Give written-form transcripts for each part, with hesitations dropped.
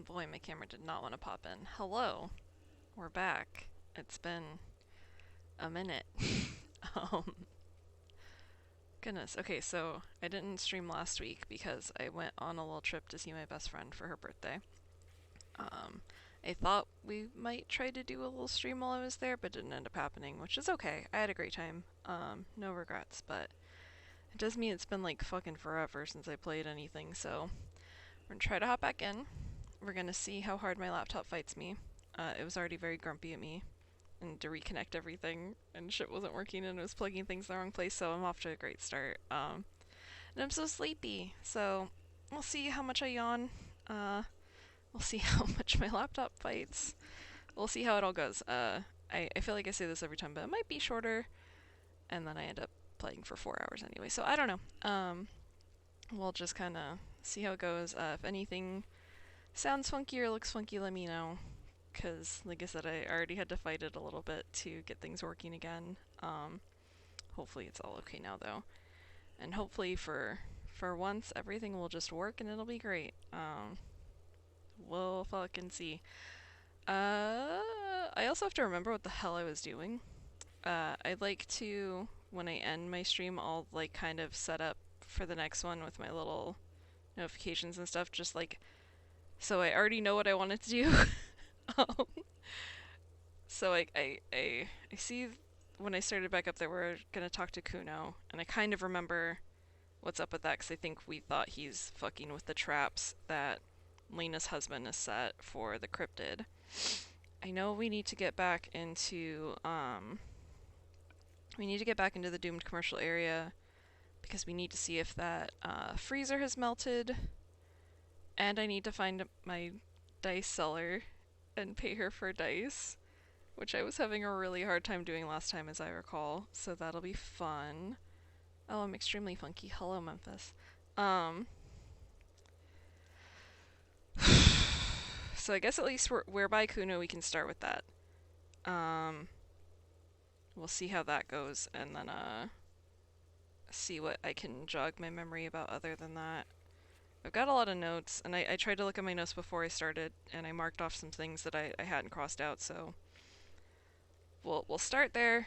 Boy, my camera did not want to pop in. Hello. We're back. It's been a minute. um, Goodness. Okay, so I didn't stream last week because I went on a little trip to see my best friend for her birthday. I thought we might try to do a little stream while I was there, but didn't end up happening, which is okay. I had a great time. No regrets, but it does mean it's been like fucking forever since I played anything, so we're gonna try to hop back in. We're gonna see how hard my laptop fights me. It was already very grumpy at me, and to reconnect everything, and shit wasn't working, and it was plugging things in the wrong place, so I'm off to a great start. And I'm so sleepy, so we'll see how much I yawn. We'll see how much my laptop fights. We'll see how it all goes. I feel like I say this every time, but it might be shorter, and then I end up playing for 4 hours anyway, so I don't know. We'll just kind of see how it goes. If anything sounds funky or looks funky, let me know. Because, like I said, I already had to fight it a little bit to get things working again. Hopefully it's all okay now, though. And hopefully for once, everything will just work and it'll be great. We'll fucking see. I also have to remember what the hell I was doing. I'd like to, when I end my stream, I'll, like, kind of set up for the next one with my little notifications and stuff, just, like, so I already know what I wanted to do. So I see when I started back up there we're gonna talk to Kuno, and I kind of remember what's up with that because I think we thought he's fucking with the traps that Lena's husband has set for the cryptid. I know we need to get back into the doomed commercial area because we need to see if that freezer has melted, and I need to find my dice seller and pay her for dice, which I was having a really hard time doing last time, as I recall, so that'll be fun. Oh, I'm extremely funky. Hello, Memphis. So I guess at least we're by Kuno, we can start with that. We'll see how that goes, and then, see what I can jog my memory about other than that. I've got a lot of notes, and I tried to look at my notes before I started, and I marked off some things that I hadn't crossed out, so we'll start there.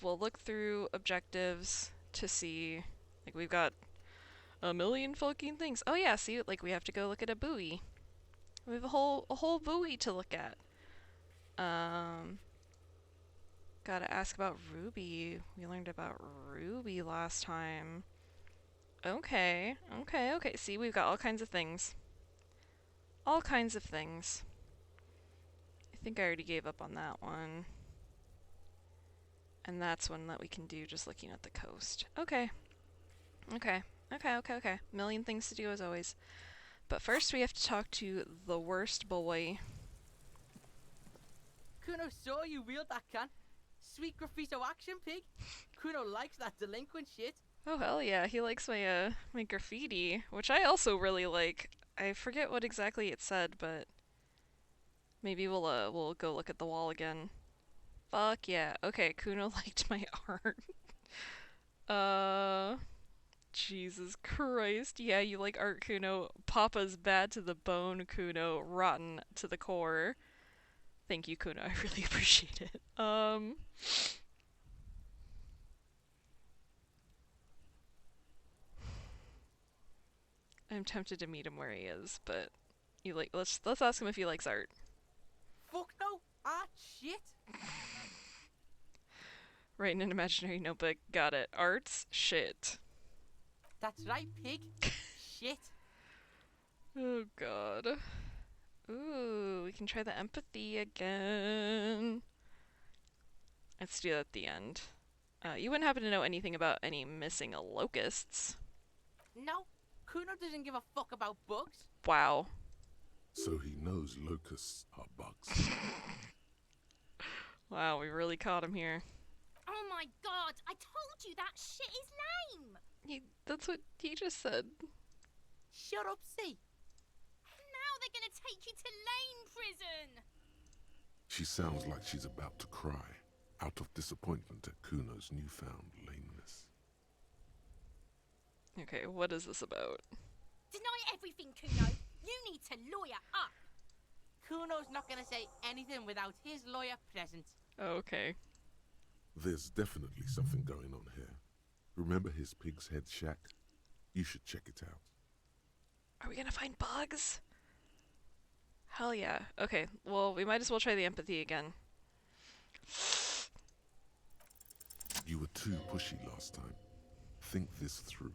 We'll look through objectives to see, like, we've got a million fucking things. Oh yeah, see, like, we have to go look at a buoy. We have a whole buoy to look at. Gotta ask about Ruby. We learned about Ruby last time. Okay. See, we've got all kinds of things. All kinds of things. I think I already gave up on that one. And that's one that we can do just looking at the coast. Okay. Million things to do as always. But first we have to talk to the worst boy. Kuno saw you wield that can. Sweet graffito action, pig. Kuno likes that delinquent shit. Oh hell yeah, he likes my my graffiti, which I also really like. I forget what exactly it said, but maybe we'll go look at the wall again. Fuck yeah. Okay, Kuno liked my art. Jesus Christ. Yeah, you like art, Kuno. Papa's bad to the bone, Kuno. Rotten to the core. Thank you, Kuno. I really appreciate it. I'm tempted to meet him where he is, but let's ask him if he likes art. Fuck no, art shit. Write in an imaginary notebook. Got it. Art's shit. That's right, pig. Shit. Oh god. Ooh, we can try the empathy again. Let's do that at the end. You wouldn't happen to know anything about any missing locusts? No, Kuno doesn't give a fuck about bugs. Wow. So he knows locusts are bugs. Wow, we really caught him here. Oh my god, I told you that shit is lame! That's what he just said. Shut up, see. Now they're gonna take you to lame prison! She sounds like she's about to cry, out of disappointment at Kuno's newfound lameness. Okay, what is this about? Deny everything, Kuno. You need to lawyer up. Kuno's not gonna say anything without his lawyer present. Okay. There's definitely something going on here. Remember his pig's head shack? You should check it out. Are we gonna find bugs? Hell yeah. Okay, well, we might as well try the empathy again. You were too pushy last time. Think this through.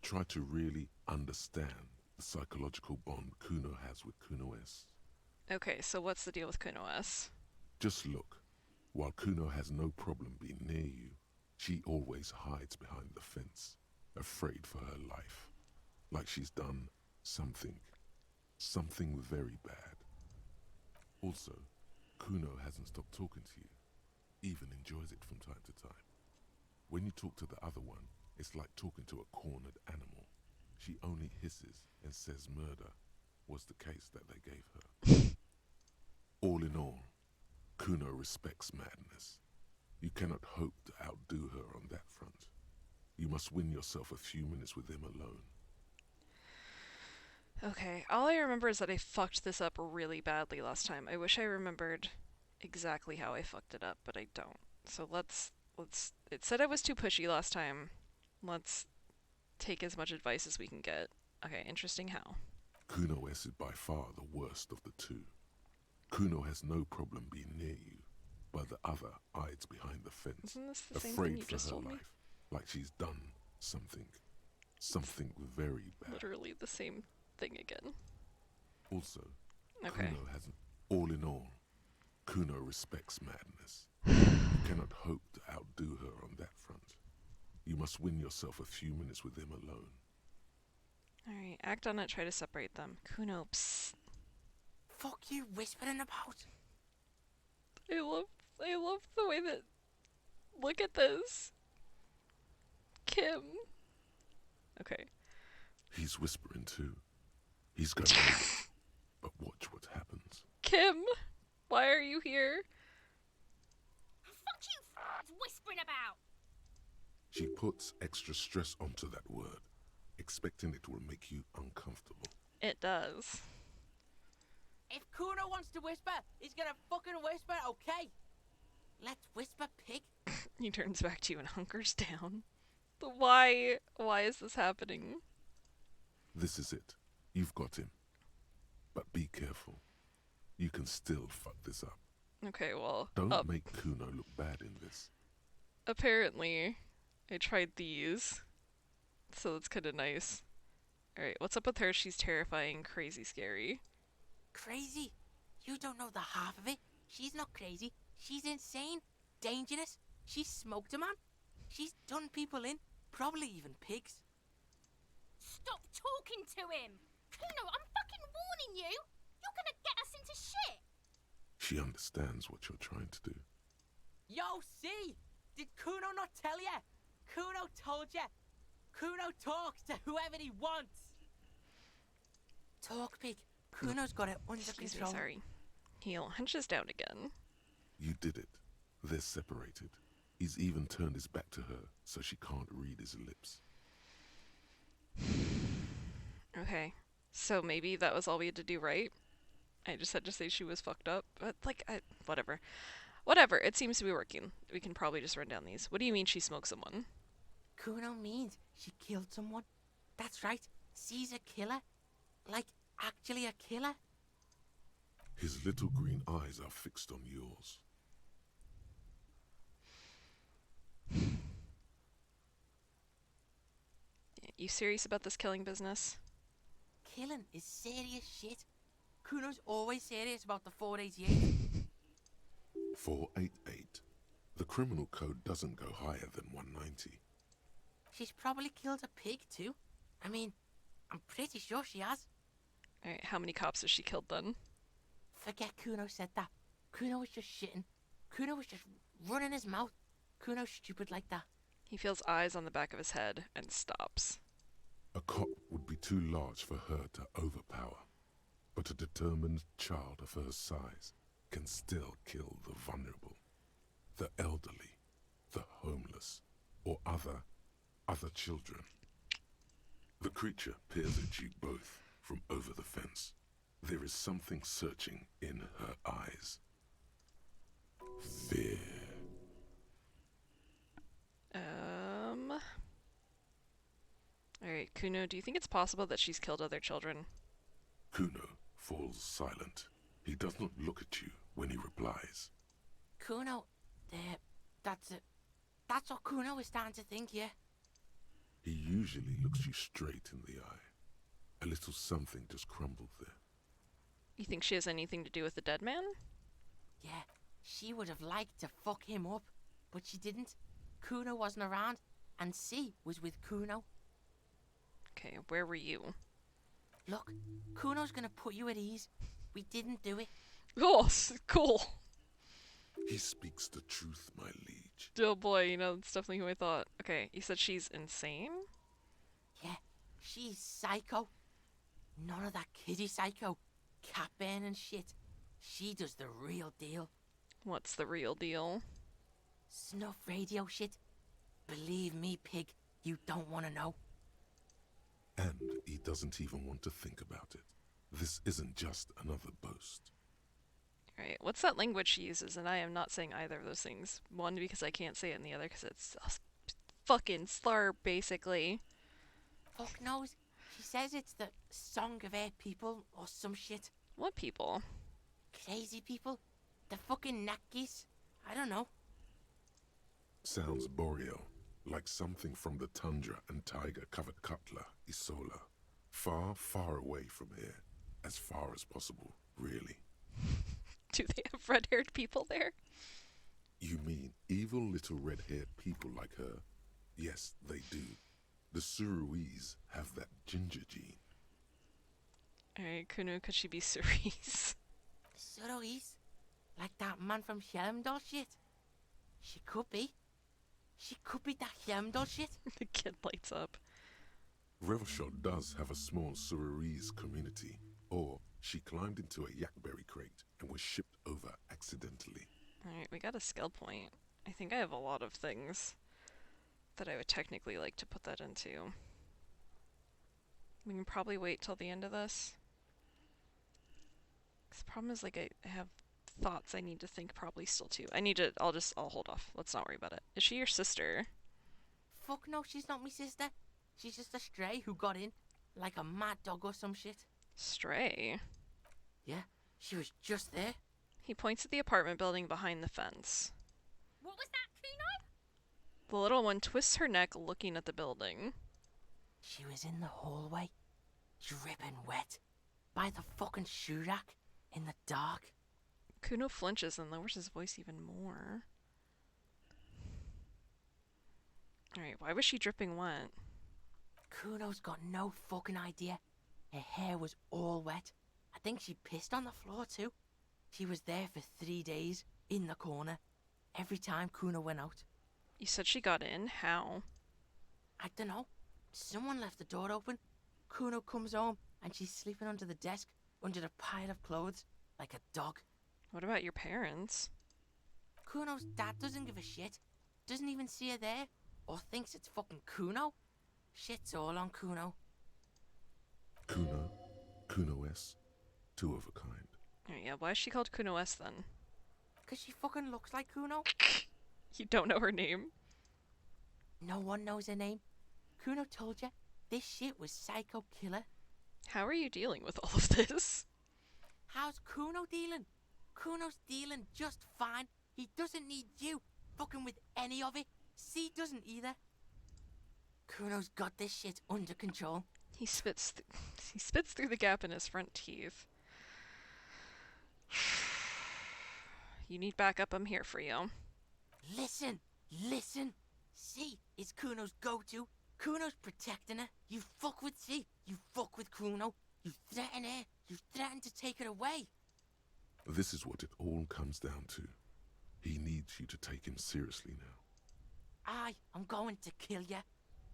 Try to really understand the psychological bond Kuno has with Kuno S. Okay, so what's the deal with Kuno S? Just look. While Kuno has no problem being near you, she always hides behind the fence, afraid for her life. Like she's done something very bad. Also, Kuno hasn't stopped talking to you, even enjoys it from time to time. When you talk to the other one, it's like talking to a cornered animal. She only hisses and says murder was the case that they gave her. All in all, Kuno respects madness. You cannot hope to outdo her on that front. You must win yourself a few minutes with him alone. Okay, all I remember is that I fucked this up really badly last time. I wish I remembered exactly how I fucked it up, but I don't. So let's it said I was too pushy last time. Let's take as much advice as we can get. Okay, interesting how. Kuno S is by far the worst of the two. Kuno has no problem being near you, but the other hides behind the fence, Isn't this the same thing afraid you for just her told me? life, like she's done something very bad. Literally the same thing again. Also, Okay. Kuno hasn't. All in all, Kuno respects madness. You cannot hope to outdo her on that front. You must win yourself a few minutes with him alone. Alright, act on it, try to separate them. Kuno, psst. Fuck you whispering about? I love the way that... Look at this. Kim. Okay. He's whispering too. He's going to but watch what happens. Kim! Why are you here? Fuck you whispering about. She puts extra stress onto that word, expecting it will make you uncomfortable. It does. If Kuno wants to whisper, he's gonna fucking whisper, okay? Let's whisper, pig. He turns back to you and hunkers down. Why is this happening? This is it. You've got him. But be careful. You can still fuck this up. Okay, well, Don't make Kuno look bad in this. apparently I tried these, so that's kind of nice. Alright, what's up with her? She's terrifying, crazy, scary. Crazy? You don't know the half of it. She's not crazy. She's insane, dangerous. She's smoked a man. She's done people in, probably even pigs. Stop talking to him. Kuno, I'm fucking warning you. You're gonna get us into shit. She understands what you're trying to do. Yo, see? Did Kuno not tell ya? Kuno told ya. Kuno talks to whoever he wants. Talk, pig. Kuno's got it under Excuse me, control. sorry. He hunches down again. You did it. They're separated. He's even turned his back to her, so she can't read his lips. Okay, so maybe that was all we had to do, right? I just had to say she was fucked up, but whatever. Whatever, it seems to be working. We can probably just run down these. What do you mean she smoked someone? Kuno means she killed someone. That's right. She's a killer. Like, actually a killer. His little green eyes are fixed on yours. You serious about this killing business? Killing is serious shit. Kuno's always serious about the 488. 488. The criminal code doesn't go higher than 190. She's probably killed a pig too. I mean, I'm pretty sure she has. Alright, how many cops has she killed then? Forget Kuno said that. Kuno was just shitting. Kuno was just running his mouth. Kuno's stupid like that. He feels eyes on the back of his head and stops. A cop would be too large for her to overpower, but a determined child of her size can still kill the vulnerable, the elderly, the homeless, or other children. The creature peers at you both from over the fence. There is something searching in her eyes. Fear. Alright, Kuno, do you think it's possible that she's killed other children? Kuno falls silent. He does not look at you when he replies. Kuno, that's it. That's what Kuno is starting to think, yeah. He usually looks you straight in the eye. A little something just crumbled there. You think she has anything to do with the dead man? Yeah, she would have liked to fuck him up, but she didn't. Kuno wasn't around, and C was with Kuno. Okay, where were you? Look, Kuno's gonna put you at ease. We didn't do it. Oh, cool. He speaks the truth, my liege. Oh boy, you know, it's definitely who I thought. Okay, you said she's insane? Yeah, she's psycho. None of that kiddie psycho, cat burning shit. She does the real deal. What's the real deal? Snuff radio shit. Believe me, pig, you don't want to know. And he doesn't even want to think about it. This isn't just another boast. Alright, what's that language she uses? And I am not saying either of those things. One, because I can't say it, and the other, because it's a fucking slur, basically. Fuck knows. She says it's the song of her people or some shit. What people? Crazy people. The fucking Nakis. I don't know. Sounds boreal, like something from the tundra and tiger-covered Cutler, Isola. Far, far away from here. As far as possible, really. Do they have red-haired people there? You mean evil little red-haired people like her? Yes, they do. The Suruese have that ginger gene. Alright, Kuno, could she be Cerise? Surois? Like that man from Helmdall shit? She could be. She could be that Helmdall shit. The kid lights up. Revelshot does have a small Suruese community, or she climbed into a yakberry crate and was shipped over accidentally. Alright, we got a skill point. I think I have a lot of things that I would technically like to put that into. We can probably wait till the end of this. 'Cause the problem is, like, I have thoughts I need to think probably still too. I'll hold off. Let's not worry about it. Is she your sister? Fuck no, she's not my sister. She's just a stray who got in. Like a mad dog or some shit. Stray? Yeah, she was just there. He points at the apartment building behind the fence. What was that, Kuno? The little one twists her neck looking at the building. She was in the hallway, dripping wet, by the fucking shoe rack, in the dark. Kuno flinches and lowers his voice even more. Alright, why was she dripping wet? Kuno's got no fucking idea. Her hair was all wet. I think she pissed on the floor too. She was there for 3 days, in the corner, every time Kuno went out. You said she got in? How? I don't know. Someone left the door open. Kuno comes home and she's sleeping under the desk, under the pile of clothes, like a dog. What about your parents? Kuno's dad doesn't give a shit. Doesn't even see her there, or thinks it's fucking Kuno. Shit's all on Kuno. Kuno, Kuno S, two of a kind. Oh, yeah, why is she called Kuno S then? 'Cause she fucking looks like Kuno. You don't know her name? No one knows her name. Kuno told you, this shit was Psycho Killer. How are you dealing with all of this? How's Kuno dealing? Kuno's dealing just fine. He doesn't need you fucking with any of it. C doesn't either. Kuno's got this shit under control. He spits through the gap in his front teeth. You need backup, I'm here for you. Listen, listen. C is Kuno's go-to. Kuno's protecting her. You fuck with C, you fuck with Kuno. You threaten her. You threaten to take her away. This is what it all comes down to. He needs you to take him seriously now. I'm going to kill you.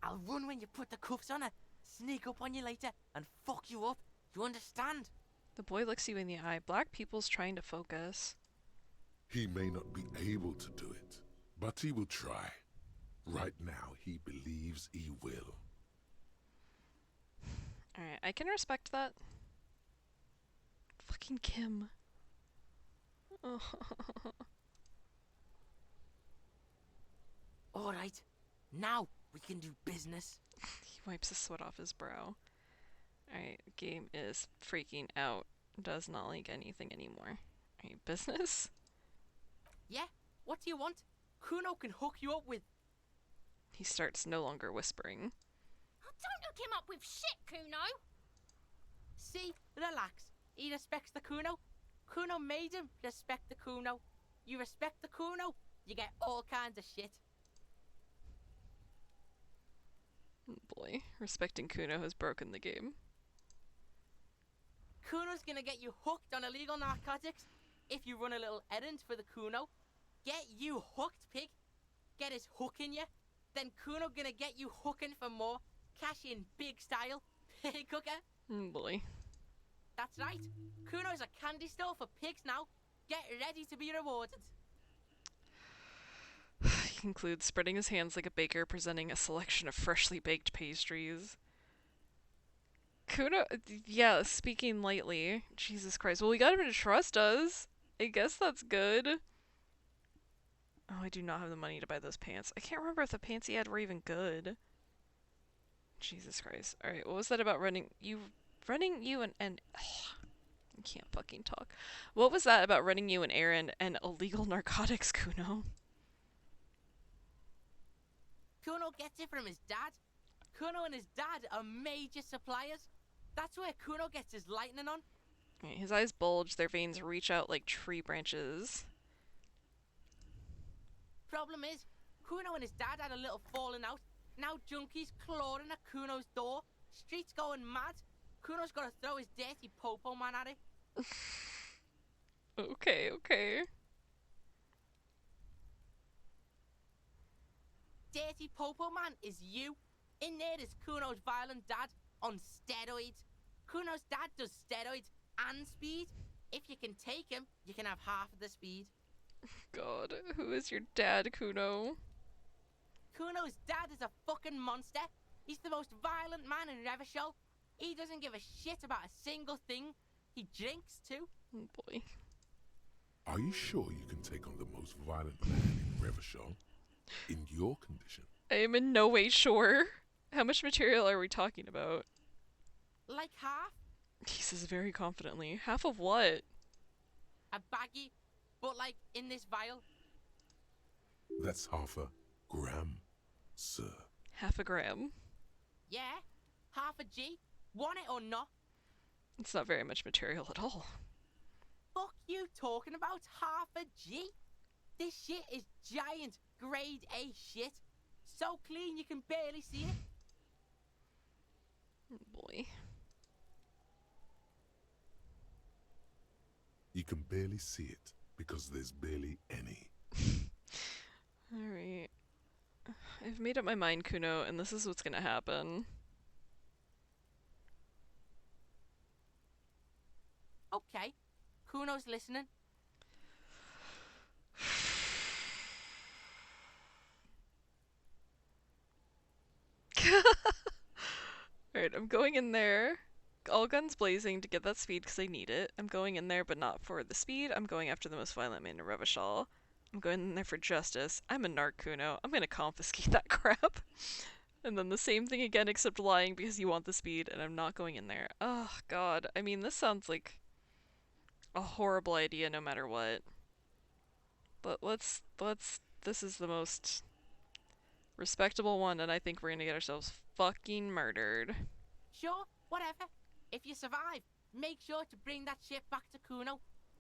I'll run when you put the cuffs on her, sneak up on you later, and fuck you up. You understand? The boy looks you in the eye. Black people's trying to focus. He may not be able to do it, but he will try. Right now, he believes he will. Alright, I can respect that. Fucking Kim. Oh. Alright, now we can do business. He wipes the sweat off his brow. Alright, game is freaking out. Does not like anything anymore. Alright, business? Yeah, what do you want? Kuno can hook you up with... He starts no longer whispering. Oh, don't hook him up with shit, Kuno. See, relax. He respects the Kuno. Kuno made him respect the Kuno. You respect the Kuno, you get all kinds of shit. Boy, respecting Kuno has broken the game. Kuno's gonna get you hooked on illegal narcotics if you run a little errand for the Kuno. Get you hooked, pig. Get his hook in you. Then Kuno gonna get you hooking for more. Cash in big style. Pig hooker. Boy. That's right. Kuno's a candy store for pigs now. Get ready to be rewarded. He concludes, spreading his hands like a baker presenting a selection of freshly baked pastries. Kuno, yeah, speaking lightly. Jesus Christ. Well, we got him to trust us. I guess that's good. Oh, I do not have the money to buy those pants. I can't remember if the pants he had were even good. Jesus Christ. Alright, what was that about running you and I can't fucking talk. What was that about running you an errand and illegal narcotics, Kuno? Kuno gets it from his dad. Kuno and his dad are major suppliers. That's where Kuno gets his lightning on. Right, his eyes bulge, their veins reach out like tree branches. Problem is, Kuno and his dad had a little falling out. Now junkies clawing at Kuno's door. Streets going mad. Kuno's gotta throw his dirty popo man at it. Okay, okay. Dirty popo man is you. In there is Kuno's violent dad on steroids. Kuno's dad does steroids and speed. If you can take him, you can have half of the speed. God, who is your dad, Kuno? Kuno's dad is a fucking monster. He's the most violent man in Revachol. He doesn't give a shit about a single thing. He drinks too. Oh boy. Are you sure you can take on the most violent man in Revachol? In your condition? I am in no way sure. How much material are we talking about? Like half. He says very confidently. Half of what? A baggie, but like in this vial. That's half a gram, sir. Half a gram. Yeah, half a G. Want it or not? It's not very much material at all. Fuck you talking about half a G? This shit is giant grade A shit. So clean you can barely see it. Oh boy. You can barely see it because there's barely any. Alright. I've made up my mind, Kuno, and this is what's gonna happen. Okay, Kuno's listening. Alright, I'm going in there, all guns blazing to get that speed because I need it. I'm going in there, but not for the speed. I'm going after the most violent man in Revachol. I'm going in there for justice. I'm a narc, Kuno. I'm gonna confiscate that crap. And then the same thing again, except lying because you want the speed, and I'm not going in there. Oh, God. I mean, this sounds like a horrible idea no matter what. But let's, this is the most respectable one, and I think we're gonna get ourselves fucking murdered. Sure, whatever. If you survive, make sure to bring that shit back to Kuno.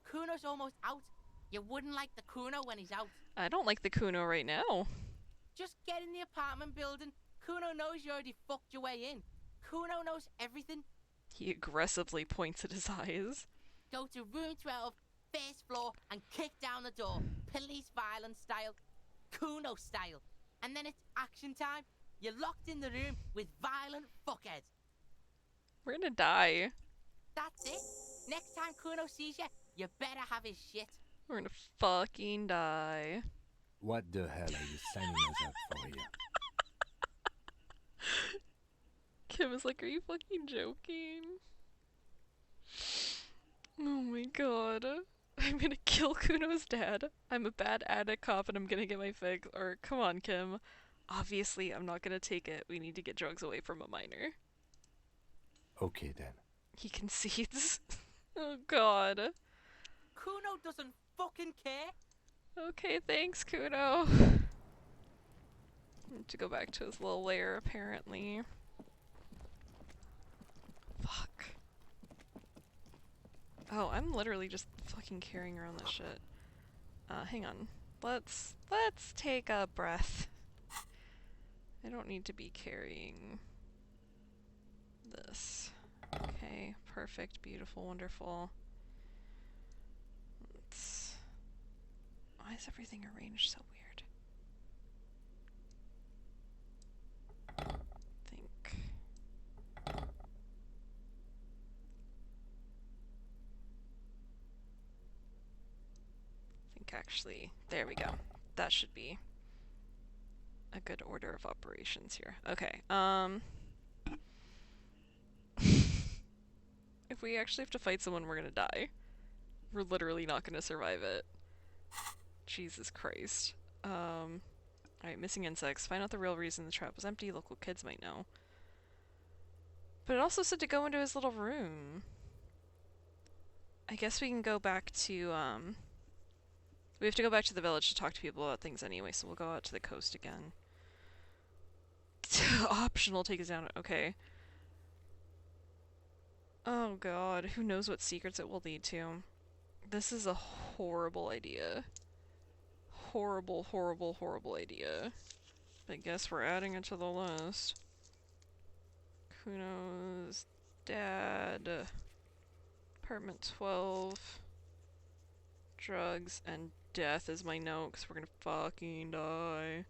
Kuno's almost out. You wouldn't like the Kuno when he's out. I don't like the Kuno right now. Just get in the apartment building. Kuno knows you already fucked your way in. Kuno knows everything. He aggressively points at his eyes. Go to room 12, first floor, and kick down the door. Police violence style. Kuno style. And then it's action time. You're locked in the room with violent fuckheads. We're gonna die. That's it. Next time Kuno sees you, you better have his shit. We're gonna fucking die. What the hell are you signing us up for here? Kim is like, are you fucking joking? Oh my god. I'm gonna kill Kuno's dad. I'm a bad addict cop and I'm gonna get my fix. Or, come on, Kim. Obviously, I'm not gonna take it. We need to get drugs away from a minor. Okay then. He concedes. Oh god. Kuno doesn't fucking care. Okay, thanks, Kuno. Need to go back to his little lair, apparently. Fuck. Oh, I'm literally just fucking carrying around this shit. Hang on. Let's take a breath. I don't need to be carrying this. Okay, perfect, beautiful, wonderful. Why is everything arranged so weird? Think actually, there we go. That should be a good order of operations here. Okay, if we actually have to fight someone, we're gonna die. We're literally not gonna survive it. Jesus Christ. Alright, missing insects. Find out the real reason the trap was empty. Local kids might know. But it also said to go into his little room. I guess we can go back to, we have to go back to the village to talk to people about things anyway, so we'll go out to the coast again. Optional take us down. Okay. Oh god, who knows what secrets it will lead to. This is a horrible idea. Horrible, horrible, horrible idea. I guess we're adding it to the list. Kuno's dad. Apartment 12. Drugs and death is my note, because we're gonna fucking die.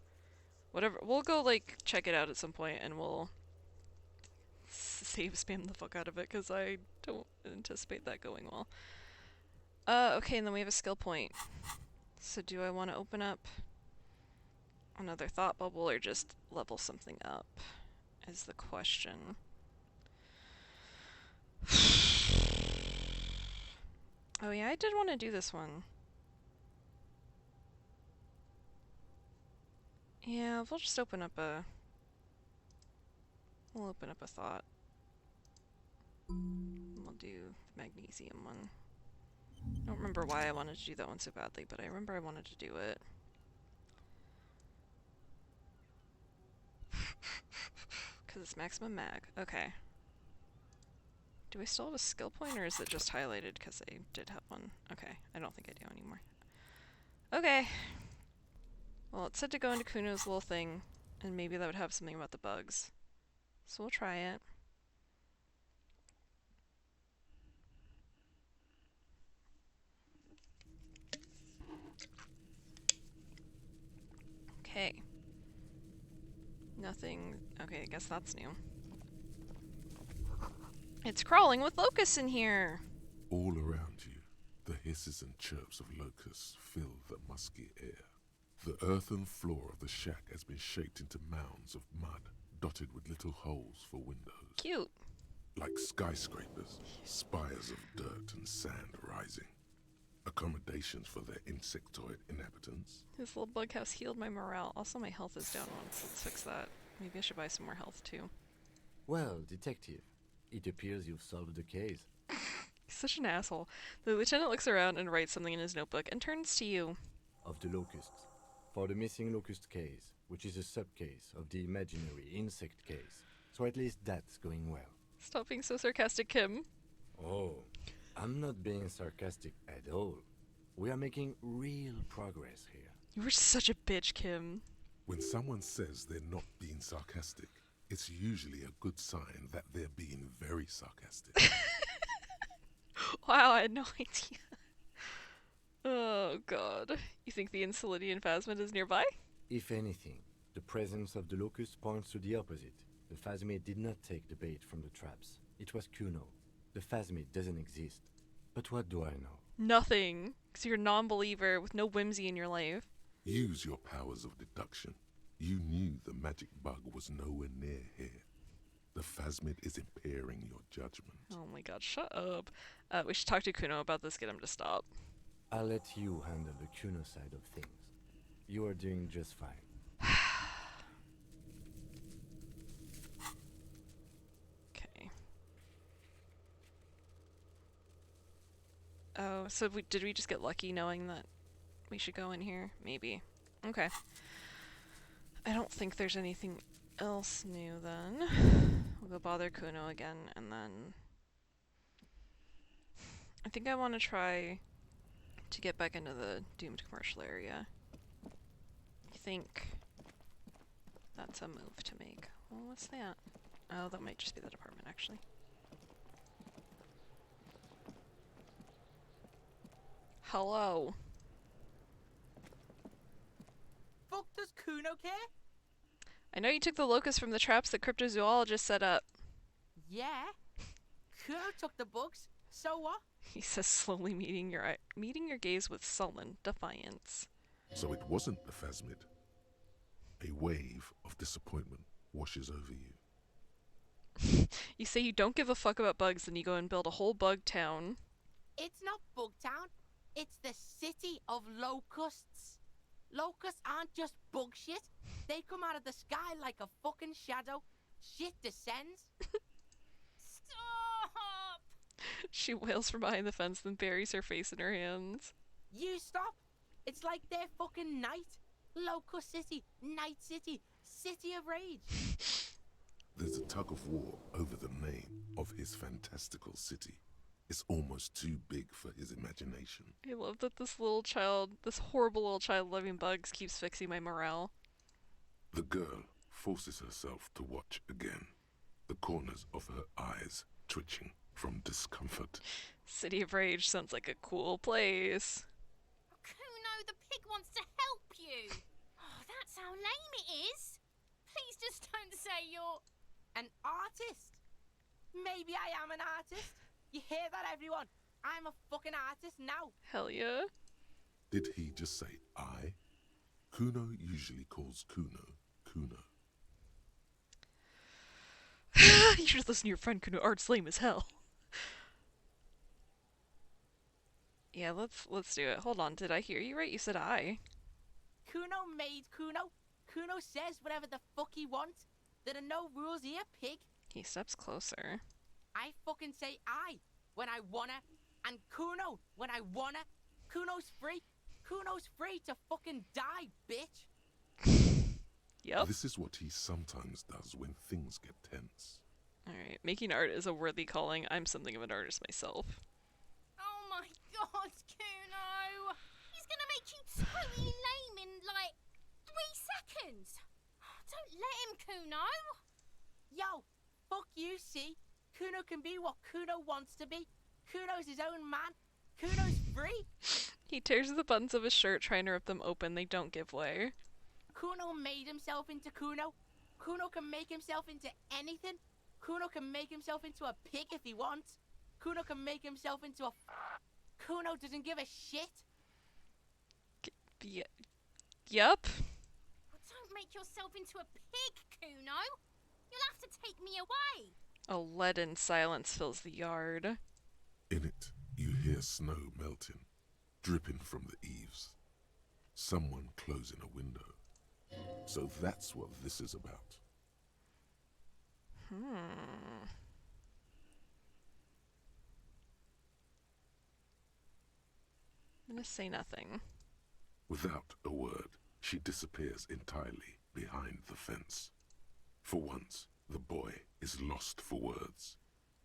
Whatever. We'll go, like, check it out at some point, and we'll save spam the fuck out of it, because I don't anticipate that going well. Okay, and then we have a skill point. So do I want to open up another thought bubble or just level something up is the question. Oh yeah, I did want to do this one. Yeah, we'll just open up a... We'll open up a thought. We'll do the magnesium one. I don't remember why I wanted to do that one so badly, but I remember I wanted to do it. Because it's maximum mag. Okay. Do I still have a skill point, or is it just highlighted because I did have one? Okay, I don't think I do anymore. Okay. Well, it said to go into Kuno's little thing, and maybe that would have something about the bugs. So we'll try it. Okay. Nothing. Okay, I guess that's new. It's crawling with locusts in here! All around you, the hisses and chirps of locusts fill the musky air. The earthen floor of the shack has been shaped into mounds of mud, dotted with little holes for windows. Cute. Like skyscrapers, spires of dirt and sand rising. Accommodations for their insectoid inhabitants. This little bug house healed my morale. Also, my health is down once. Let's fix that. Maybe I should buy some more health, too. Well, detective, it appears you've solved the case. He's such an asshole. The lieutenant looks around and writes something in his notebook and turns to you. Of the locusts. For the missing locust case, which is a sub-case of the imaginary insect case. So at least that's going well. Stop being so sarcastic, Kim. Oh, I'm not being sarcastic at all. We are making real progress here. You were such a bitch, Kim. When someone says they're not being sarcastic, it's usually a good sign that they're being very sarcastic. Wow, I had no idea. Oh god. You think the Enceladian phasmid is nearby? If anything, the presence of the locust points to the opposite. The phasmid did not take the bait from the traps. It was Kuno. The phasmid doesn't exist. But what do I know? Nothing. Because you're a non-believer with no whimsy in your life. Use your powers of deduction. You knew the magic bug was nowhere near here. The phasmid is impairing your judgment. Oh my god, shut up. We should talk to Kuno about this, get him to stop. I'll let you handle the Kuno side of things. You are doing just fine. Okay. Oh, so did we just get lucky knowing that we should go in here? Maybe. Okay. I don't think there's anything else new then. We'll go bother Kuno again, and then... I think I want to try to get back into the doomed commercial area. I think that's a move to make. Well, what's that? Oh, that might just be the department, actually. Hello. Fuck does Kuno care? I know you took the locust from the traps the cryptozoologist set up. Yeah. Kuno took the bugs. So what? He says, slowly meeting your gaze with sullen defiance. So it wasn't the phasmid. A wave of disappointment washes over you. You say you don't give a fuck about bugs, then you go and build a whole bug town. It's not Bugtown. It's the city of locusts. Locusts aren't just bug shit. They come out of the sky like a fucking shadow. Shit descends. Stop! She wails from behind the fence, then buries her face in her hands. You stop. It's like their fucking night. Locust City, Night City, City of Rage. There's a tug of war over the name of his fantastical city. It's almost too big for his imagination. I love that this little child, this horrible little child loving bugs, keeps fixing my morale. The girl forces herself to watch again, the corners of her eyes twitching from discomfort. City of Rage sounds like a cool place. Kuno, the pig wants to help you. Oh, that's how lame it is. Please just don't say you're... An artist. Maybe I am an artist. You hear that, everyone? I'm a fucking artist now. Hell yeah. Did he just say I? Kuno usually calls Kuno, Kuno. You should listen to your friend Kuno. Art's lame as hell. Yeah, let's do it. Hold on, did I hear you right? You said I. Kuno made Kuno. Kuno says whatever the fuck he wants. There are no rules here, pig. He steps closer. I fucking say I when I wanna, and Kuno when I wanna. Kuno's free. Kuno's free to fucking die, bitch. Yep. This is what he sometimes does when things get tense. Alright, making art is a worthy calling. I'm something of an artist myself. Oh my god, Kuno! He's gonna make you totally lame in, like, 3 seconds. Don't let him, Kuno. Yo, fuck you, see? Kuno can be what Kuno wants to be. Kuno's his own man. Kuno's free. He tears the buttons of his shirt, trying to rip them open. They don't give way. Kuno made himself into Kuno. Kuno can make himself into anything. Kuno can make himself into a pig if he wants. Kuno can make himself into a... Kuno doesn't give a shit. Yep. Don't make yourself into a pig, Kuno. You'll have to take me away. A leaden silence fills the yard. In it, you hear snow melting, dripping from the eaves. Someone closing a window. So that's what this is about. I'm gonna say nothing. Without a word, she disappears entirely behind the fence. For once, the boy is lost for words.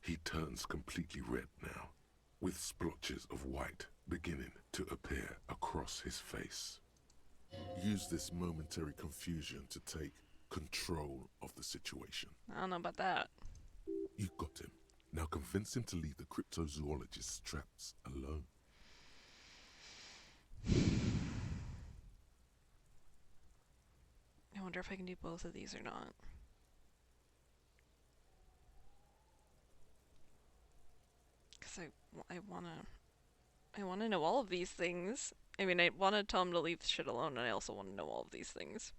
He turns completely red now, with splotches of white beginning to appear across his face. Use this momentary confusion to take control of the situation. I don't know about that. You got him. Now convince him to leave the cryptozoologist's traps alone. I wonder if I can do both of these or not. Because I wanna know all of these things. I mean, I want to tell him to leave shit alone, and I also want to know all of these things.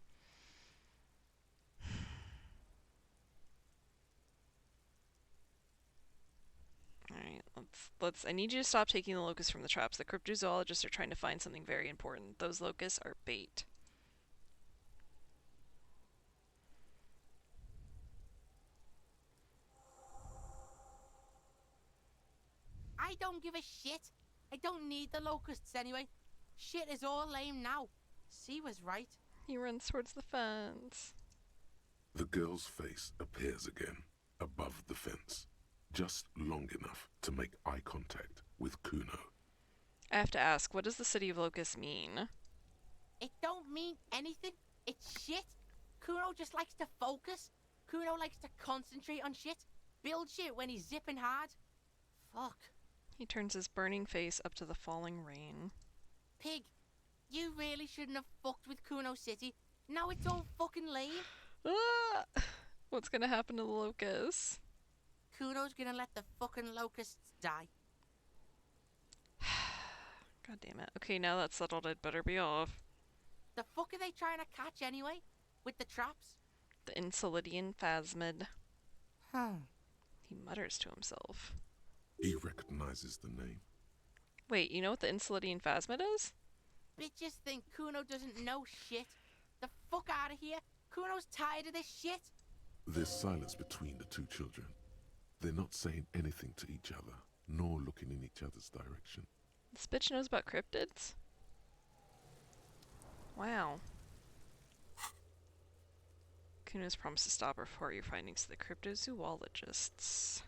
Alright, let's I need you to stop taking the locusts from the traps. The cryptozoologists are trying to find something very important. Those locusts are bait. I don't give a shit. I don't need the locusts anyway. Shit is all lame now. C was right. He runs towards the fence. The girl's face appears again, above the fence, just long enough to make eye contact with Kuno. I have to ask, what does the City of Locusts mean? It don't mean anything. It's shit. Kuno just likes to focus. Kuno likes to concentrate on shit. Build shit when he's zipping hard. Fuck. He turns his burning face up to the falling rain. Pig, you really shouldn't have fucked with Kuno City. Now it's all fucking lame. Ah! What's gonna happen to the locusts? Kuno's gonna let the fucking locusts die. God damn it. Okay, now that's settled, I'd better be off. The fuck are they trying to catch anyway? With the traps? The Insulidian Phasmid. Hmm. He mutters to himself. He recognizes the name. Wait, you know what the Insulidian Phasmid is? Bitches think Kuno doesn't know shit. The fuck out of here. Kuno's tired of this shit. There's silence between the two children. They're not saying anything to each other, nor looking in each other's direction. This bitch knows about cryptids? Wow. Kuno's promised to stop or report your findings to the cryptozoologists.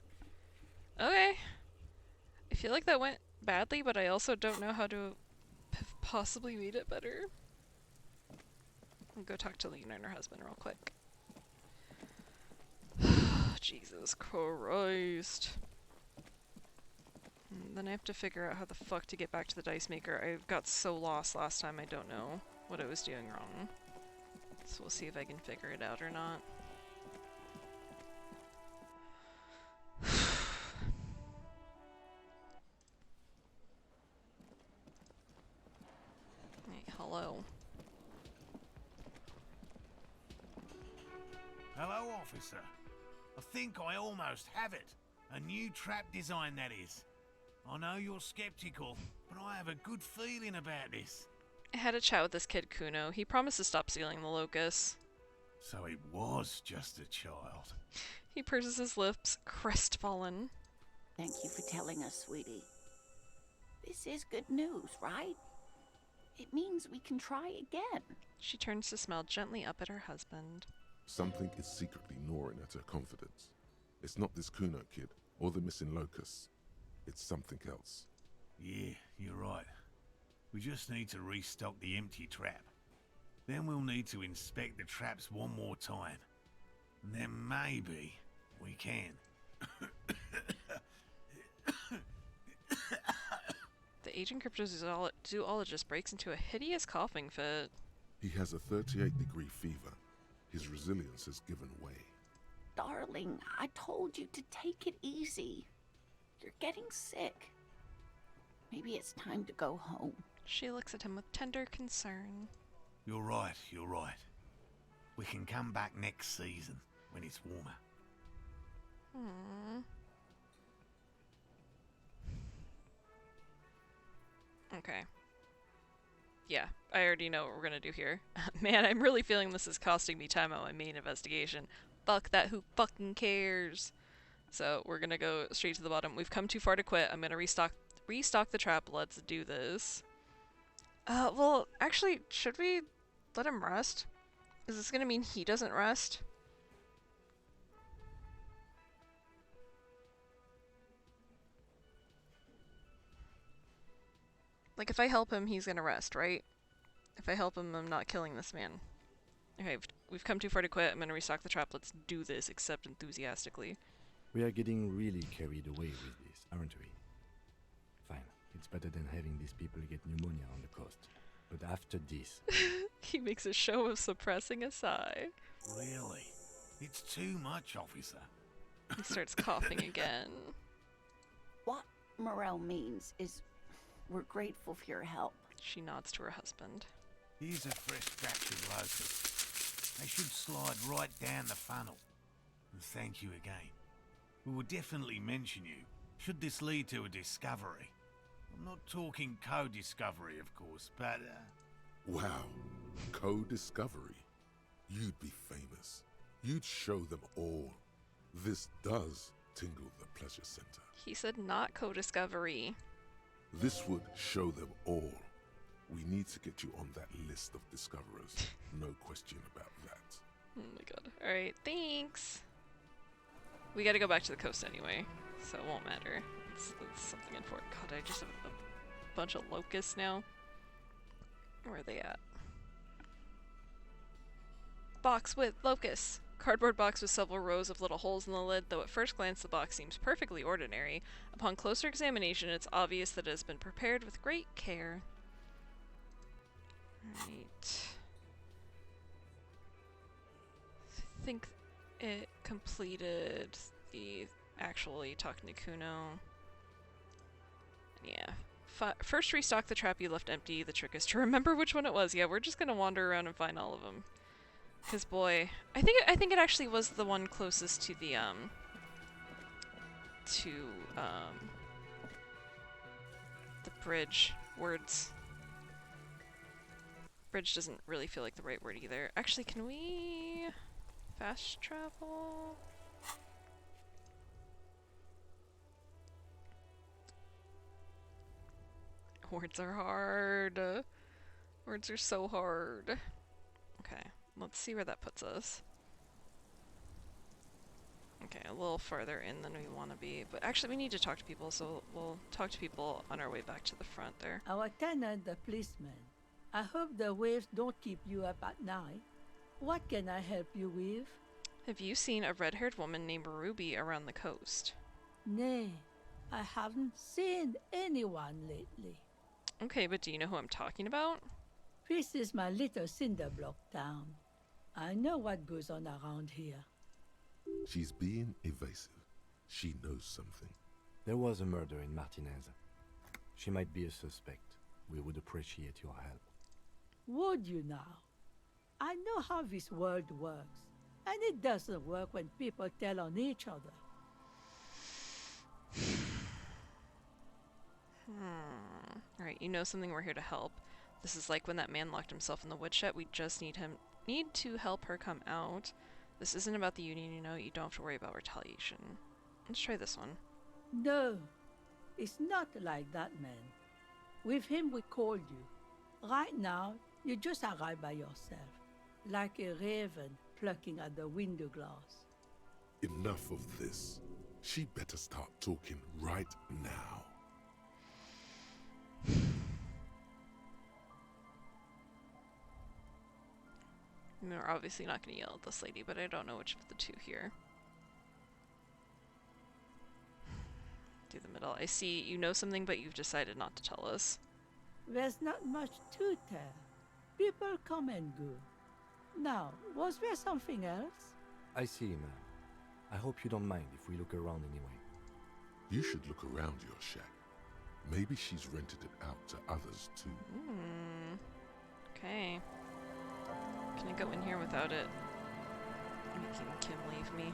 Okay. I feel like that went badly, but I also don't know how to have possibly made it better. I'll go talk to Lena and her husband real quick. Jesus Christ. And then I have to figure out how the fuck to get back to the dice maker. I got so lost last time, I don't know what I was doing wrong. So we'll see if I can figure it out or not. Hey, hello. Hello, officer. I think I almost have it. A new trap design, that is. I know you're skeptical, but I have a good feeling about this. I had a chat with this kid Kuno. He promised to stop stealing the locusts. So it was just a child. He purses his lips, crestfallen. Thank you for telling us, sweetie. This is good news, right? It means we can try again. She turns to smile gently up at her husband. Something is secretly gnawing at her confidence. It's not this Kuno kid, or the missing locusts. It's something else. Yeah, you're right. We just need to restock the empty trap. Then we'll need to inspect the traps one more time. And then maybe we can. The aging cryptozoologist breaks into a hideous coughing fit. He has a 38-degree fever. His resilience has given way. Darling, I told you to take it easy. You're getting sick. Maybe it's time to go home. She looks at him with tender concern. You're right, you're right. We can come back next season, when it's warmer. Hmm. Okay. Yeah, I already know what we're gonna do here. Man, I'm really feeling this is costing me time on my main investigation. Fuck that, who fucking cares? So, we're gonna go straight to the bottom. We've come too far to quit. I'm gonna restock the trap. Let's do this. Well, actually, should we let him rest? Is this gonna mean he doesn't rest? Like, if I help him, he's gonna rest, right? If I help him, I'm not killing this man. Okay, we've come too far to quit. I'm gonna restock the trap. Let's do this, except enthusiastically. We are getting really carried away with this, aren't we? Fine. It's better than having these people get pneumonia on the coast. But after this... He makes a show of suppressing a sigh. Really? It's too much, officer. He starts coughing again. What Morel means is we're grateful for your help. She nods to her husband. Here's a fresh batch of locusts. They should slide right down the funnel. And thank you again. We will definitely mention you Should this lead to a discovery? I'm not talking co-discovery, of course, but... Wow. Co-discovery. You'd be famous. You'd show them all. This does tingle the pleasure center. He said not co-discovery. This would show them all. We need to get you on that list of discoverers. No question about that. Oh my god. Alright, thanks! We gotta go back to the coast anyway, so it won't matter. It's something important. God, I just have a bunch of locusts now. Where are they at? Box with locusts! Cardboard box with several rows of little holes in the lid. Though at first glance the box seems perfectly ordinary, upon closer examination it's obvious that it has been prepared with great care. Right. I think it completed the actually talking to Kuno. Yeah. First restock the trap you left empty. The trick is to remember which one it was. Yeah, we're just gonna wander around and find all of them. Cause boy, I think it actually was the one closest to the the bridge words. Bridge doesn't really feel like the right word either. Actually, can we fast travel? Words are hard. Words are so hard. Okay, let's see where that puts us. Okay, a little farther in than we want to be, but actually we need to talk to people, so we'll talk to people on our way back to the front there. Our tenant, the policeman. I hope the waves don't keep you up at night. What can I help you with? Have you seen a red-haired woman named Ruby around the coast? Nay, I haven't seen anyone lately. Okay, but do you know who I'm talking about? This is my little cinder block town. I know what goes on around here. She's being evasive. She knows something. There was a murder in Martinez. She might be a suspect. We would appreciate your help. Would you now? I know how this world works, and it doesn't work when people tell on each other. Alright, you know something, we're here to help. This is like when that man locked himself in the woodshed. We just need to help her come out. This isn't about the Union, you know. You don't have to worry about retaliation. Let's try this one. No, it's not like that, man. With him we called you. Right now, you just arrived by yourself, like a raven plucking at the window glass. Enough of this. She better start talking right now. We're obviously not going to yell at this lady, but I don't know which of the two here. Do the middle. I see you know something, but you've decided not to tell us. There's not much to tell. People come and go. Now, was there something else? I see, ma'am. I hope you don't mind if we look around anyway. You should look around your shack. Maybe she's rented it out to others too. Okay. Can I go in here without it making Kim leave me?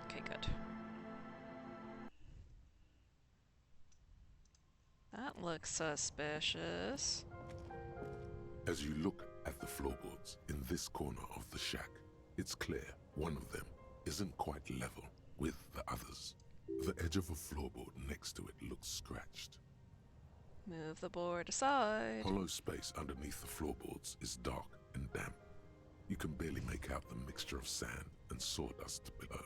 Okay, good. That looks suspicious. As you look at the floorboards in this corner of the shack, it's clear one of them isn't quite level with the others. The edge of a floorboard next to it looks scratched. Move the board aside. Hollow space underneath the floorboards is dark and damp. You can barely make out the mixture of sand and sawdust below.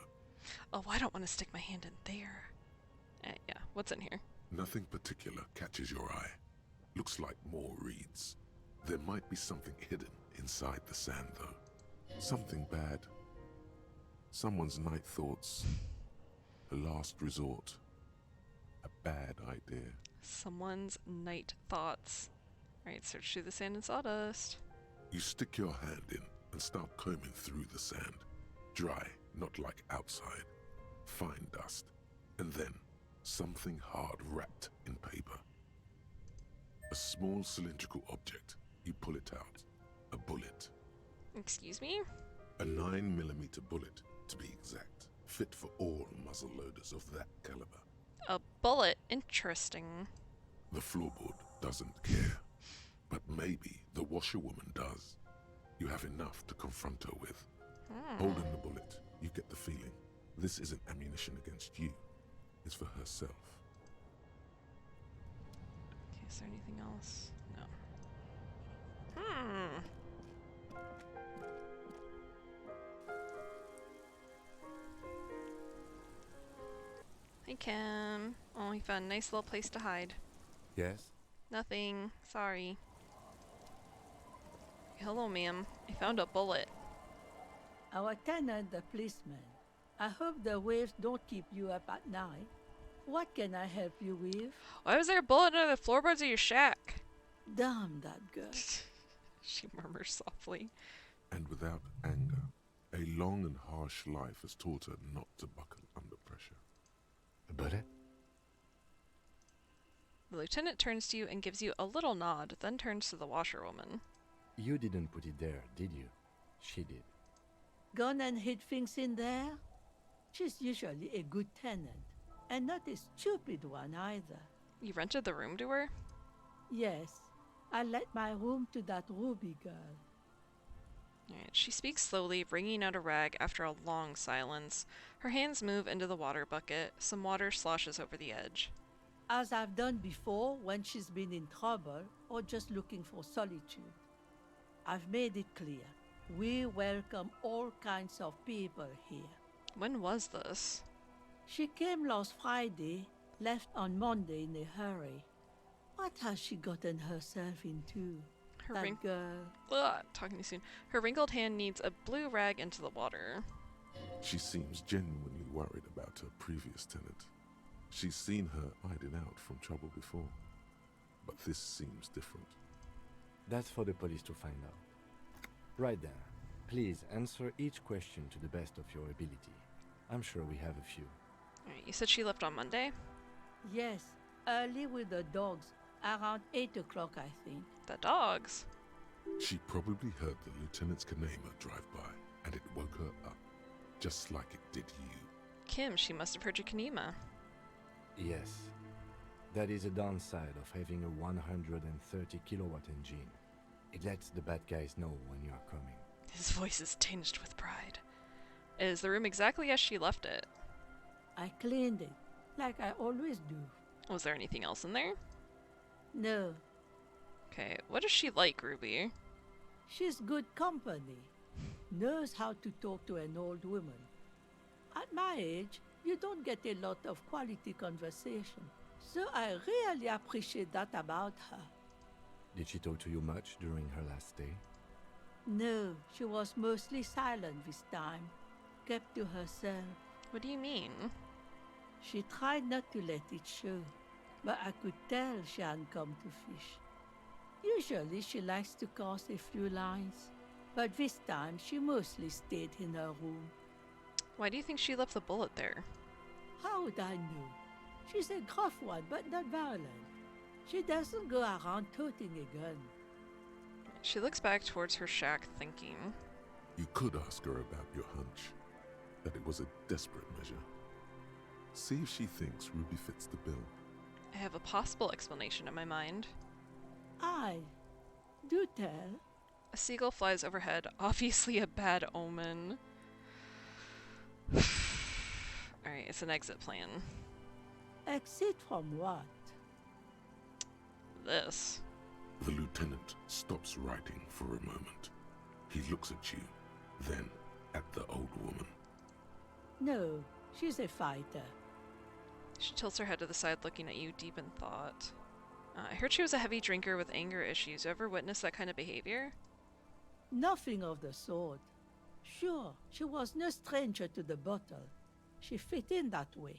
Oh, I don't want to stick my hand in there. Yeah, what's in here? Nothing particular catches your eye. Looks like more reeds. There might be something hidden inside the sand, though. Something bad. Someone's night thoughts. A last resort. A bad idea. Someone's night thoughts. Alright, search through the sand and sawdust. You stick your hand in and start combing through the sand. Dry, not like outside. Fine dust. And then, something hard wrapped in paper. A small cylindrical object. You pull it out. A bullet. Excuse me? A 9mm bullet, to be exact. fit for all muzzleloaders of that caliber. A bullet. Interesting. The floorboard doesn't care, but maybe the washerwoman does. You have enough to confront her with. Holding the bullet, you get the feeling this isn't ammunition against you. It's for herself. Okay, is there anything else? No. Hey, Kim. Oh, we found a nice little place to hide. Yes? Nothing. Sorry. Hello, ma'am. I found a bullet. Our tenant, the policeman. I hope the waves don't keep you up at night. What can I help you with? Why was there a bullet under the floorboards of your shack? Damn that girl. She murmurs softly. And without anger, a long and harsh life has taught her not to buckle under pressure. A bullet? The lieutenant turns to you and gives you a little nod, then turns to the washerwoman. You didn't put it there, did you? She did. Gone and hid things in there? She's usually a good tenant, and not a stupid one either. You rented the room to her? Yes, I let my room to that Ruby girl. Alright, she speaks slowly, wringing out a rag after a long silence. Her hands move into the water bucket. Some water sloshes over the edge. As I've done before when she's been in trouble or just looking for solitude. I've made it clear. We welcome all kinds of people here. When was this? She came last Friday, left on Monday in a hurry. What has she gotten herself into? Her That girl. talking too soon. Her wrinkled hand needs a blue rag into the water. She seems genuinely worried about her previous tenant. She's seen her hiding out from trouble before, but this seems different. That's for the police to find out. Right there. Please answer each question to the best of your ability. I'm sure we have a few. Alright, you said she left on Monday? Yes, early with the dogs, around 8 o'clock, I think. The dogs? She probably heard the lieutenant's Kanema drive by, and it woke her up, just like it did you. Kim, she must have heard your Kanema. Yes. That is a downside of having a 130 kilowatt engine. It lets the bad guys know when you are coming. His voice is tinged with pride. Is the room exactly as she left it? I cleaned it, like I always do. Was there anything else in there? No, Okay, what is she like, Ruby? she's good company. Knows how to talk to an old woman. At my age, you don't get a lot of quality conversation. So I really appreciate that about her. Did she talk to you much during her last stay? No, she was mostly silent this time. Kept to herself. What do you mean? She tried not to let it show, but I could tell she hadn't come to fish. Usually she likes to cast a few lines, but this time she mostly stayed in her room. Why do you think she left the bullet there? How would I know? She's a gruff one, but not violent. She doesn't go around toting a gun. She looks back towards her shack, thinking. You could ask her about your hunch, that it was a desperate measure. See if she thinks Ruby fits the bill. I have a possible explanation in my mind. Aye, do tell. A seagull flies overhead, obviously a bad omen. Alright, it's an exit plan. Exit from what? This. The lieutenant stops writing for a moment. He looks at you, then at the old woman. No, she's a fighter. She tilts her head to the side, looking at you, deep in thought. I heard she was a heavy drinker with anger issues. You ever witnessed that kind of behavior? Nothing of the sort. Sure, she was no stranger to the bottle. She fit in that way.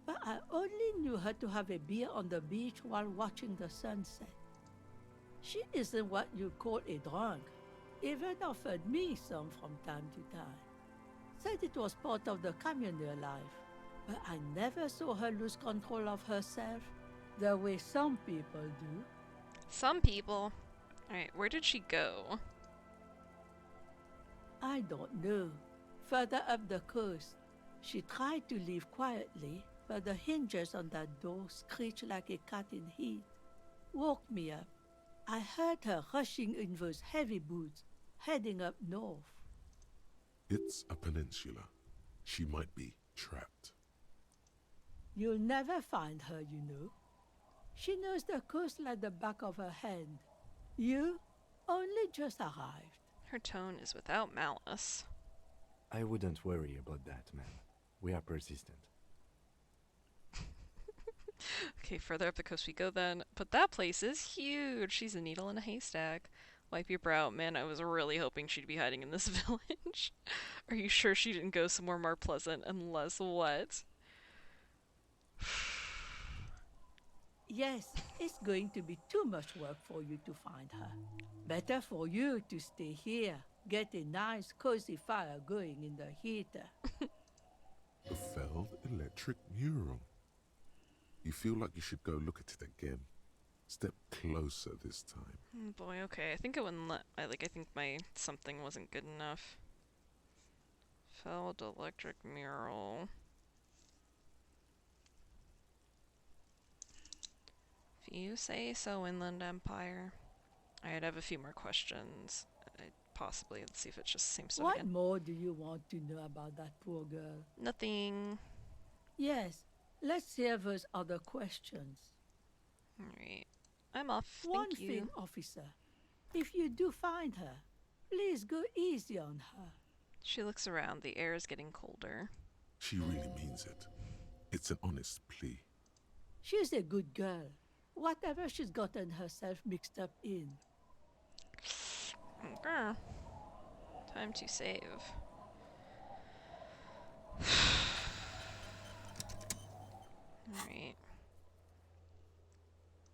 But I only knew her to have a beer on the beach while watching the sunset. She isn't what you'd call a drunk. Even offered me some from time to time. Said it was part of the communal life. But I never saw her lose control of herself, the way some people do. Some people. Alright, where did she go? I don't know. Further up the coast. She tried to leave quietly, but the hinges on that door screeched like a cat in heat. Woke me up. I heard her rushing in those heavy boots, heading up north. It's a peninsula. She might be trapped. You'll never find her, you know. She knows the coast like the back of her hand. You only just arrived. Her tone is without malice. I wouldn't worry about that, man. We are persistent. Okay, further up the coast we go then. But that place is huge. She's a needle in a haystack. Wipe your brow. Man, I was really hoping she'd be hiding in this village. Are you sure she didn't go somewhere more pleasant and less wet? Yes, it's going to be too much work for you to find her. Better for you to stay here. Get a nice cozy fire going in the heater. The felled electric mural. You feel like you should go look at it again. Step closer this time. Boy, okay. I think it wouldn't let. I think my something wasn't good enough. Felled electric mural. If you say so, Inland Empire. I'd have a few more questions. Possibly. Let's see if it just seems to What again. more do you want to know about that poor girl? Nothing. Yes, let's hear those other questions. Alright. I'm off. One Thank you. thing, officer. If you do find her, please go easy on her. She looks around. The air is getting colder. She really means it. It's an honest plea. She's a good girl. Whatever she's gotten herself mixed up in. Okay. Time to save. Alright.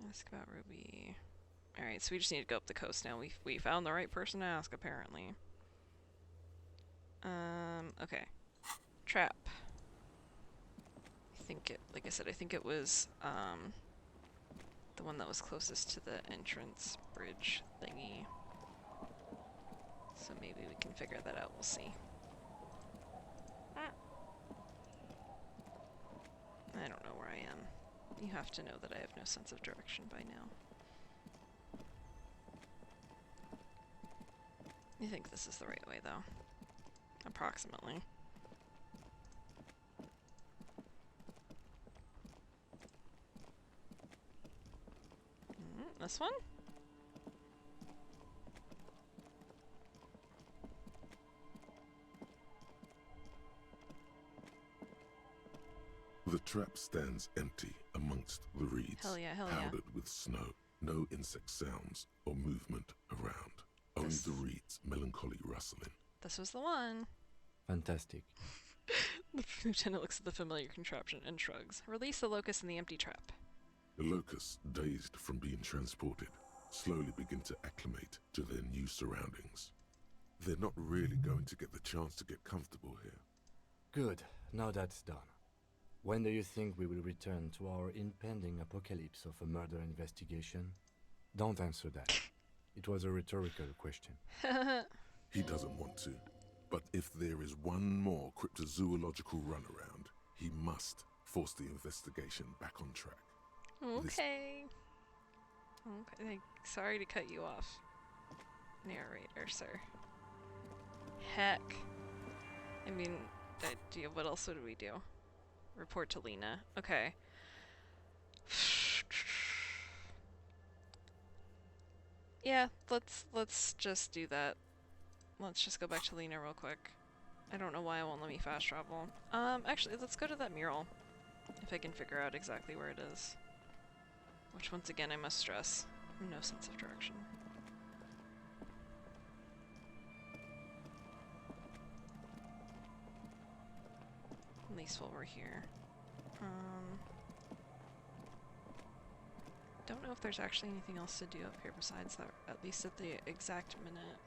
Ask about Ruby. Alright, so we just need to go up the coast now. We found the right person to ask, apparently. Okay. Trap. I think it, like I said, I think it was, the one that was closest to the entrance bridge thingy. So maybe we can figure that out, we'll see. I don't know where I am. You have to know that I have no sense of direction by now. I think this is the right way, though. Approximately. This one? The trap stands empty amongst the reeds, Hell yeah, hell yeah. powdered with snow. No insect sounds or movement around. Only the reeds melancholy rustling. This was the one. Fantastic. The lieutenant looks at the familiar contraption and shrugs. Release the locust in the empty trap. The locusts, dazed from being transported, slowly begin to acclimate to their new surroundings. They're not really going to get the chance to get comfortable here. Good. Now that's done. When do you think we will return to our impending apocalypse of a murder investigation? Don't answer that. It was a rhetorical question. He doesn't want to, but if there is one more cryptozoological runaround, he must force the investigation back on track. Okay. Okay. Sorry to cut you off, narrator, sir. Heck. I mean, what else would we do? Report to Lena. Okay. Yeah, let's just do that. Let's just go back to Lena real quick. I don't know why it won't let me fast travel. Actually, let's go to that mural. If I can figure out exactly where it is. Which, once again, I must stress, no sense of direction. At least while we're here. Don't know if there's actually anything else to do up here besides that, at least at the exact minute.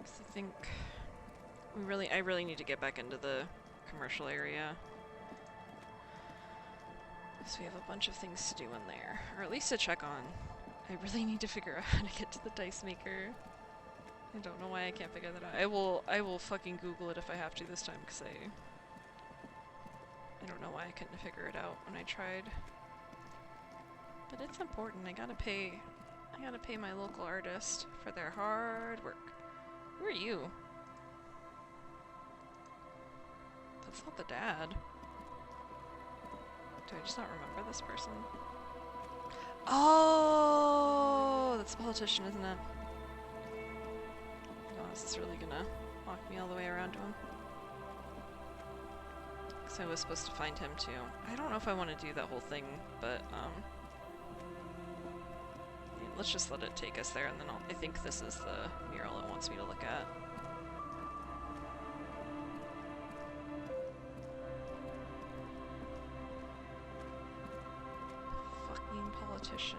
I think I really need to get back into the commercial area. So we have a bunch of things to do in there, or at least to check on. I really need to figure out how to get to the dice maker. I don't know why I can't figure that out. I will fucking Google it if I have to this time, because I don't know why I couldn't figure it out when I tried. But it's important. I gotta pay my local artist for their hard work. Who are you? That's not the dad. Do I just not remember this person? Oh, that's the politician, isn't it? Oh, is this really gonna walk me all the way around to him? Because I was supposed to find him too. I don't know if I want to do that whole thing, but yeah, let's just let it take us there, and then I think this is the mural it wants me to look at. Fucking politician.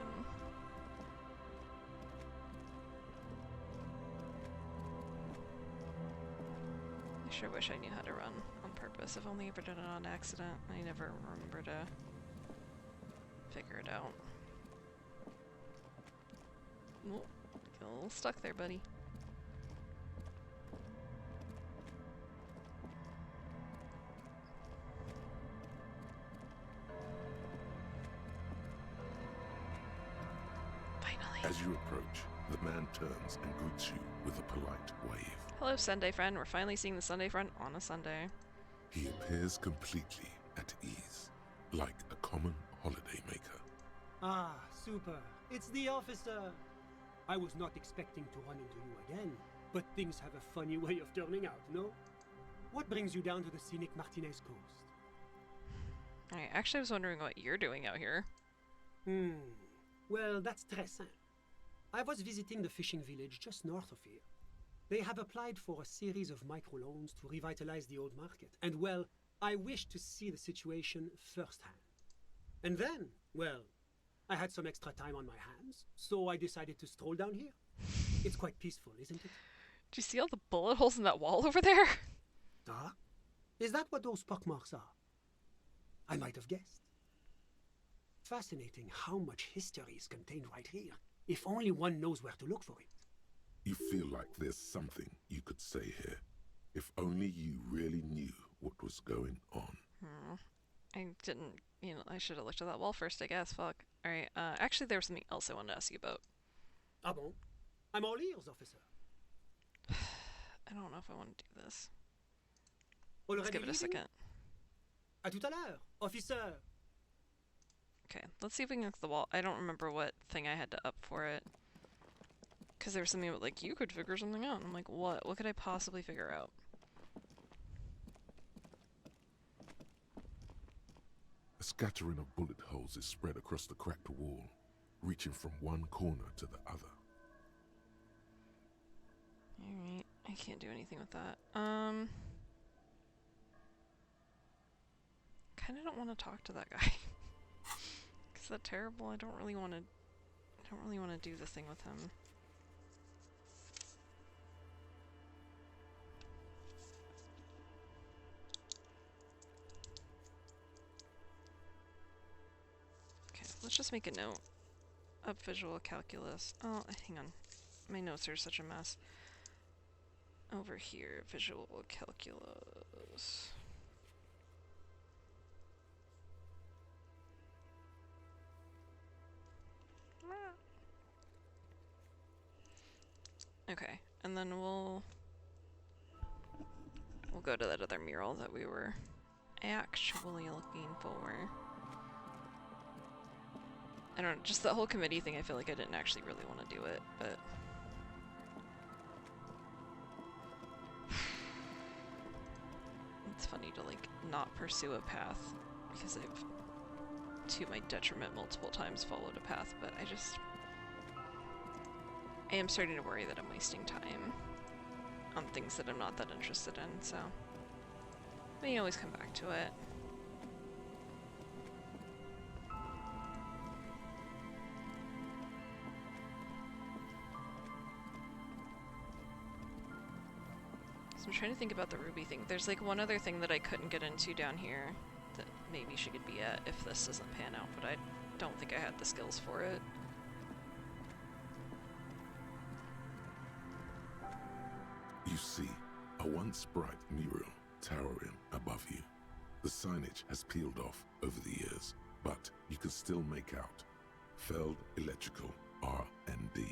I sure wish I knew how to run on purpose. I've only ever done it on accident. I never remember to figure it out. Oh, get a little stuck there, buddy. Finally. As you approach, the man turns and greets you with a polite wave. Hello, Sunday friend. We're finally seeing the Sunday friend on a Sunday. He appears completely at ease, like a common holiday maker. Ah, super. It's the officer. I was not expecting to run into you again, but things have a funny way of turning out, no? What brings you down to the scenic Martinez coast? Alright, actually I was wondering what you're doing out here. Well, that's très simple. I was visiting the fishing village just north of here. They have applied for a series of microloans to revitalize the old market, and well, I wished to see the situation firsthand. And then, well, I had some extra time on my hands, so I decided to stroll down here. It's quite peaceful, isn't it? Do you see all the bullet holes in that wall over there? Ah? Is that what those pockmarks are? I might have guessed. Fascinating how much history is contained right here, if only one knows where to look for it. You feel like there's something you could say here, if only you really knew what was going on. I didn't, I should have looked at that wall first, I guess. Fuck. Alright, actually there was something else I wanted to ask you about. Ah bon? I'm all ears, officer. I don't know if I want to do this. Let's Already give it a leaving? second. À tout à l'heure, officer. Okay, let's see if we can look at the wall. I don't remember what thing I had to up for it. Because there was something about, like, you could figure something out. I'm like, what? What could I possibly figure out? A scattering of bullet holes is spread across the cracked wall, reaching from one corner to the other. Alright, I can't do anything with that. Kinda don't want to talk to that guy. Is that terrible? I don't really want to do the thing with him. Okay, let's just make a note of visual calculus. Oh, hang on. My notes are such a mess. Over here, visual calculus. Okay, and then we'll go to that other mural that we were actually looking for. I don't know, just the whole committee thing, I feel like I didn't actually really want to do it, but... It's funny to, like, not pursue a path, because I've, to my detriment multiple times, followed a path, but I am starting to worry that I'm wasting time on things that I'm not that interested in, so... But you always come back to it. So I'm trying to think about the ruby thing. There's like one other thing that I couldn't get into down here that maybe she could be at if this doesn't pan out, but I don't think I had the skills for it. You see a once bright mural towering above you. The signage has peeled off over the years, but you can still make out Feld Electrical R&D.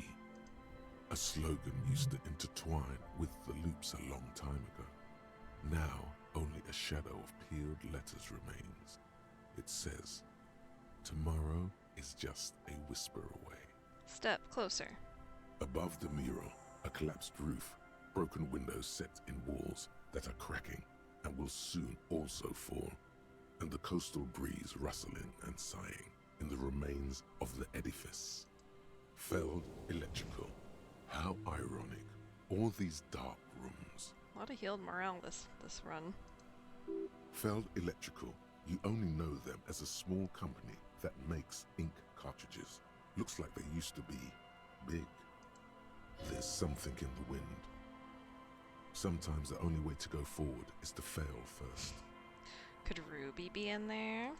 A slogan used to intertwine with the loops a long time ago. Now, only a shadow of peeled letters remains. It says, "Tomorrow is just a whisper away." Step closer. Above the mural, a collapsed roof, broken windows set in walls that are cracking and will soon also fall, and the coastal breeze rustling and sighing in the remains of the edifice. Feld Electrical. How ironic. All these dark rooms. A lot of healed morale this run. Feld Electrical. You only know them as a small company that makes ink cartridges. Looks like they used to be big. There's something in the wind. Sometimes the only way to go forward is to fail first. Could Ruby be in there?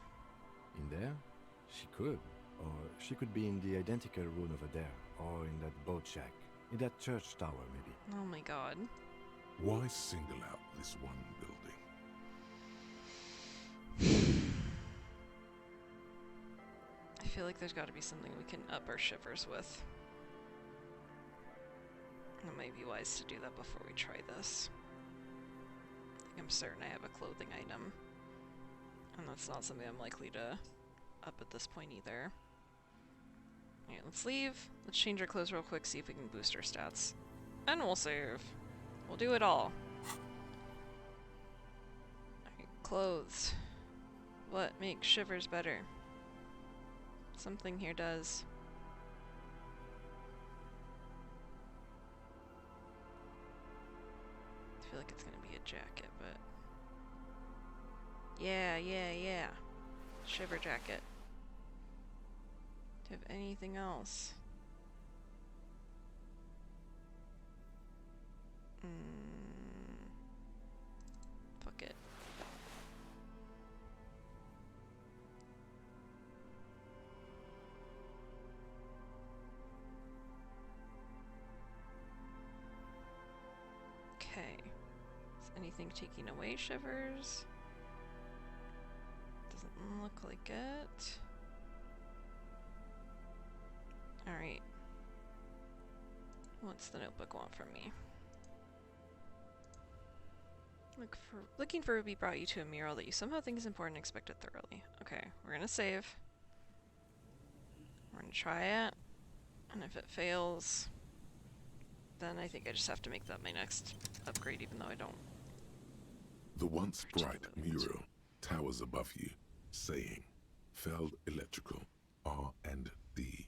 In there? She could. Or she could be in the identical room over there. Or in that boat shack. In that church tower, maybe. Oh my god. Why single out this one building? I feel like there's got to be something we can up our shivers with. It might be wise to do that before we try this. I'm certain I have a clothing item. And that's not something I'm likely to up at this point either. Alright, let's leave. Let's change our clothes real quick, see if we can boost our stats. And we'll save. We'll do it all. Alright, clothes. What makes shivers better? Something here does. I feel like it's gonna be a jacket, but... Yeah. Shiver jacket. Do you have anything else? Fuck it. Okay. Is anything taking away shivers? Doesn't look like it. Alright. What's the notebook want from me? Looking for Ruby brought you to a mural that you somehow think is important and expect it thoroughly. Okay, we're gonna save. We're gonna try it. And if it fails, then I think I just have to make that my next upgrade, even though I don't. The once bright mural towers above you, saying, Feld Electrical R&D.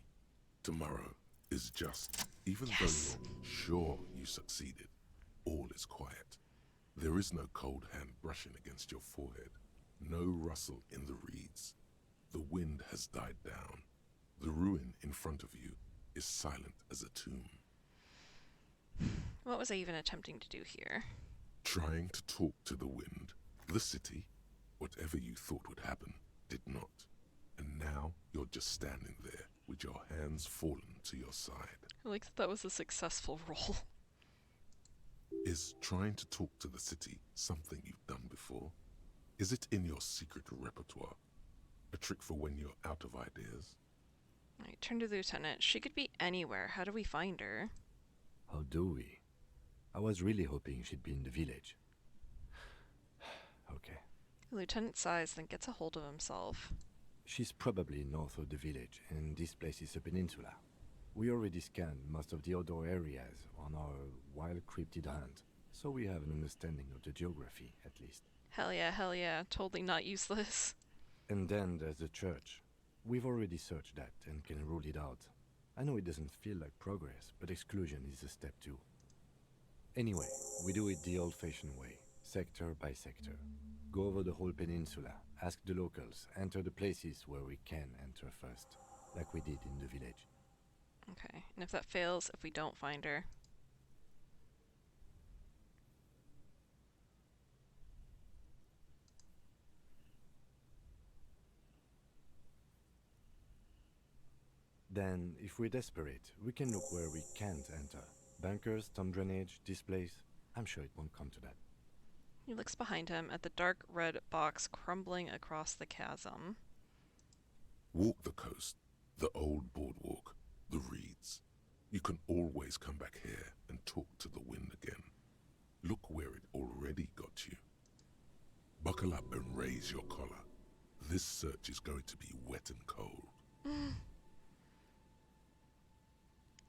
Tomorrow is just, even though you're sure you succeeded, all is quiet. There is no cold hand brushing against your forehead, no rustle in the reeds. The wind has died down. The ruin in front of you is silent as a tomb. What was I even attempting to do here? Trying to talk to the wind. The city, whatever you thought would happen, did not. And now you're just standing there with your hands fallen to your side. I like that was a successful roll. Is trying to talk to the city something you've done before? Is it in your secret repertoire? A trick for when you're out of ideas? Alright, turn to the lieutenant. She could be anywhere. How do we find her? How do we? I was really hoping she'd be in the village. Okay. The lieutenant sighs, then gets a hold of himself. She's probably north of the village, and this place is a peninsula. We already scanned most of the outdoor areas on our wild cryptid hunt, so we have an understanding of the geography, at least. Hell yeah. Totally not useless. And then there's the church. We've already searched that and can rule it out. I know it doesn't feel like progress, but exclusion is a step too. Anyway, we do it the old-fashioned way, sector by sector. Go over the whole peninsula, ask the locals, enter the places where we can enter first, like we did in the village. Okay, and if that fails, if we don't find her? Then, if we're desperate, we can look where we can't enter. Bunkers, storm drainage, displays. I'm sure it won't come to that. He looks behind him at the dark red box crumbling across the chasm. Walk the coast, the old boardwalk, the reeds. You can always come back here and talk to the wind again. Look where it already got you. Buckle up and raise your collar. This search is going to be wet and cold.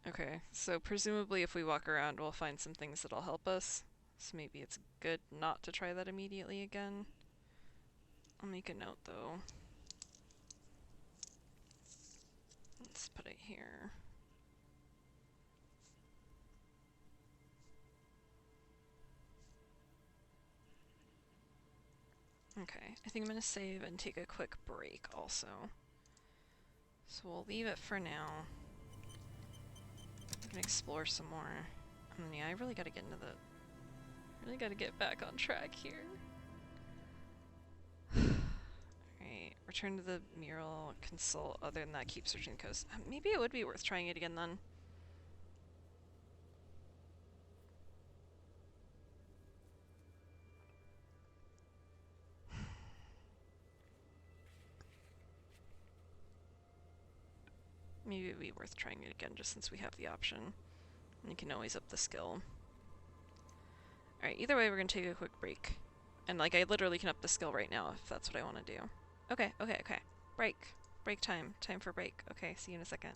Okay, so presumably if we walk around, we'll find some things that'll help us. So maybe it's good not to try that immediately again. I'll make a note though. Let's put it here. Okay, I think I'm gonna save and take a quick break also. So we'll leave it for now. I can explore some more. And then, yeah, I really gotta get into the... really gotta get back on track here. Alright, return to the mural, consult. Other than that, keep searching the coast. Maybe it would be worth trying it again then. Maybe it would be worth trying it again just since we have the option. And you can always up the skill. Alright, either way we're gonna take a quick break. And like I literally can up the skill right now if that's what I want to do. Okay. Break. Break time. Time for break. Okay, see you in a second.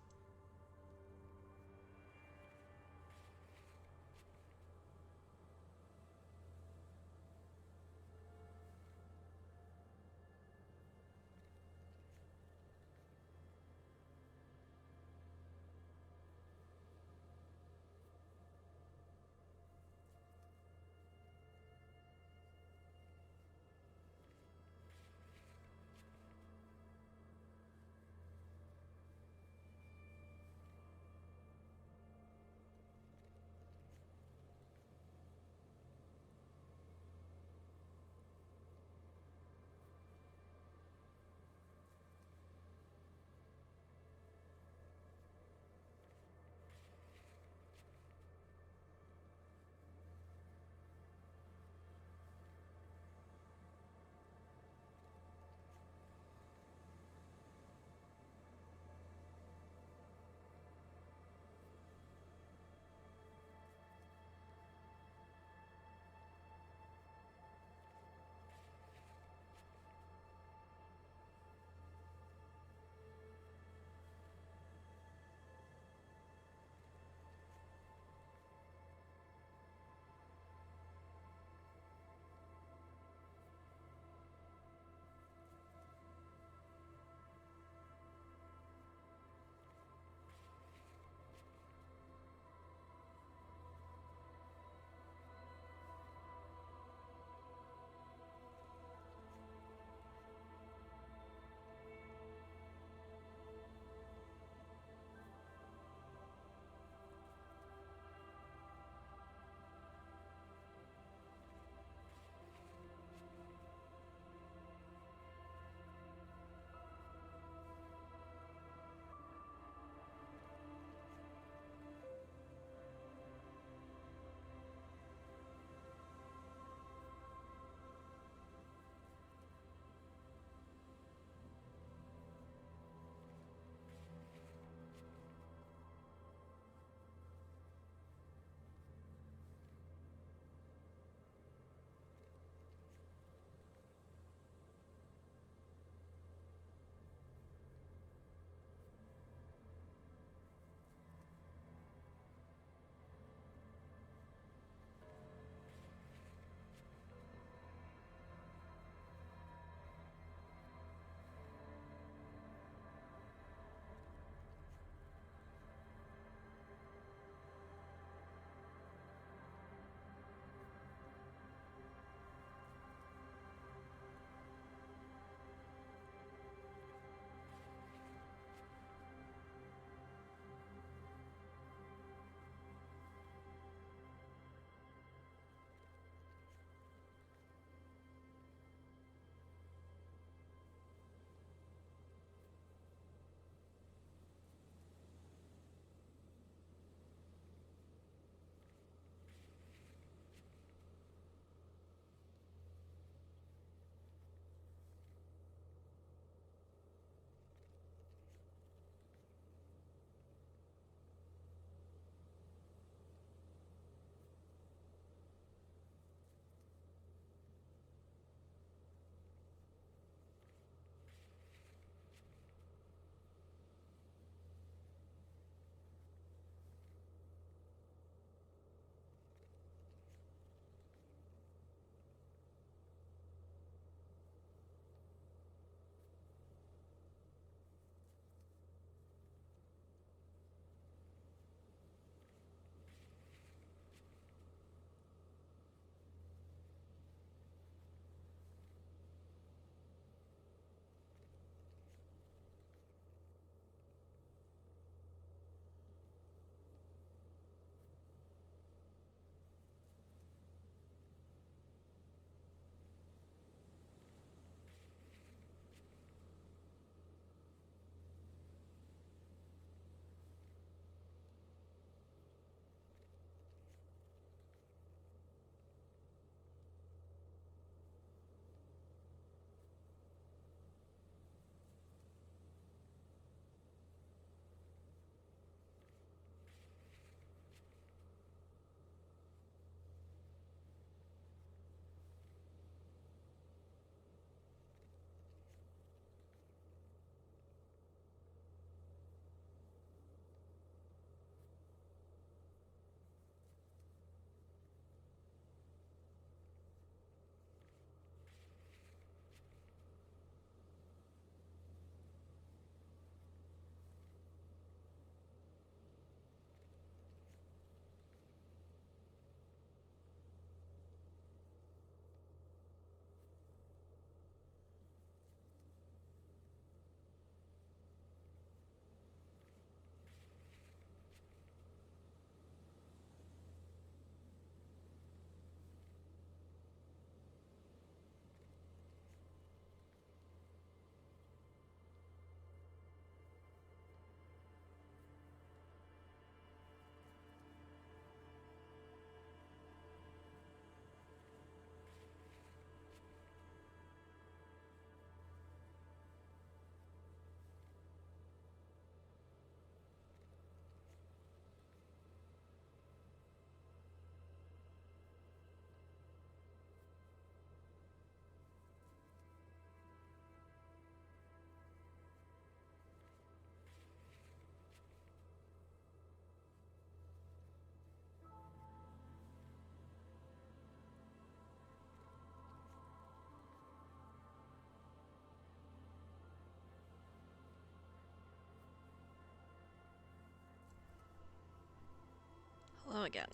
go again.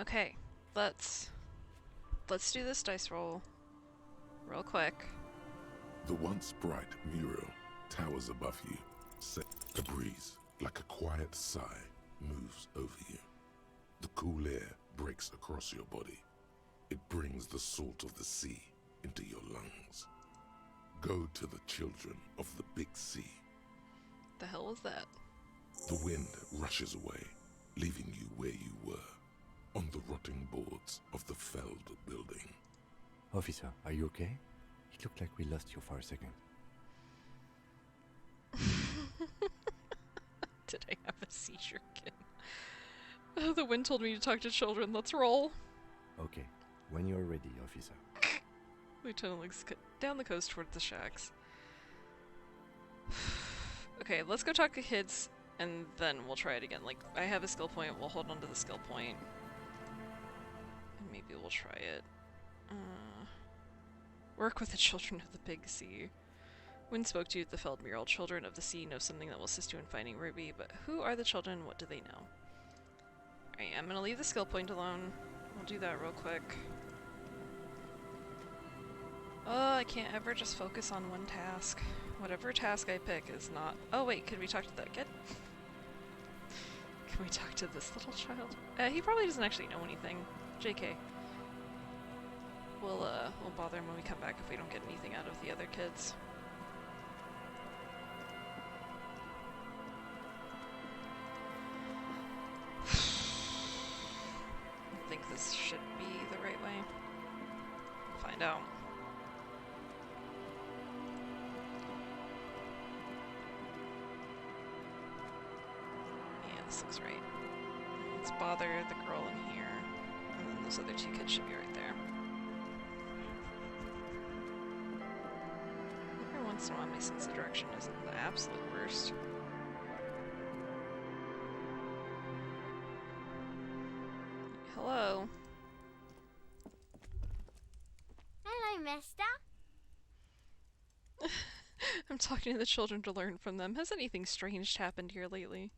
Okay, let's do this dice roll real quick. The once bright mural towers above you. A breeze, like a quiet sigh, moves over you. The cool air breaks across your body. It brings the salt of the sea into your lungs. Go to the children of the big sea. The hell was that? The wind rushes away, leaving you where you were, on the rotting boards of the felled building. Officer, are you okay? It looked like we lost you for a second. Did I have a seizure again? Oh, the wind told me to talk to children. Let's roll. Okay, when you're ready, officer. Lieutenant looks down the coast towards the shacks. Okay, let's go talk to kids, and then we'll try it again. Like, I have a skill point, we'll hold on to the skill point. And maybe we'll try it. Work with the children of the big sea. Wind spoke to you, the felled mural. Children of the sea know something that will assist you in finding Ruby, but who are the children? What do they know? Alright, I'm gonna leave the skill point alone. We'll do that real quick. Oh, I can't ever just focus on one task. Whatever task I pick is not— oh wait, could we talk to that kid? Can we talk to this little child? He probably doesn't actually know anything. JK. We'll bother him when we come back if we don't get anything out of the other kids. I think this should be the right way. Find out. Yeah, this looks right. Let's bother the girl in here, and then those other two kids should be right there. Every once in a while my sense of direction isn't the absolute worst. Hello. Hello, mister. I'm talking to the children to learn from them. Has anything strange happened here lately?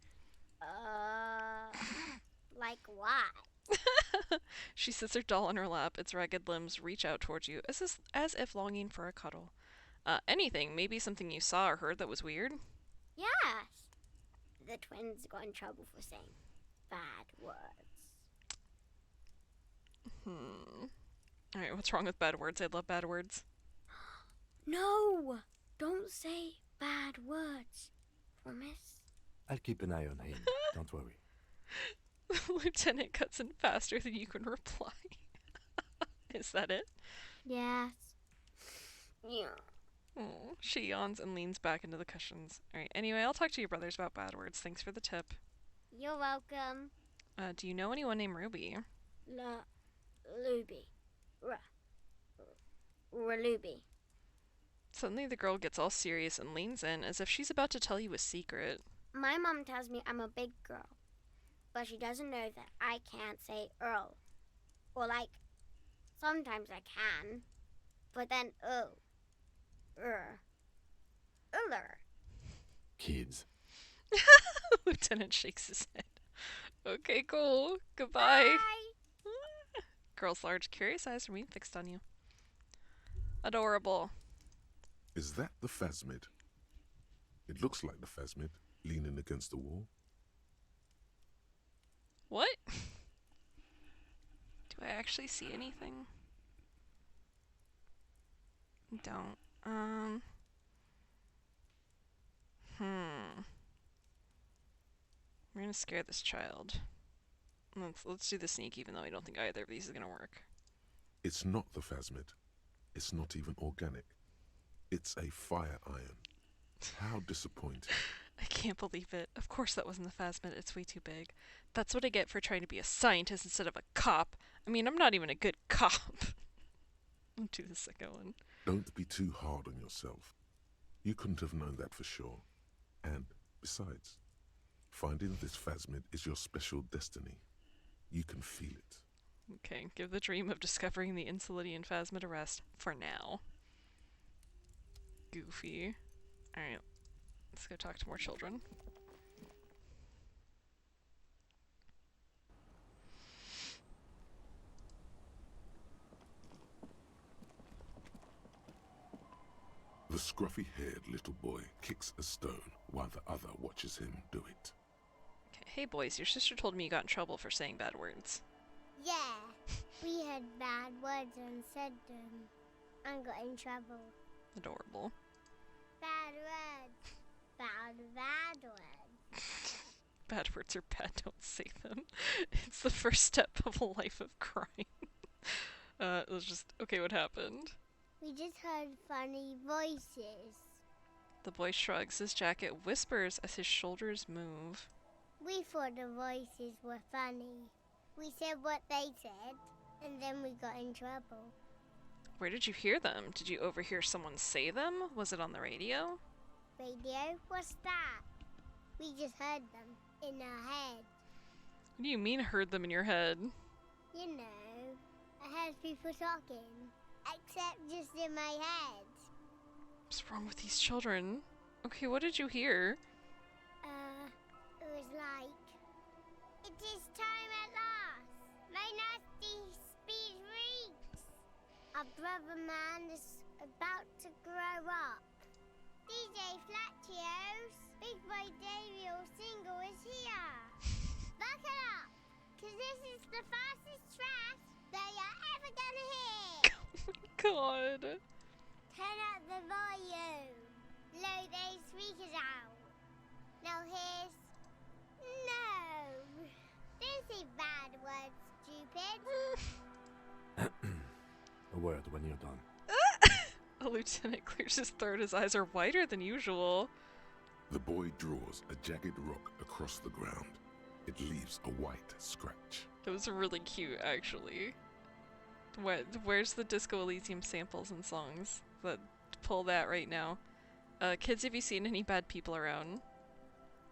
Like what? She sits her doll on her lap, its ragged limbs reach out towards you, as if longing for a cuddle. Anything, maybe something you saw or heard that was weird? Yes. The twins got in trouble for saying bad words. Alright, what's wrong with bad words? I love bad words. No! Don't say bad words. Promise? I'll keep an eye on him, don't worry. Lieutenant cuts in faster than you can reply. Is that it? Yes. Yeah. Oh, she yawns and leans back into the cushions. Alright, anyway, I'll talk to your brothers about bad words. Thanks for the tip. You're welcome. Do you know anyone named Ruby? Ruby. Ruby. Suddenly the girl gets all serious and leans in as if she's about to tell you a secret. My mom tells me I'm a big girl, but she doesn't know that I can't say Earl. Or like, sometimes I can, but then Uller. Kids. Lieutenant shakes his head. Okay, cool. Goodbye. Bye. Girl's large, curious eyes remain fixed on you. Adorable. Is that the phasmid? It looks like the phasmid, leaning against the wall. What? Do I actually see anything? Don't. We're gonna scare this child. Let's do the sneak, even though I don't think either of these is gonna work. It's not the phasmid. It's not even organic. It's a fire iron. How disappointing. I can't believe it. Of course that wasn't the phasmid. It's way too big. That's what I get for trying to be a scientist instead of a cop. I mean, I'm not even a good cop. I'll do the second one. Don't be too hard on yourself. You couldn't have known that for sure. And besides, finding this phasmid is your special destiny. You can feel it. Okay, give the dream of discovering the Insulidian phasmid a rest for now. Goofy. Alright, let's go talk to more children. The scruffy-haired little boy kicks a stone while the other watches him do it. Okay. Hey boys, your sister told me you got in trouble for saying bad words. Yeah, we had bad words and said them and got in trouble. Adorable. Bad words. Bad words. Bad words are bad, don't say them. It's the first step of a life of crime. It was just, okay, what happened? We just heard funny voices. The boy shrugs his jacket, whispers as his shoulders move. We thought the voices were funny. We said what they said, and then we got in trouble. Where did you hear them? Did you overhear someone say them? Was it on the radio? Radio? What's that? We just heard them in our head. What do you mean heard them in your head? You know, I heard people talking, except just in my head. What's wrong with these children? Okay, what did you hear? It was like, it is time at last. My nasty speed reeks. Our brother man is about to grow up. DJ Flatios, Big Boy Daniel Single is here. Buckle up, cause this is the fastest track that you're ever gonna hear. God. Turn up the volume. Blow those speakers out. Now here's... No. Don't say bad words, stupid. A word when you're done. A lieutenant clears his throat. His eyes are wider than usual. The boy draws a jagged rock across the ground. It leaves a white scratch. That was really cute, actually. Where's the Disco Elysium samples and songs? Pull that right now. Kids, have you seen any bad people around?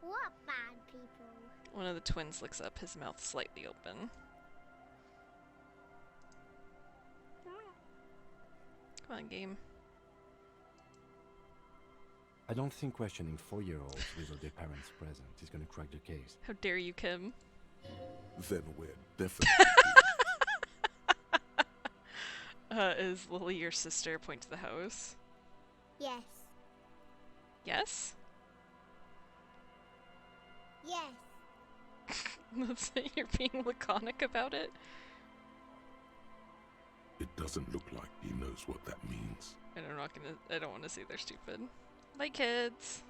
What bad people? One of the twins looks up, his mouth slightly open. Come on, game. I don't think questioning 4-year-olds without their parents present is gonna crack the case. How dare you, Kim? Then we're definitely... Is Lily your sister? Point to the house. Yes. Yes? Yes. That's it? You're being laconic about it? It doesn't look like he knows what that means. And I don't want to say they're stupid. Bye, kids.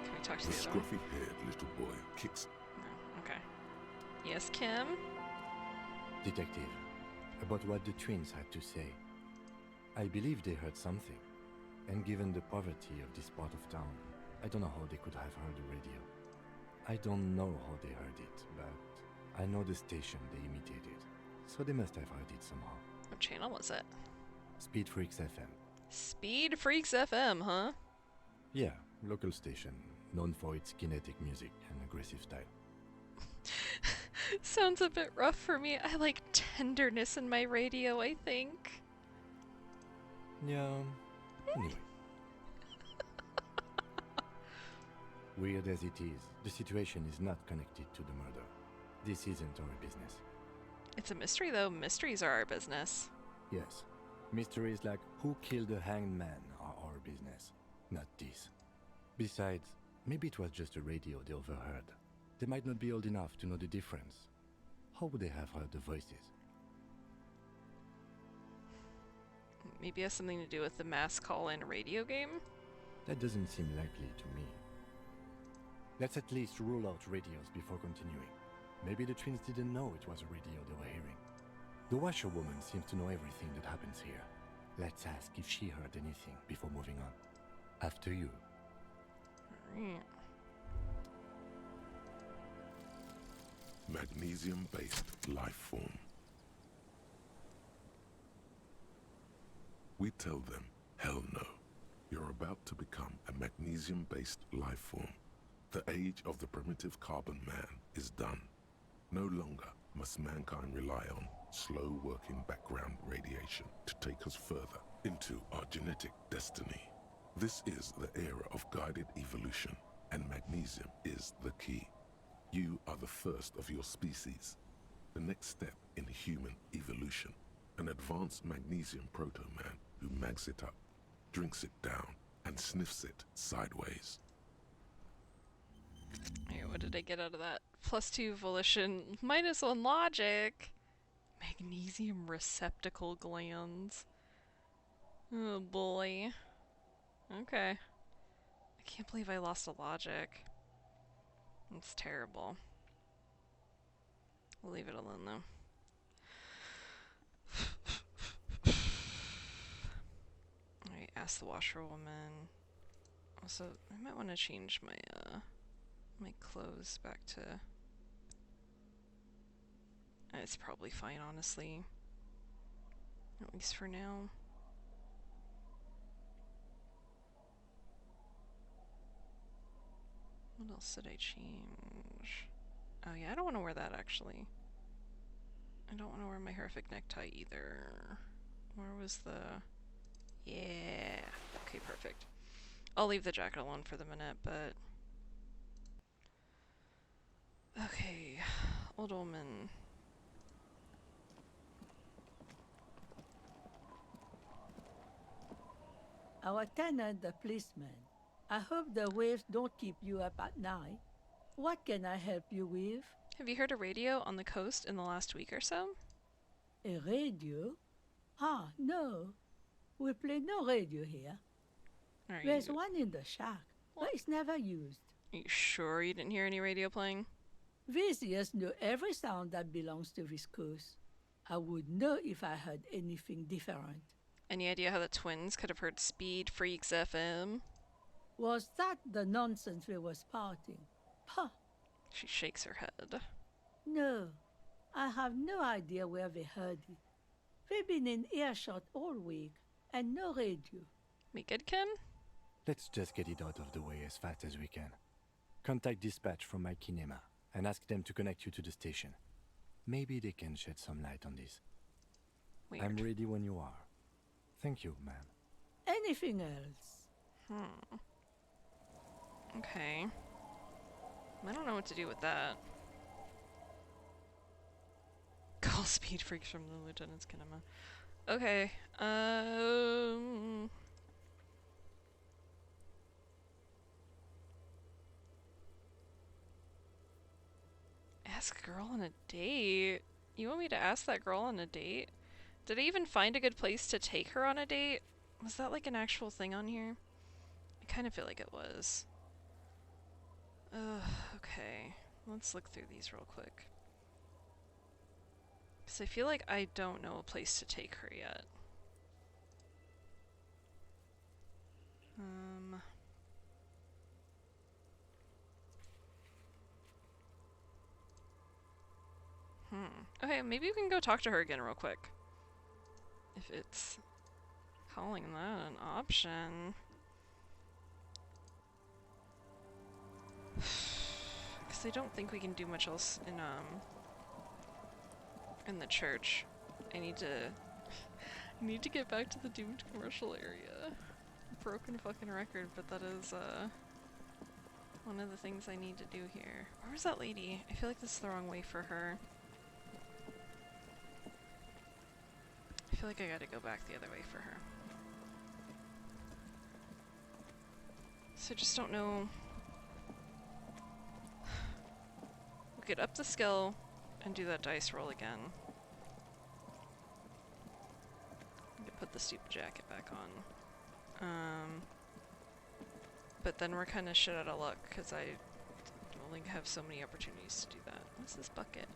Can we talk to The the other one? scruffy-haired little boy kicks... No. Okay. Yes, Kim? Detective, about what the twins had to say. I believe they heard something. And given the poverty of this part of town, I don't know how they could have heard the radio. I don't know how they heard it, but I know the station they imitated. So they must have heard it somehow. What channel was it? Speed Freaks FM. Speed Freaks FM, huh? Yeah, local station, known for its kinetic music and aggressive style. Sounds a bit rough for me. I like tenderness in my radio, I think. Yeah, anyway. Weird as it is, the situation is not connected to the murder. This isn't our business. It's a mystery, though. Mysteries are our business. Yes. Mysteries like who killed the hanged man are our business, not this. Besides, maybe it was just a radio they overheard. They might not be old enough to know the difference. How would they have heard the voices? Maybe it has something to do with the mass call-in radio game? That doesn't seem likely to me. Let's at least rule out radios before continuing. Maybe the twins didn't know it was a radio they were hearing. The washerwoman seems to know everything that happens here. Let's ask if she heard anything before moving on. After you. Alright. Magnesium-based life form. We tell them, hell no. You're about to become a magnesium-based life form. The age of the primitive carbon man is done. No longer must mankind rely on slow-working background radiation to take us further into our genetic destiny. This is the era of guided evolution, and magnesium is the key. You are the first of your species. The next step in human evolution. An advanced magnesium proto-man who mags it up drinks it down, and sniffs it sideways. Alright, what did I get out of that? +2 volition, -1 logic. Magnesium receptacle glands. Oh boy. Okay. I can't believe I lost a logic. It's terrible. We'll leave it alone though. Alright, ask the washerwoman. Also, I might want to change my my clothes back to... It's probably fine, honestly. At least for now. What else did I change? Oh yeah, I don't want to wear that actually. I don't want to wear my horrific necktie either. Where was the... Yeah. Okay, perfect. I'll leave the jacket alone for the minute, but... Okay. Old woman. Our tenant, the policeman. I hope the waves don't keep you up at night. What can I help you with? Have you heard a radio on the coast in the last week or so? A radio? Ah, no. We play no radio here. There's one in the shack, but it's never used. Are you sure you didn't hear any radio playing? Visitors know every sound that belongs to this coast. I would know if I heard anything different. Any idea how the twins could have heard Speed Freaks FM? Was that the nonsense we were spouting? Pah! She shakes her head. No, I have no idea where they heard it. They've been in earshot all week, and no radio. We good, Kim? Let's just get it out of the way as fast as we can. Contact dispatch from my kinema and ask them to connect you to the station. Maybe they can shed some light on this. Weird. I'm ready when you are. Thank you, ma'am. Anything else? Okay. I don't know what to do with that. Call Speed Freaks from the Lieutenant's kinema. Okay. Ask a girl on a date? You want me to ask that girl on a date? Did I even find a good place to take her on a date? Was that like an actual thing on here? I kind of feel like it was. Okay. Let's look through these real quick. Because I feel like I don't know a place to take her yet. Okay, maybe you can go talk to her again real quick. If it's calling that an option. Because I don't think we can do much else in the church. I need to get back to the doomed commercial area. Broken fucking record, but that is one of the things I need to do here. Where was that lady? I feel like this is the wrong way for her. I feel like I gotta go back the other way for her. So I just don't know. We could up the skill and do that dice roll again. I could put the stupid jacket back on. But then we're kind of shit out of luck because I only have so many opportunities to do that. What's this bucket?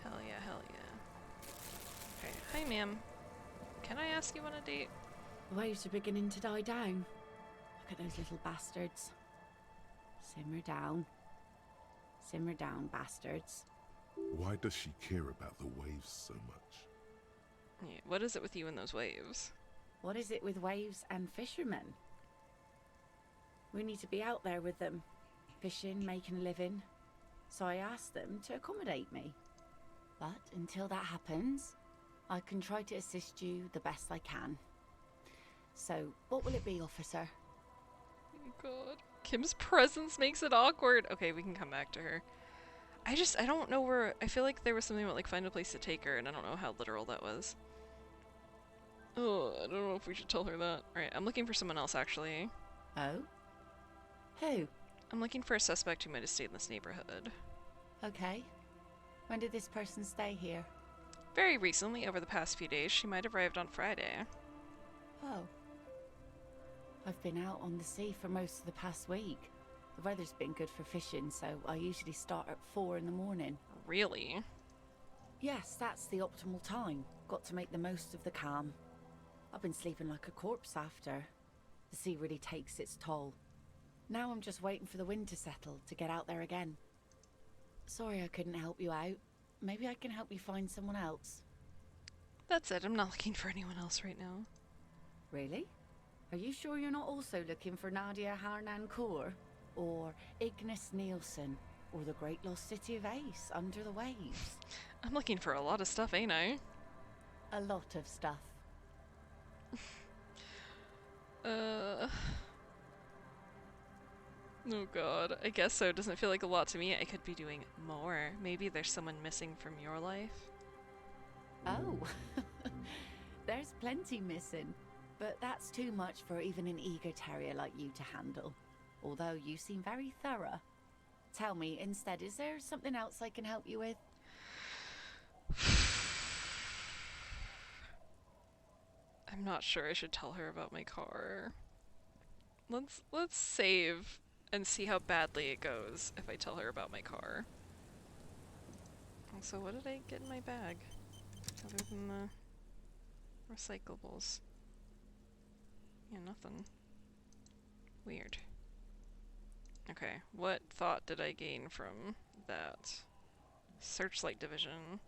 Hell yeah, hell yeah. Okay, hi ma'am. Can I ask you on a date? The waves are beginning to die down. Look at those little bastards. Simmer down. Simmer down, bastards. Why does she care about the waves so much? Yeah, what is it with you and those waves? What is it with waves and fishermen? We need to be out there with them, fishing, making a living. So I asked them to accommodate me. But until that happens, I can try to assist you the best I can. So, what will it be, officer? Oh god. Kim's presence makes it awkward. Okay, we can come back to her. I don't know where. I feel like there was something about like find a place to take her, and I don't know how literal that was. Oh, I don't know if we should tell her that. Alright, I'm looking for someone else actually. Oh? Who? I'm looking for a suspect who might have stayed in this neighborhood. Okay. When did this person stay here? Very recently, over the past few days, she might have arrived on Friday. Oh. I've been out on the sea for most of the past week. The weather's been good for fishing, so I usually start at 4 in the morning. Really? Yes, that's the optimal time. Got to make the most of the calm. I've been sleeping like a corpse after. The sea really takes its toll. Now I'm just waiting for the wind to settle to get out there again. Sorry I couldn't help you out. Maybe I can help you find someone else. That's it, I'm not looking for anyone else right now. Really? Are you sure you're not also looking for Nadia Harnoncourt? Or Ignis Nielsen? Or the great lost city of Ace under the waves? I'm looking for a lot of stuff, ain't I? A lot of stuff. Oh god, I guess so. It doesn't feel like a lot to me. I could be doing more. Maybe there's someone missing from your life. Oh. There's plenty missing. But that's too much for even an eager terrier like you to handle. Although you seem very thorough. Tell me, instead, is there something else I can help you with? I'm not sure I should tell her about my car. Let's save and see how badly it goes if I tell her about my car. Also, what did I get in my bag? Other than the recyclables. Yeah, nothing. Weird. Okay, what thought did I gain from that? Searchlight division.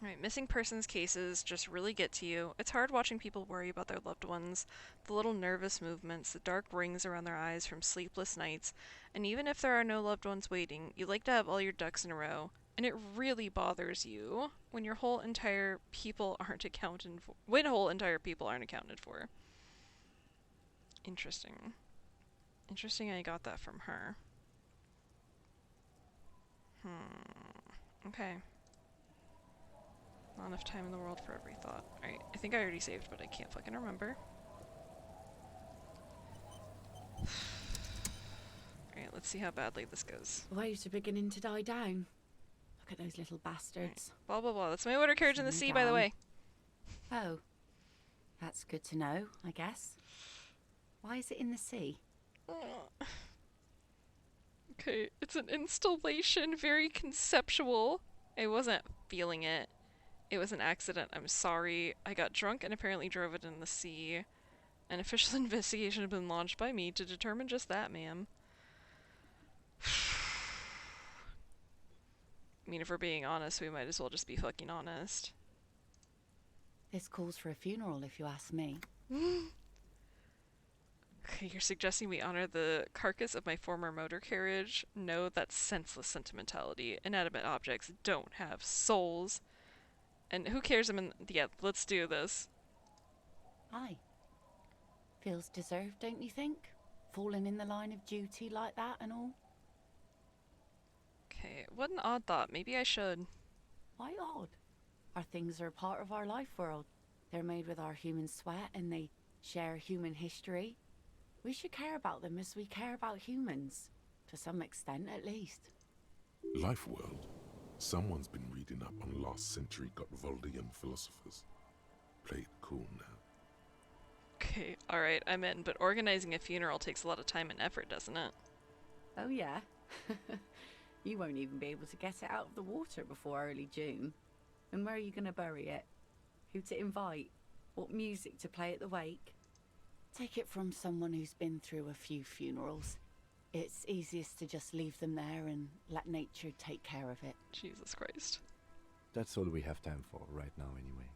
Right, missing persons cases just really get to you. It's hard watching people worry about their loved ones, the little nervous movements, the dark rings around their eyes from sleepless nights, and even if there are no loved ones waiting, you like to have all your ducks in a row, and it really bothers you when your whole entire people aren't accounted for. When whole entire people aren't accounted for. Interesting. Interesting I got that from her. Okay. Not enough time in the world for every thought. Alright, I think I already saved, but I can't fucking remember. Alright, let's see how badly this goes. The waves are beginning to die down. Look at those little bastards. Right. Blah blah blah. That's my motor carriage in the sea, by the way. Oh. That's good to know, I guess. Why is it in the sea? Okay, it's an installation, very conceptual. I wasn't feeling it. It was an accident, I'm sorry. I got drunk and apparently drove it in the sea. An official investigation has been launched by me to determine just that, ma'am. I mean, if we're being honest, we might as well just be fucking honest. This calls for a funeral, if you ask me. Okay, you're suggesting we honor the carcass of my former motor carriage? No, that's senseless sentimentality. Inanimate objects don't have souls. And who cares? Yeah, let's do this. Aye. Feels deserved, don't you think? Falling in the line of duty like that and all? Okay, what an odd thought. Maybe I should. Why odd? Our things are a part of our life world. They're made with our human sweat and they share human history. We should care about them as we care about humans. To some extent, at least. Life world. Someone's been reading up on last century Gottwaldian philosophers. Play it cool now. Okay, alright, I'm in, but organizing a funeral takes a lot of time and effort, doesn't it? Oh yeah? You won't even be able to get it out of the water before early June. And where are you going to bury it? Who to invite? What music to play at the wake? Take it from someone who's been through a few funerals. It's easiest to just leave them there and let nature take care of it. Jesus Christ. That's all we have time for right now anyway.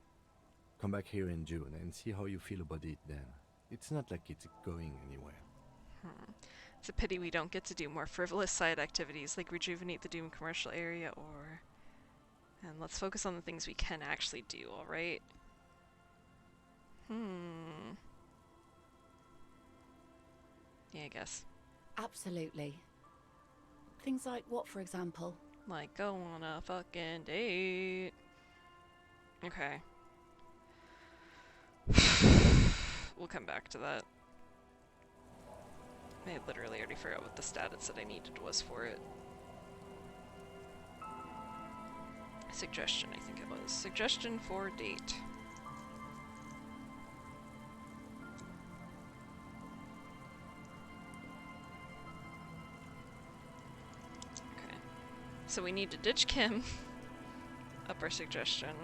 Come back here in June and see how you feel about it then. It's not like it's going anywhere. It's a pity we don't get to do more frivolous side activities like rejuvenate the Doom commercial area or... And let's focus on the things we can actually do, alright? Yeah, I guess. Absolutely. Things like what, for example? Like, go on a fucking date. Okay. We'll come back to that. I literally already forgot what the status that I needed was for it. Suggestion, I think it was. Suggestion for date. Okay. So we need to ditch Kim. Up our suggestion.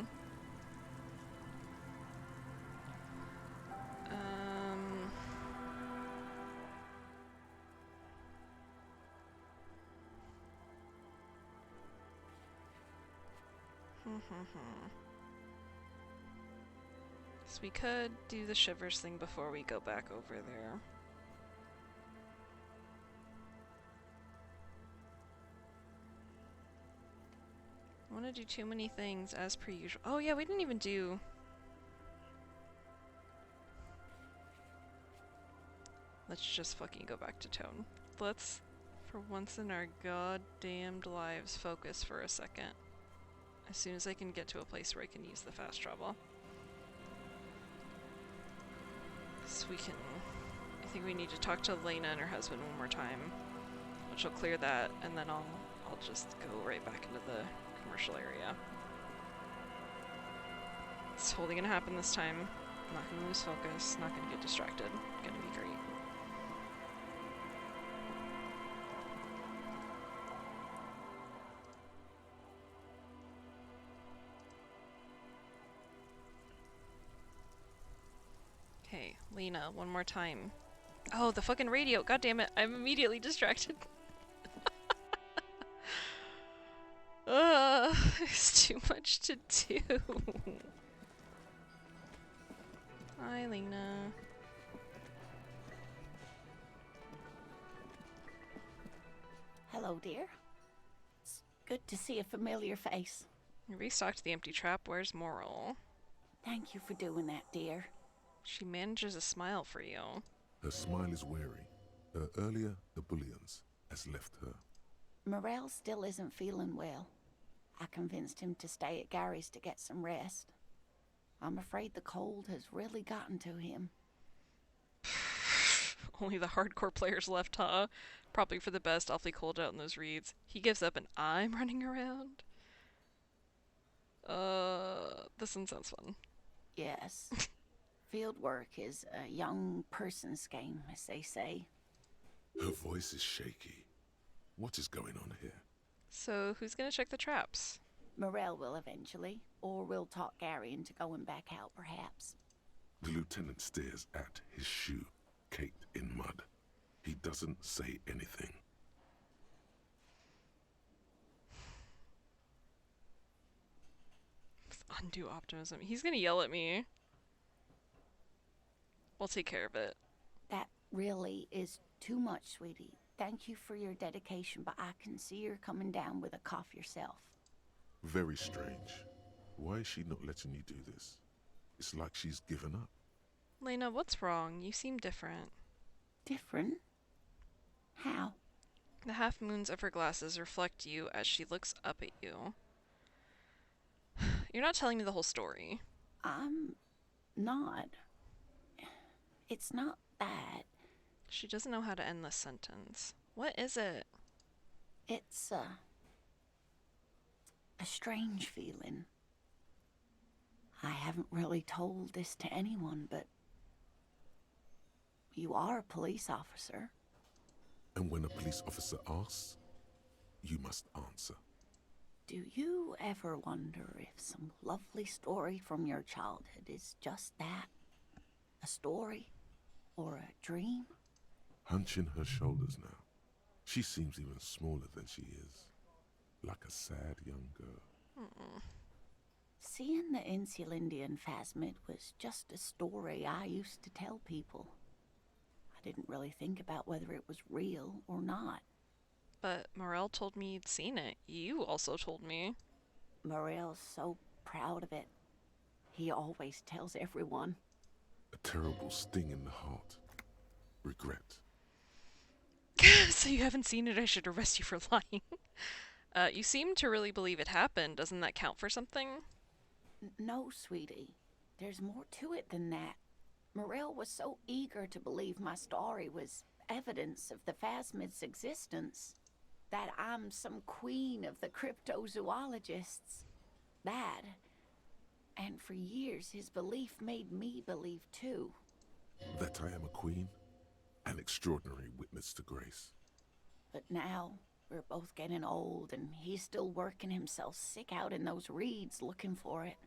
So we could do the shivers thing before we go back over there. I want to do too many things as per usual. Oh yeah, we didn't even do... Let's just fucking go back to tone. Let's, for once in our goddamned lives, focus for a second. As soon as I can get to a place where I can use the fast travel. So we can... I think we need to talk to Lena and her husband one more time, which will clear that, and then I'll just go right back into the commercial area. It's totally gonna happen this time. I'm not gonna lose focus, not gonna get distracted. Gonna be great. Okay, Lena, one more time. Oh, the fucking radio! God damn it! I'm immediately distracted. There's too much to do. Hi, Lena. Hello, dear. It's good to see a familiar face. You restocked the empty trap. Where's Moral? Thank you for doing that, dear. She manages a smile for you. Her smile is wary. Earlier, the bullions has left her. Morel still isn't feeling well. I convinced him to stay at Gary's to get some rest. I'm afraid the cold has really gotten to him. Only the hardcore players left, huh? Probably for the best, awfully cold out in those reeds. He gives up and I'm running around? This one sounds fun. Yes. Field work is a young person's game, as they say. Her voice is shaky. What is going on here? So, who's gonna check the traps? Morel will eventually, or we'll talk Gary into going back out, perhaps. The lieutenant stares at his shoe, caked in mud. He doesn't say anything. Undue optimism. He's gonna yell at me. We'll take care of it. That really is too much, sweetie. Thank you for your dedication, but I can see you're coming down with a cough yourself. Very strange. Why is she not letting you do this? It's like she's given up. Lena, what's wrong? You seem different. Different? How? The half moons of her glasses reflect you as she looks up at you. You're not telling me the whole story. I'm not. It's not that. She doesn't know how to end this sentence. What is it? It's a strange feeling. I haven't really told this to anyone, but you are a police officer. And when a police officer asks, you must answer. Do you ever wonder if some lovely story from your childhood is just that? A story? Or a dream? Hunching her shoulders now. She seems even smaller than she is. Like a sad young girl. Seeing the Insulindian phasmid was just a story I used to tell people. I didn't really think about whether it was real or not. But Morel told me you'd seen it. You also told me. Morel's so proud of it. He always tells everyone. A terrible sting in the heart. Regret. So you haven't seen it, I should arrest you for lying. You seem to really believe it happened. Doesn't that count for something? No, sweetie. There's more to it than that. Morel was so eager to believe my story was evidence of the Phasmid's existence that I'm some queen of the cryptozoologists. That, and for years his belief made me believe too. That I am a queen? An extraordinary witness to grace. But now, we're both getting old and he's still working himself sick out in those reeds looking for it.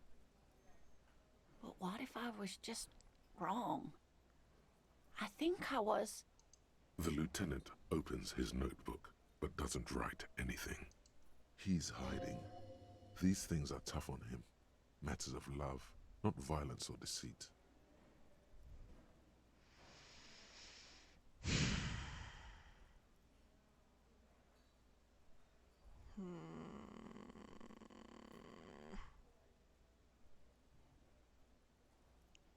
But what if I was just wrong? I think I was. The lieutenant opens his notebook, but doesn't write anything. He's hiding. These things are tough on him. Matters of love, not violence or deceit.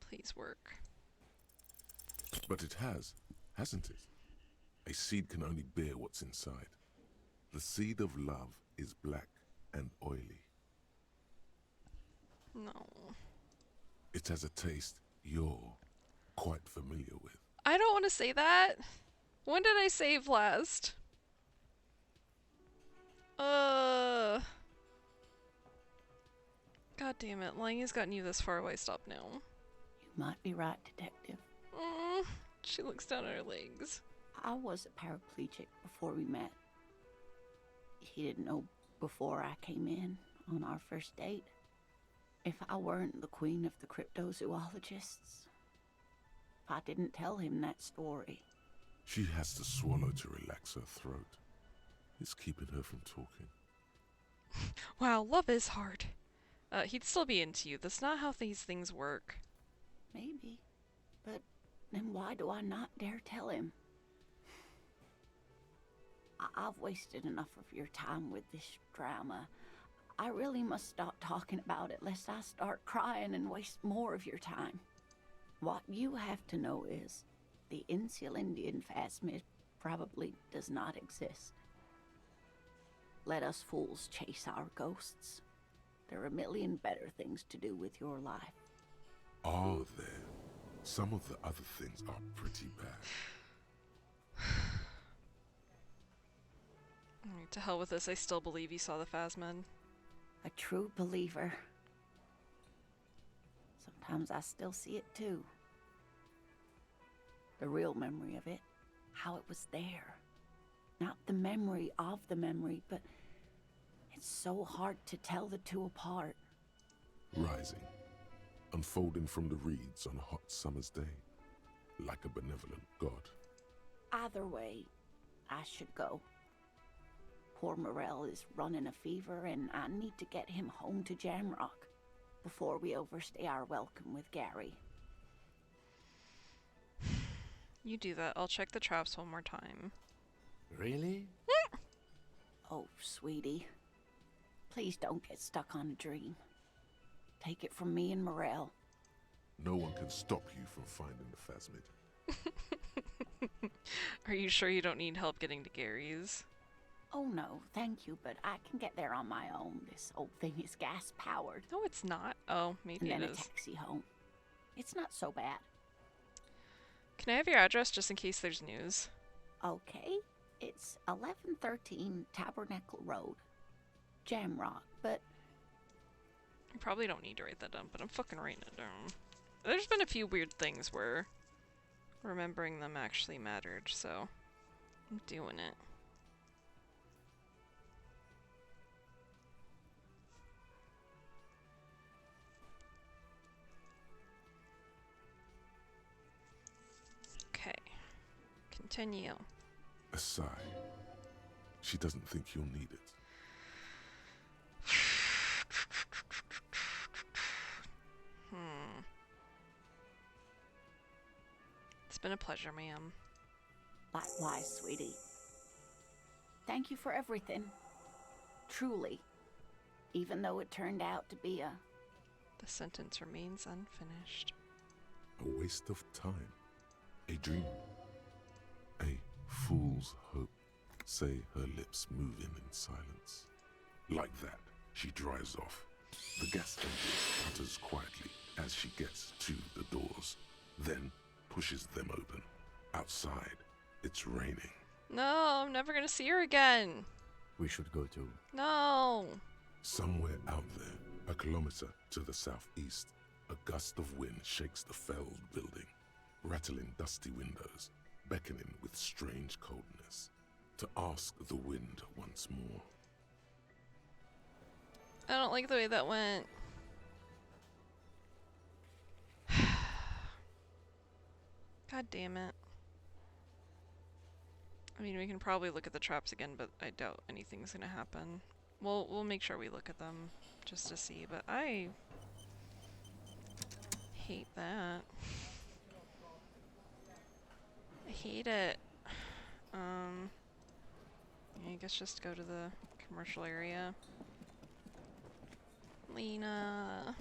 Please work. But it has, hasn't it? A seed can only bear what's inside. The seed of love is black and oily. No. It has a taste you're quite familiar with. I don't want to say that. When did I save last? God damn it. Lying has gotten you this far. Why stop now? You might be right, Detective. She looks down at her legs. I was a paraplegic before we met. He didn't know before I came in on our first date. If I weren't the queen of the cryptozoologists, if I didn't tell him that story. She has to swallow to relax her throat. It's keeping her from talking. Wow, love is hard. He'd still be into you. That's not how these things work. Maybe. But then why do I not dare tell him? I've wasted enough of your time with this drama. I really must stop talking about it lest I start crying and waste more of your time. What you have to know is the Insulindian Phasmid probably does not exist. Let us fools chase our ghosts. There are a million better things to do with your life. Are there? Some of the other things are pretty bad. Alright, to hell with this. I still believe you saw the Phasmid. A true believer. Sometimes I still see it too. The real memory of it. How it was there. Not the memory of the memory, but it's so hard to tell the two apart. Rising, unfolding from the reeds on a hot summer's day, like a benevolent god. Either way, I should go. Poor Morel is running a fever, and I need to get him home to Jamrock before we overstay our welcome with Gary. You do that. I'll check the traps one more time. Really? Oh, sweetie. Please don't get stuck on a dream. Take it from me and Morel. No one can stop you from finding the Phasmid. Are you sure you don't need help getting to Gary's? Oh no, thank you, but I can get there on my own. This old thing is gas-powered. No, it's not. Oh, maybe And it then is. a taxi home. It's not so bad. Can I have your address just in case there's news? Okay, it's 1113 Tabernacle Road. Jamrock, but You probably don't need to write that down, but I'm fucking writing it down. There's been a few weird things where remembering them actually mattered, so I'm doing it. Okay. Continue. A sigh. She doesn't think you'll need it. It's been a pleasure, ma'am. likewise, sweetie. Thank you for everything. Truly. Even though it turned out to be a... The sentence remains unfinished. A waste of time. A dream. A fool's hope. Say her lips moving in silence. Like that, she drives off. The gas engine putters quietly as she gets to the doors, then pushes them open. Outside, it's raining. No, I'm never gonna see her again. We should go too. No. Somewhere out there, a kilometer to the southeast, a gust of wind shakes the felled building, rattling dusty windows, beckoning with strange coldness, to ask the wind once more. I don't like the way that went. God damn it. I mean, we can probably look at the traps again, but I doubt anything's gonna happen. We'll make sure we look at them just to see, but I hate that. I hate it. I guess just go to the commercial area. Lena.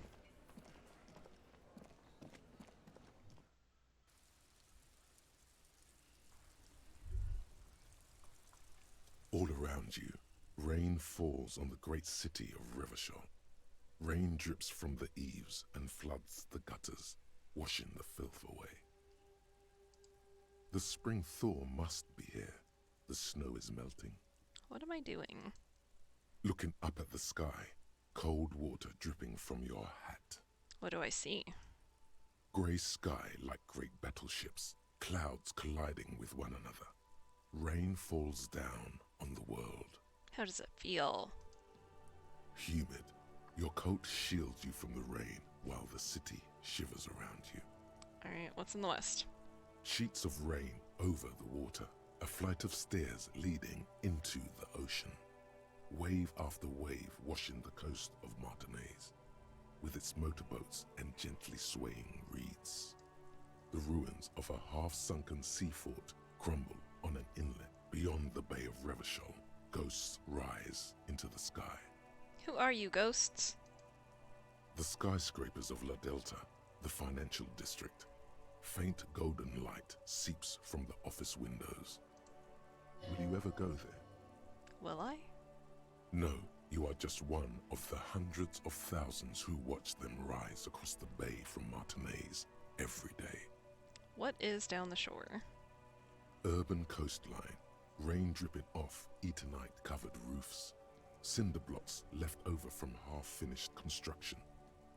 All around you, rain falls on the great city of Revachol. Rain drips from the eaves and floods the gutters, washing the filth away. The spring thaw must be here. The snow is melting. What am I doing? Looking up at the sky, cold water dripping from your hat. What do I see? Grey sky like great battleships, clouds colliding with one another. Rain falls down on the world. How does it feel? Humid. Your coat shields you from the rain while the city shivers around you. Alright, what's in the west? Sheets of rain over the water. A flight of stairs leading into the ocean. Wave after wave washing the coast of Martinaise, with its motorboats and gently swaying reeds. The ruins of a half-sunken sea fort crumble on an inlet beyond the Bay of Revachol. Ghosts rise into the sky. Who are you, ghosts? The skyscrapers of La Delta, the financial district. Faint golden light seeps from the office windows. Will you ever go there? Will I? No, you are just one of the hundreds of thousands who watch them rise across the bay from Martinaise every day. What is down the shore? Urban coastline, rain dripping off Eternite-covered roofs, cinder blocks left over from half-finished construction,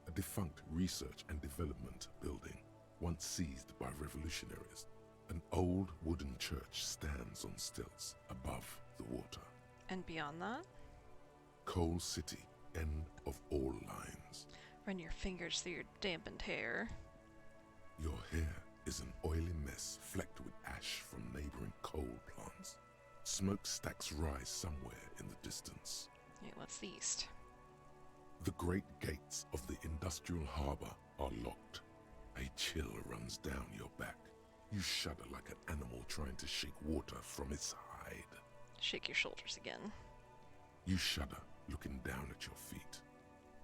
a defunct research and development building, once seized by revolutionaries. An old wooden church stands on stilts above the water. And beyond that? Coal City, end of all lines. Run your fingers through your dampened hair. Your hair is an oily mess flecked with ash from neighboring coal plants. Smokestacks rise somewhere in the distance. Hey, what's the east? The great gates of the industrial harbor are locked. A chill runs down your back. You shudder like an animal trying to shake water from its hide. Shake your shoulders again. You shudder, looking down at your feet.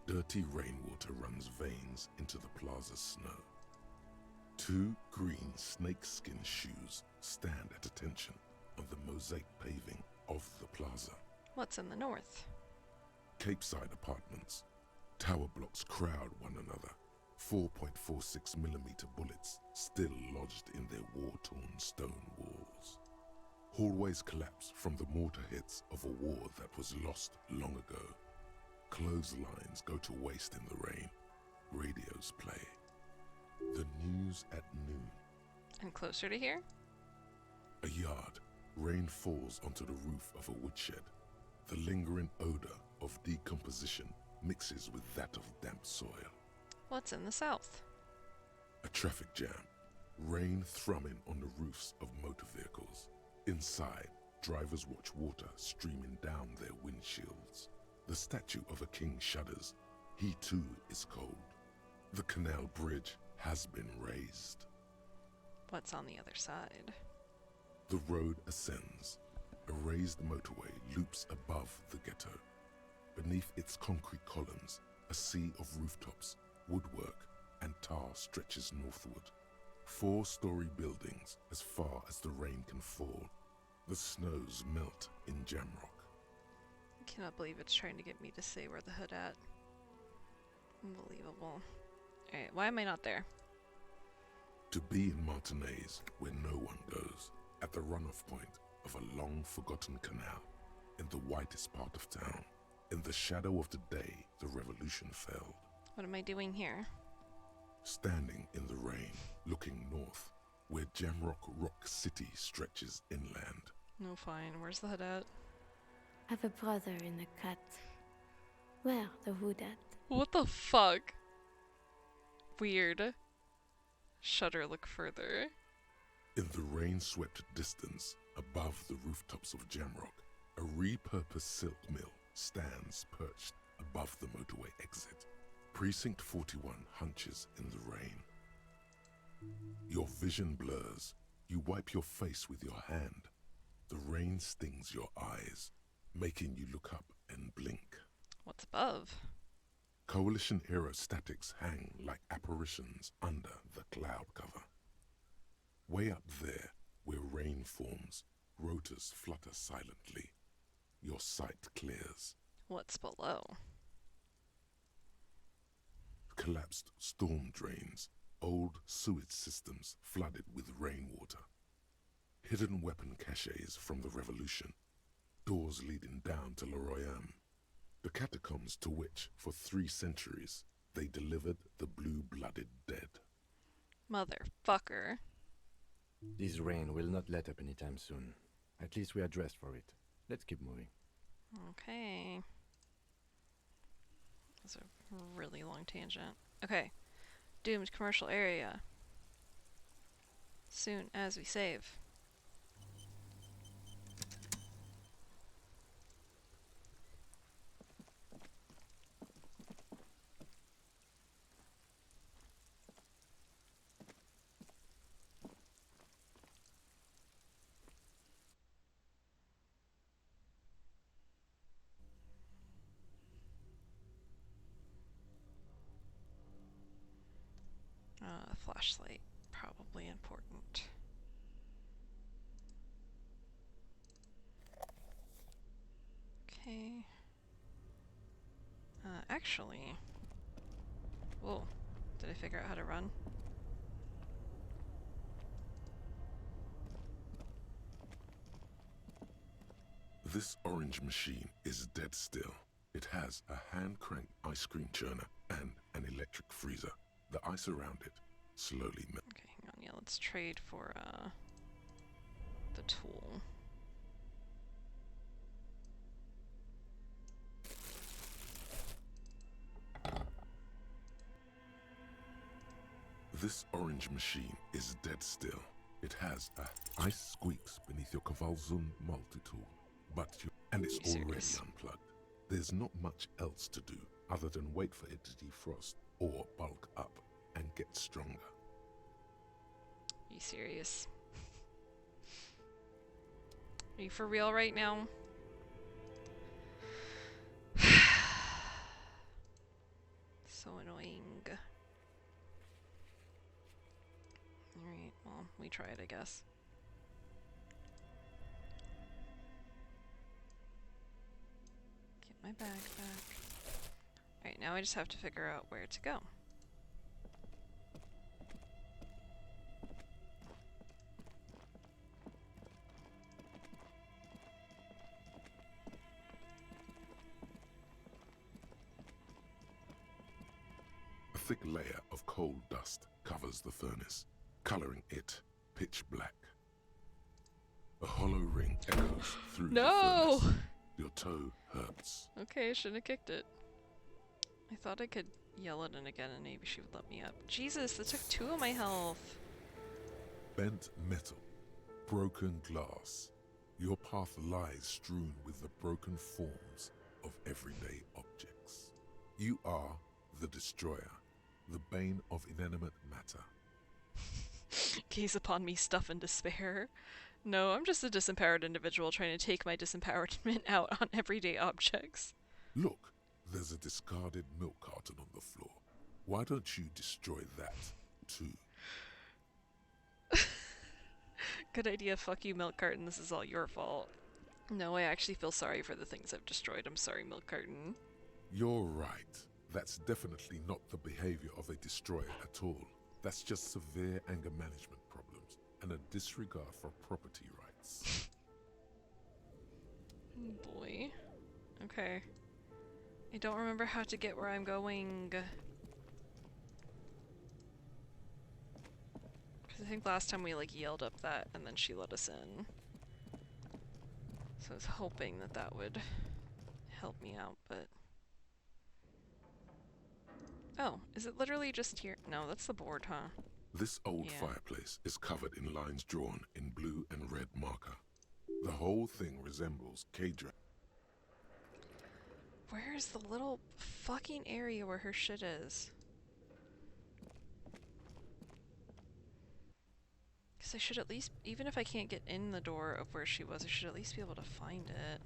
Dirty rainwater runs veins into the plaza's snow. Two green snakeskin shoes stand at attention on the mosaic paving of the plaza. What's in the north? Capeside apartments. Tower blocks crowd one another. 4.46mm bullets still lodged in their war-torn stone walls. Hallways collapse from the mortar hits of a war that was lost long ago. Clotheslines go to waste in the rain. Radios play. The news at noon. And closer to here? A yard. Rain falls onto the roof of a woodshed. The lingering odor of decomposition mixes with that of damp soil. What's in the south? A traffic jam. Rain thrumming on the roofs of motor vehicles. Inside, drivers watch water streaming down their windshields. The statue of a king shudders. He too is cold. The canal bridge has been raised. What's on the other side? The road ascends. A raised motorway loops above the ghetto. Beneath its concrete columns, a sea of rooftops, woodwork, and tar stretches northward. 4-story buildings as far as the rain can fall. The snows melt in Jamrock. I cannot believe it's trying to get me to say where the hood at. Unbelievable. Alright, why am I not there? To be in Martinez, where no one goes, at the runoff point of a long-forgotten canal, in the whitest part of town, in the shadow of the day the revolution failed. What am I doing here? Standing in the rain, looking north, where Jamrock Rock City stretches inland. No, fine. Where's the hood at? I've a brother in the cut. Where the hood at? What the fuck? Weird. Shudder, look further. In the rain-swept distance, above the rooftops of Jamrock, a repurposed silk mill stands perched above the motorway exit. Precinct 41 hunches in the rain. Your vision blurs. You wipe your face with your hand. The rain stings your eyes, making you look up and blink. What's above? Coalition aerostatics hang like apparitions under the cloud cover. Way up there, where rain forms, rotors flutter silently. Your sight clears. What's below? Collapsed storm drains, old sewage systems flooded with rainwater. Hidden weapon caches from the revolution, doors leading down to Le Royaume. The catacombs to which, for 3 centuries, they delivered the blue-blooded dead. Motherfucker. This rain will not let up anytime soon. At least we are dressed for it. Let's keep moving. Okay. That's a really long tangent. Okay. Doomed commercial area. Soon as we save. Flashlight, probably important. Okay. Actually... Whoa. Did I figure out how to run? This orange machine is dead still. It has a hand-cranked ice cream churner and an electric freezer. The ice around it slowly melts. Okay, hang on. Yeah, let's trade for, the tool. This orange machine is dead still. It has a ice squeaks beneath your Kavalzun multi-tool, and it's already unplugged. There's not much else to do other than wait for it to defrost or bulk up and get stronger. You serious? Are you for real right now? So annoying. Alright, well, we tried, I guess. Get my bag back. Alright, now I just have to figure out where to go. A thick layer of coal dust covers the furnace, coloring it pitch black. A hollow ring echoes through the furnace. Your toe hurts. Okay, I shouldn't have kicked it. I thought I could yell at it again and maybe she would let me up. Jesus, that took 2 of my health. Bent metal, broken glass. Your path lies strewn with the broken forms of everyday objects. You are the destroyer, the bane of inanimate matter. Gaze upon me, stuff and despair. No, I'm just a disempowered individual trying to take my disempowerment out on everyday objects. Look, there's a discarded milk carton on the floor. Why don't you destroy that, too? Good idea, fuck you, Milk Carton, this is all your fault. No, I actually feel sorry for the things I've destroyed. I'm sorry, Milk Carton. You're right. That's definitely not the behavior of a destroyer at all. That's just severe anger management problems and a disregard for property rights. Boy. Okay. I don't remember how to get where I'm going. Because I think last time we like yelled up that and then she let us in. So I was hoping that that would help me out, but... Oh, is it literally just here? No, that's the board, huh? This old Yeah. fireplace is covered in lines drawn in blue and red marker. The whole thing resembles K-Dra. Where is the little fucking area where her shit is? Because I should at least, even if I can't get in the door of where she was, I should at least be able to find it.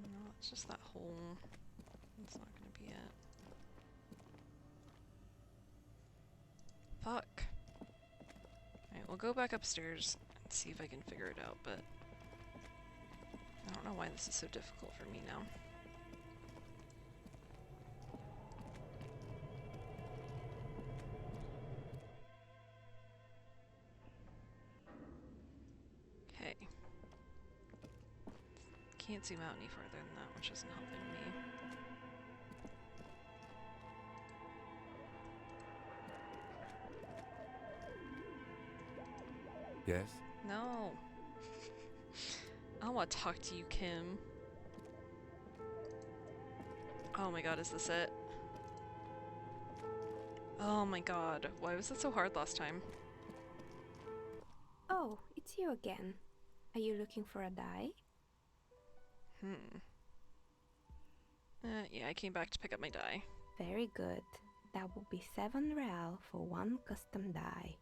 No, it's just that hole. That's not gonna be it. Fuck. Alright, we'll go back upstairs and see if I can figure it out, but I don't know why this is so difficult for me now. Okay. Can't zoom out any further than that, which isn't helping me. Yes? No. I don't want to talk to you, Kim. Oh my god, is this it? Oh my god, why was it so hard last time? Oh, it's you again. Are you looking for a die? Yeah, I came back to pick up my die. Very good. That will be 7 real for one custom die.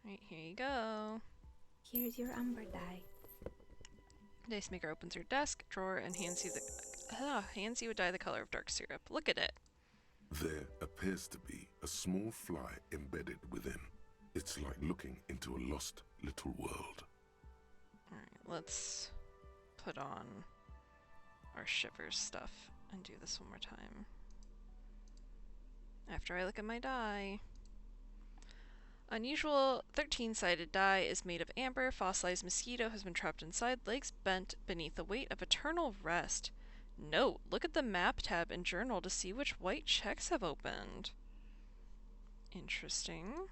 Right, here you go. Here's your amber die. Dice maker opens her desk drawer and hands you a die the color of dark syrup. Look at it. There appears to be a small fly embedded within. It's like looking into a lost little world. Alright, let's put on our shivers stuff and do this one more time. After I look at my die. Unusual 13-sided die is made of amber. Fossilized mosquito has been trapped inside, legs bent beneath the weight of eternal rest. Note, look at the map tab in journal to see which white checks have opened. Interesting.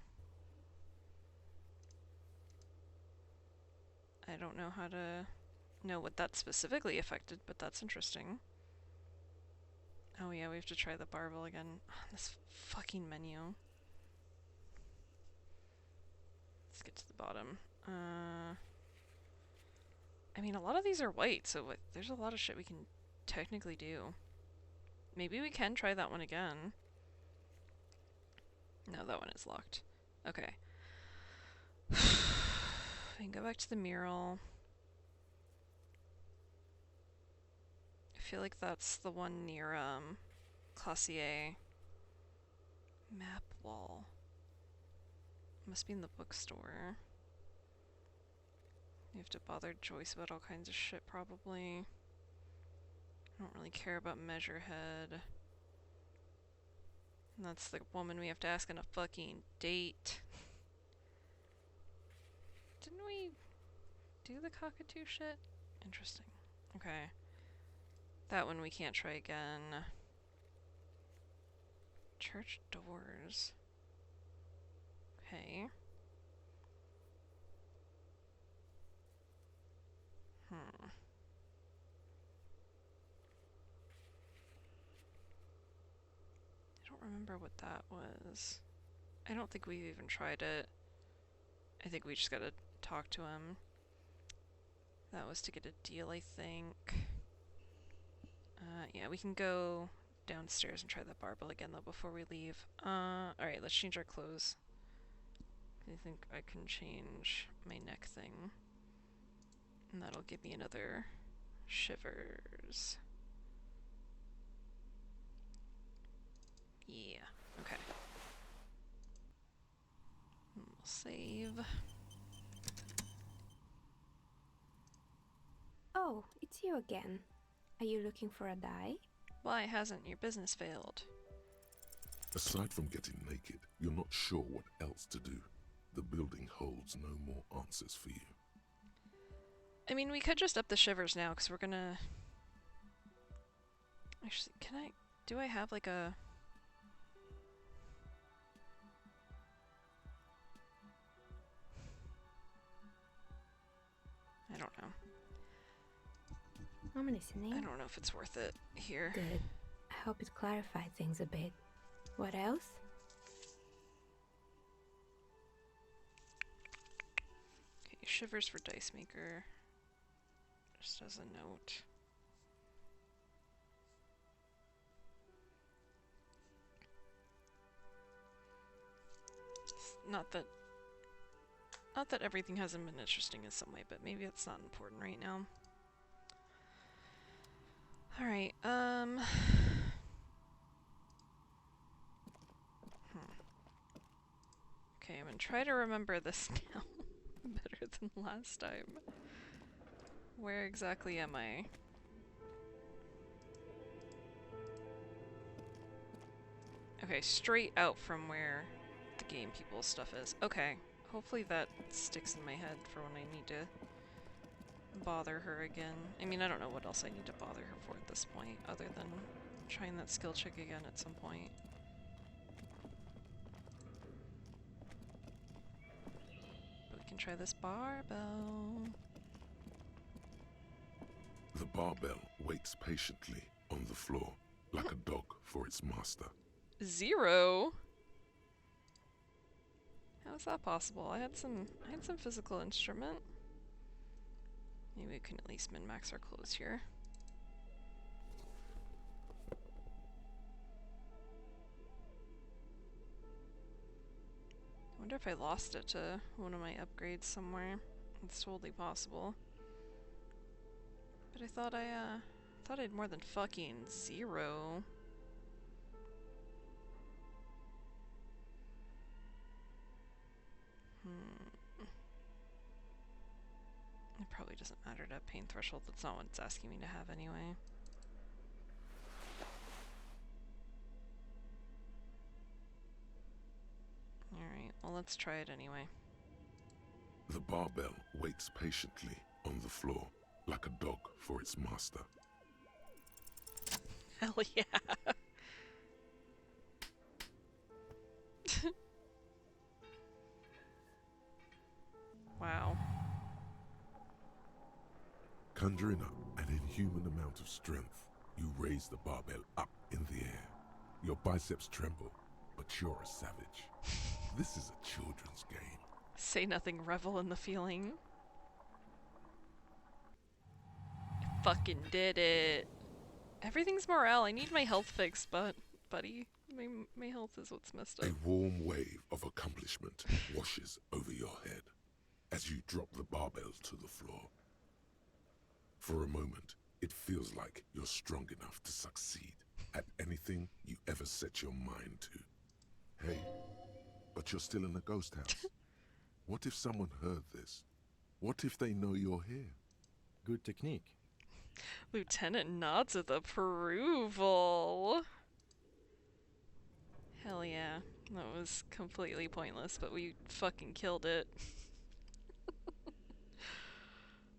I don't know how to know what that specifically affected, but that's interesting. Oh yeah, we have to try the barbel again. This fucking menu. Let's get to the bottom. I mean, a lot of these are white, so there's a lot of shit we can technically do. Maybe we can try that one again. No, that one is locked. Okay. We can go back to the mural. I feel like that's the one near, Classier. Map wall. Must be in the bookstore. You have to bother Joyce about all kinds of shit, probably. I don't really care about Measurehead. And that's the woman we have to ask on a fucking date. Didn't we do the cockatoo shit? Interesting. Okay. That one we can't try again. Church doors. Okay. I don't remember what that was. I don't think we've even tried it. I think we just gotta talk to him. That was to get a deal, I think. Yeah, we can go downstairs and try the barbell again, though, before we leave. Alright, let's change our clothes. I think I can change my neck thing. And that'll give me another shivers. Yeah, okay. And we'll save. Oh, it's you again. Are you looking for a dye? Why hasn't your business failed? Aside from getting naked, you're not sure what else to do. The building holds no more answers for you. I mean, we could just up the shivers now, because we're gonna... Actually, can I... Do I have, like, a... I don't know. I'm listening. I don't know if it's worth it here. Good. I hope it clarified things a bit. What else? Okay, shivers for dice maker. Just as a note. Not that everything hasn't been interesting in some way, but maybe it's not important right now. Alright, Okay, I'm gonna try to remember this now better than last time. Where exactly am I? Okay, straight out from where the game people's stuff is. Okay, hopefully that sticks in my head for when I need to bother her again. I mean, I don't know what else I need to bother her for at this point, other than trying that skill check again at some point. But we can try this barbell. The barbell waits patiently on the floor, like a dog for its master. 0? How is that possible? I had some physical instrument. Maybe we can at least min-max our clothes here. I wonder if I lost it to one of my upgrades somewhere. It's totally possible. But I thought I had more than fucking 0. It probably doesn't matter to have pain threshold. That's not what it's asking me to have anyway. Alright, well let's try it anyway. The barbell waits patiently on the floor, like a dog for its master. Hell yeah! Wow. Conjuring up an inhuman amount of strength, you raise the barbell up in the air. Your biceps tremble, but you're a savage. This is a children's game. Say nothing, revel in the feeling. I fucking did it. Everything's morale. I need my health fixed, but, buddy, my health is what's messed up. A warm wave of accomplishment washes over your head as you drop the barbell to the floor. For a moment, it feels like you're strong enough to succeed at anything you ever set your mind to. Hey, but you're still in a ghost house. What if someone heard this? What if they know you're here? Good technique. Lieutenant nods with approval. Hell yeah. That was completely pointless, but we fucking killed it.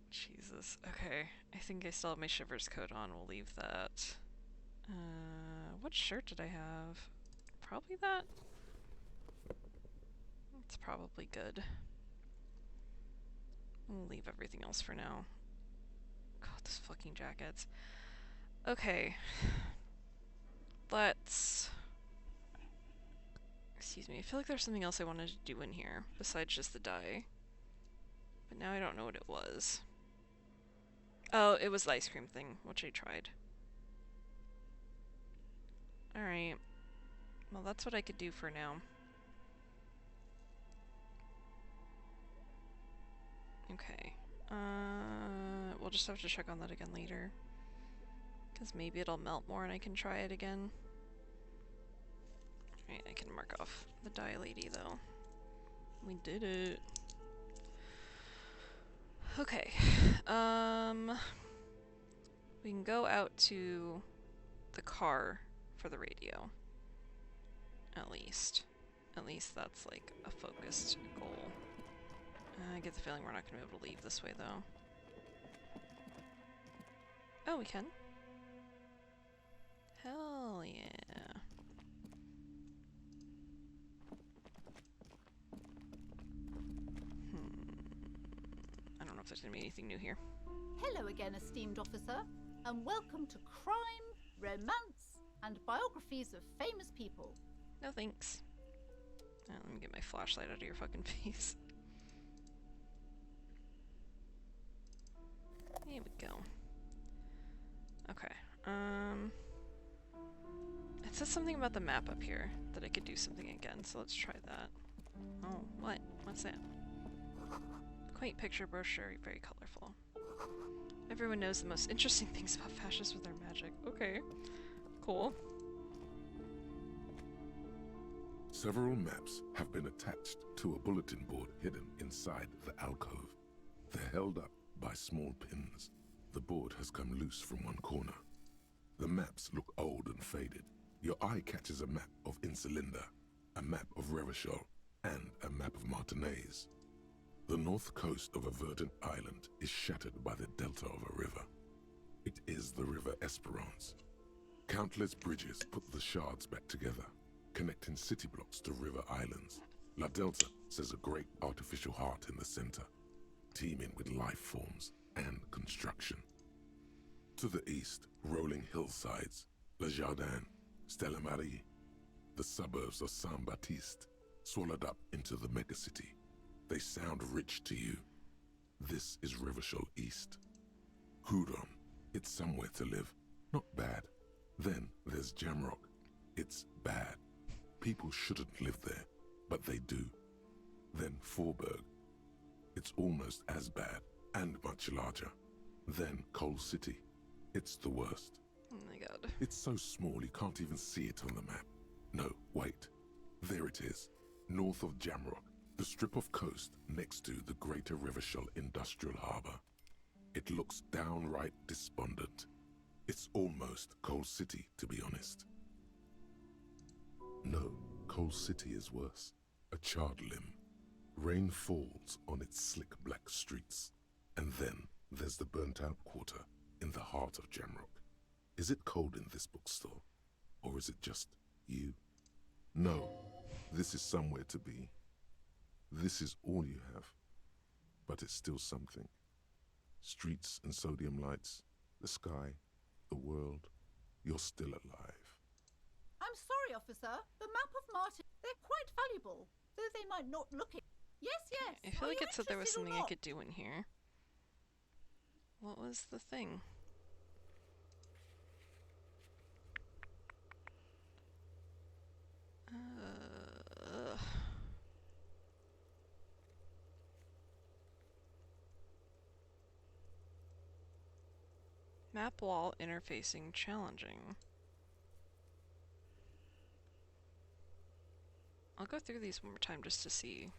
Jesus. Okay. I think I still have my shivers coat on. We'll leave that. What shirt did I have? Probably that? That's probably good. We'll leave everything else for now. God, those fucking jackets. Okay. Let's... Excuse me, I feel like there's something else I wanted to do in here, besides just the dye. But now I don't know what it was. Oh, it was the ice cream thing, which I tried. Alright. Well, that's what I could do for now. Okay. we'll just have to check on that again later. Because maybe it'll melt more and I can try it again. Alright, I can mark off the dye lady though. We did it. Okay. We can go out to the car for the radio. At least. At least that's like a focused goal. I get the feeling we're not going to be able to leave this way though. Oh, we can. Hell yeah. I don't know if there's going to be anything new here. Hello again, esteemed officer, and welcome to crime, romance, and biographies of famous people. No thanks. Let me get my flashlight out of your fucking face. Here we go. Okay. It says something about the map up here that I could do something again, so let's try that. Oh, what? What's that? Quaint picture brochure, very colorful. Everyone knows the most interesting things about fascists with their magic. Okay. Cool. Several maps have been attached to a bulletin board hidden inside the alcove. They're held up by small pins. The board has come loose from one corner. The maps look old and faded. Your eye catches a map of Insulinda, a map of Revachol, and a map of Martinez. The north coast of a verdant island is shattered by the delta of a river. It is the River Esperance. Countless bridges put the shards back together, connecting city blocks to river islands. La Delta says a great artificial heart in the center, teeming with life forms and construction. To the east, rolling hillsides, Le Jardin, Stella Marie, the suburbs of Saint-Baptiste, swallowed up into the megacity. They sound rich to you. This is Revachol East. Hudon, it's somewhere to live. Not bad. Then there's Jamrock. It's bad. People shouldn't live there, but they do. Then Forberg. It's almost as bad, and much larger. Then Coal City. It's the worst. Oh my god. It's so small you can't even see it on the map. No, wait. There it is. North of Jamrock. The strip of coast next to the Greater Revachol Industrial Harbour. It looks downright despondent. It's almost Coal City, to be honest. No, Coal City is worse. A charred limb. Rain falls on its slick black streets. And then there's the burnt-out quarter in the heart of Jamrock. Is it cold in this bookstore? Or is it just you? No, this is somewhere to be. This is all you have. But it's still something. Streets and sodium lights, the sky, the world. You're still alive. I'm sorry, officer. The map of Martin, they're quite valuable, though they might not look it. Yes, yes. I feel Are like you it said there was interested or something I not? could do in here. What was the thing? Ugh. Map wall interfacing challenging. I'll go through these one more time just to see.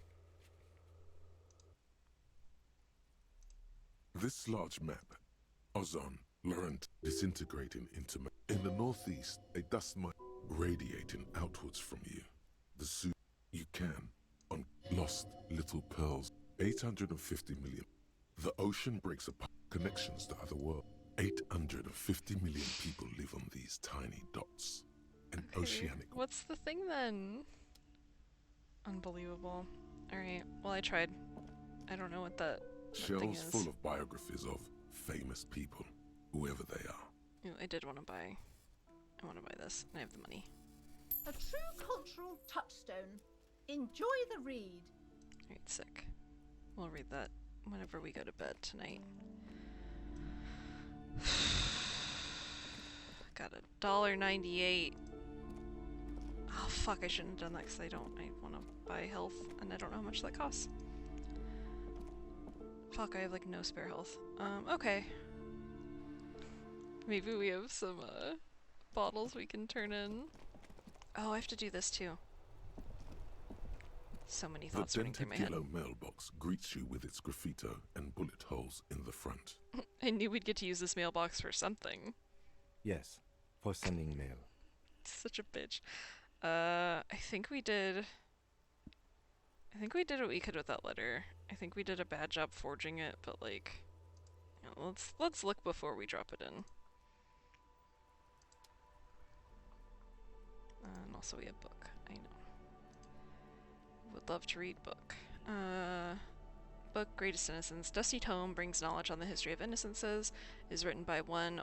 This large map, ozone, Laurent disintegrating into in the northeast, a dust mite radiating outwards from you. The suit you can on lost little pearls, 850 million. The ocean breaks apart connections to other worlds. 850 million people live on these tiny dots. An Okay, oceanic. what's the thing then? Unbelievable. Alright, well I tried. I don't know what that thing Shelves is. full of biographies of famous people, whoever they are. Ooh, I did want to buy. I want to buy this, and I have the money. A true cultural touchstone. Enjoy the read. Alright, sick. We'll read that whenever we go to bed tonight. Got $1.98. Oh fuck, I shouldn't have done that because I want to buy health and I don't know how much that costs. Fuck, I have like no spare health. Okay. Maybe we have some bottles we can turn in. Oh, I have to do this too. So many thoughts The running through my dented head. yellow mailbox greets you with its graffito and bullet holes in the front. I knew we'd get to use this mailbox for something. Yes, for sending mail. Such a bitch. I think we did what we could with that letter. I think we did a bad job forging it, but like, you know, let's look before we drop it in. And also we have book. I know. Would love to read book. Book Greatest Innocence. Dusty tome brings knowledge on the history of innocences. Is written by one,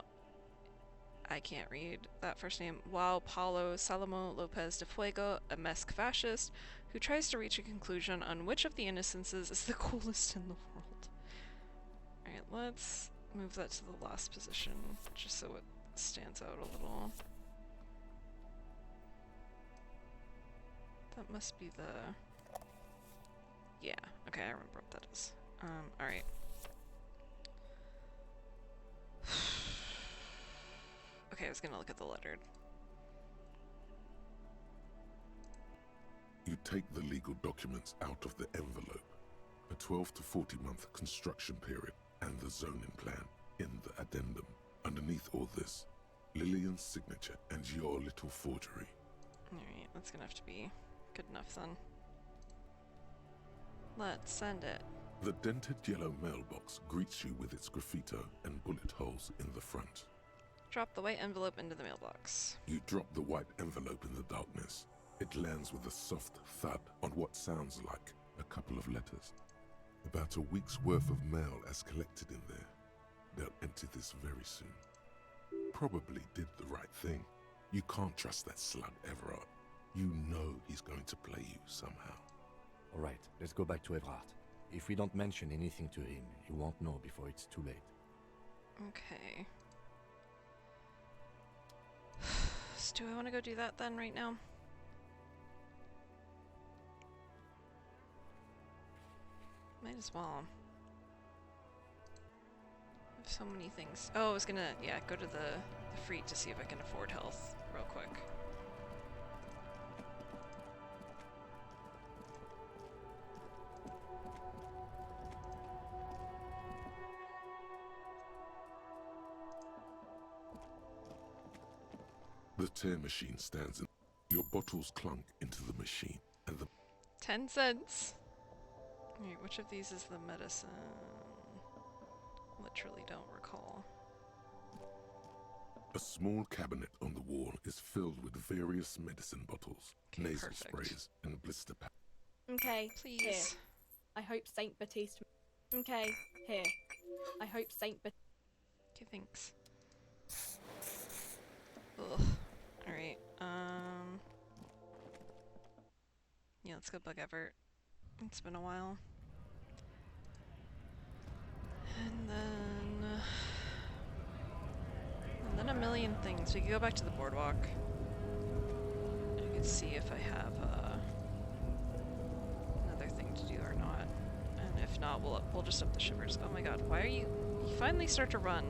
I can't read that first name, Joao Paulo Salamo Lopez de Fuego, a Mesque fascist, who tries to reach a conclusion on which of the innocences is the coolest in the world. Alright, let's move that to the last position, just so it stands out a little. That must be the... Yeah, okay, I remember what that is. Alright. Okay, I was gonna look at the letter. You take the legal documents out of the envelope. A 12 to 40 month construction period and the zoning plan in the addendum. Underneath all this, Lillian's signature and your little forgery. Alright, that's gonna have to be good enough then. Let's send it. The dented yellow mailbox greets you with its graffito and bullet holes in the front. Drop the white envelope into the mailbox. You drop the white envelope in the darkness. It lands with a soft thud on what sounds like a couple of letters. About a week's worth of mail as collected in there. They'll empty this very soon. Probably did the right thing. You can't trust that slug Everard. You know he's going to play you somehow. All right, let's go back to Everard. If we don't mention anything to him, he won't know before it's too late. Okay. So do I want to go do that then right now? Might as well. I have so many things. Oh, I was gonna, yeah, go to the Freet to see if I can afford health real quick. The tear machine stands in. Your bottles clunk into the machine, and the 10 cents! Alright, which of these is the medicine? Literally don't recall. a small cabinet on the wall is filled with various medicine bottles, Okay, nasal perfect. sprays, and blister packs. Okay, Please. here. I hope Saint Baptiste. Okay, here. I hope Saint Baptiste. Okay, thanks. Ugh. Alright, yeah, let's go bug Everett. It's been a while. And then a million things. We could go back to the boardwalk. I could see if I have another thing to do or not. And if not, we'll just up the shivers. Oh my god, why are you finally start to run?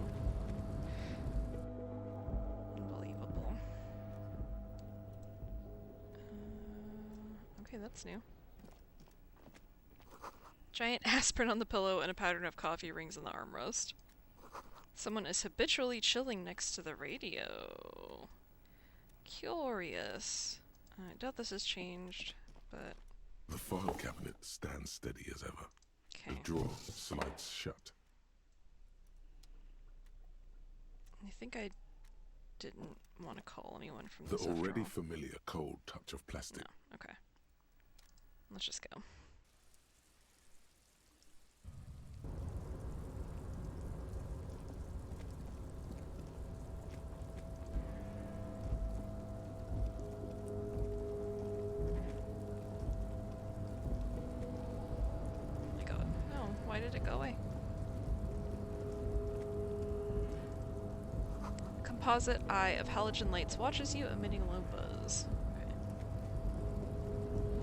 Unbelievable. Okay, that's new. Giant aspirin on the pillow and a pattern of coffee rings on the armrest. Someone is habitually chilling next to the radio. Curious. I doubt this has changed, but... The file cabinet stands steady as ever. Okay. The drawer slides shut. I think I didn't want to call anyone from The this after already all. familiar cold touch of plastic. No, okay. Let's just go. Oh my god. No, why did it go away? Composite eye of halogen lights watches you, emitting a low buzz. Okay.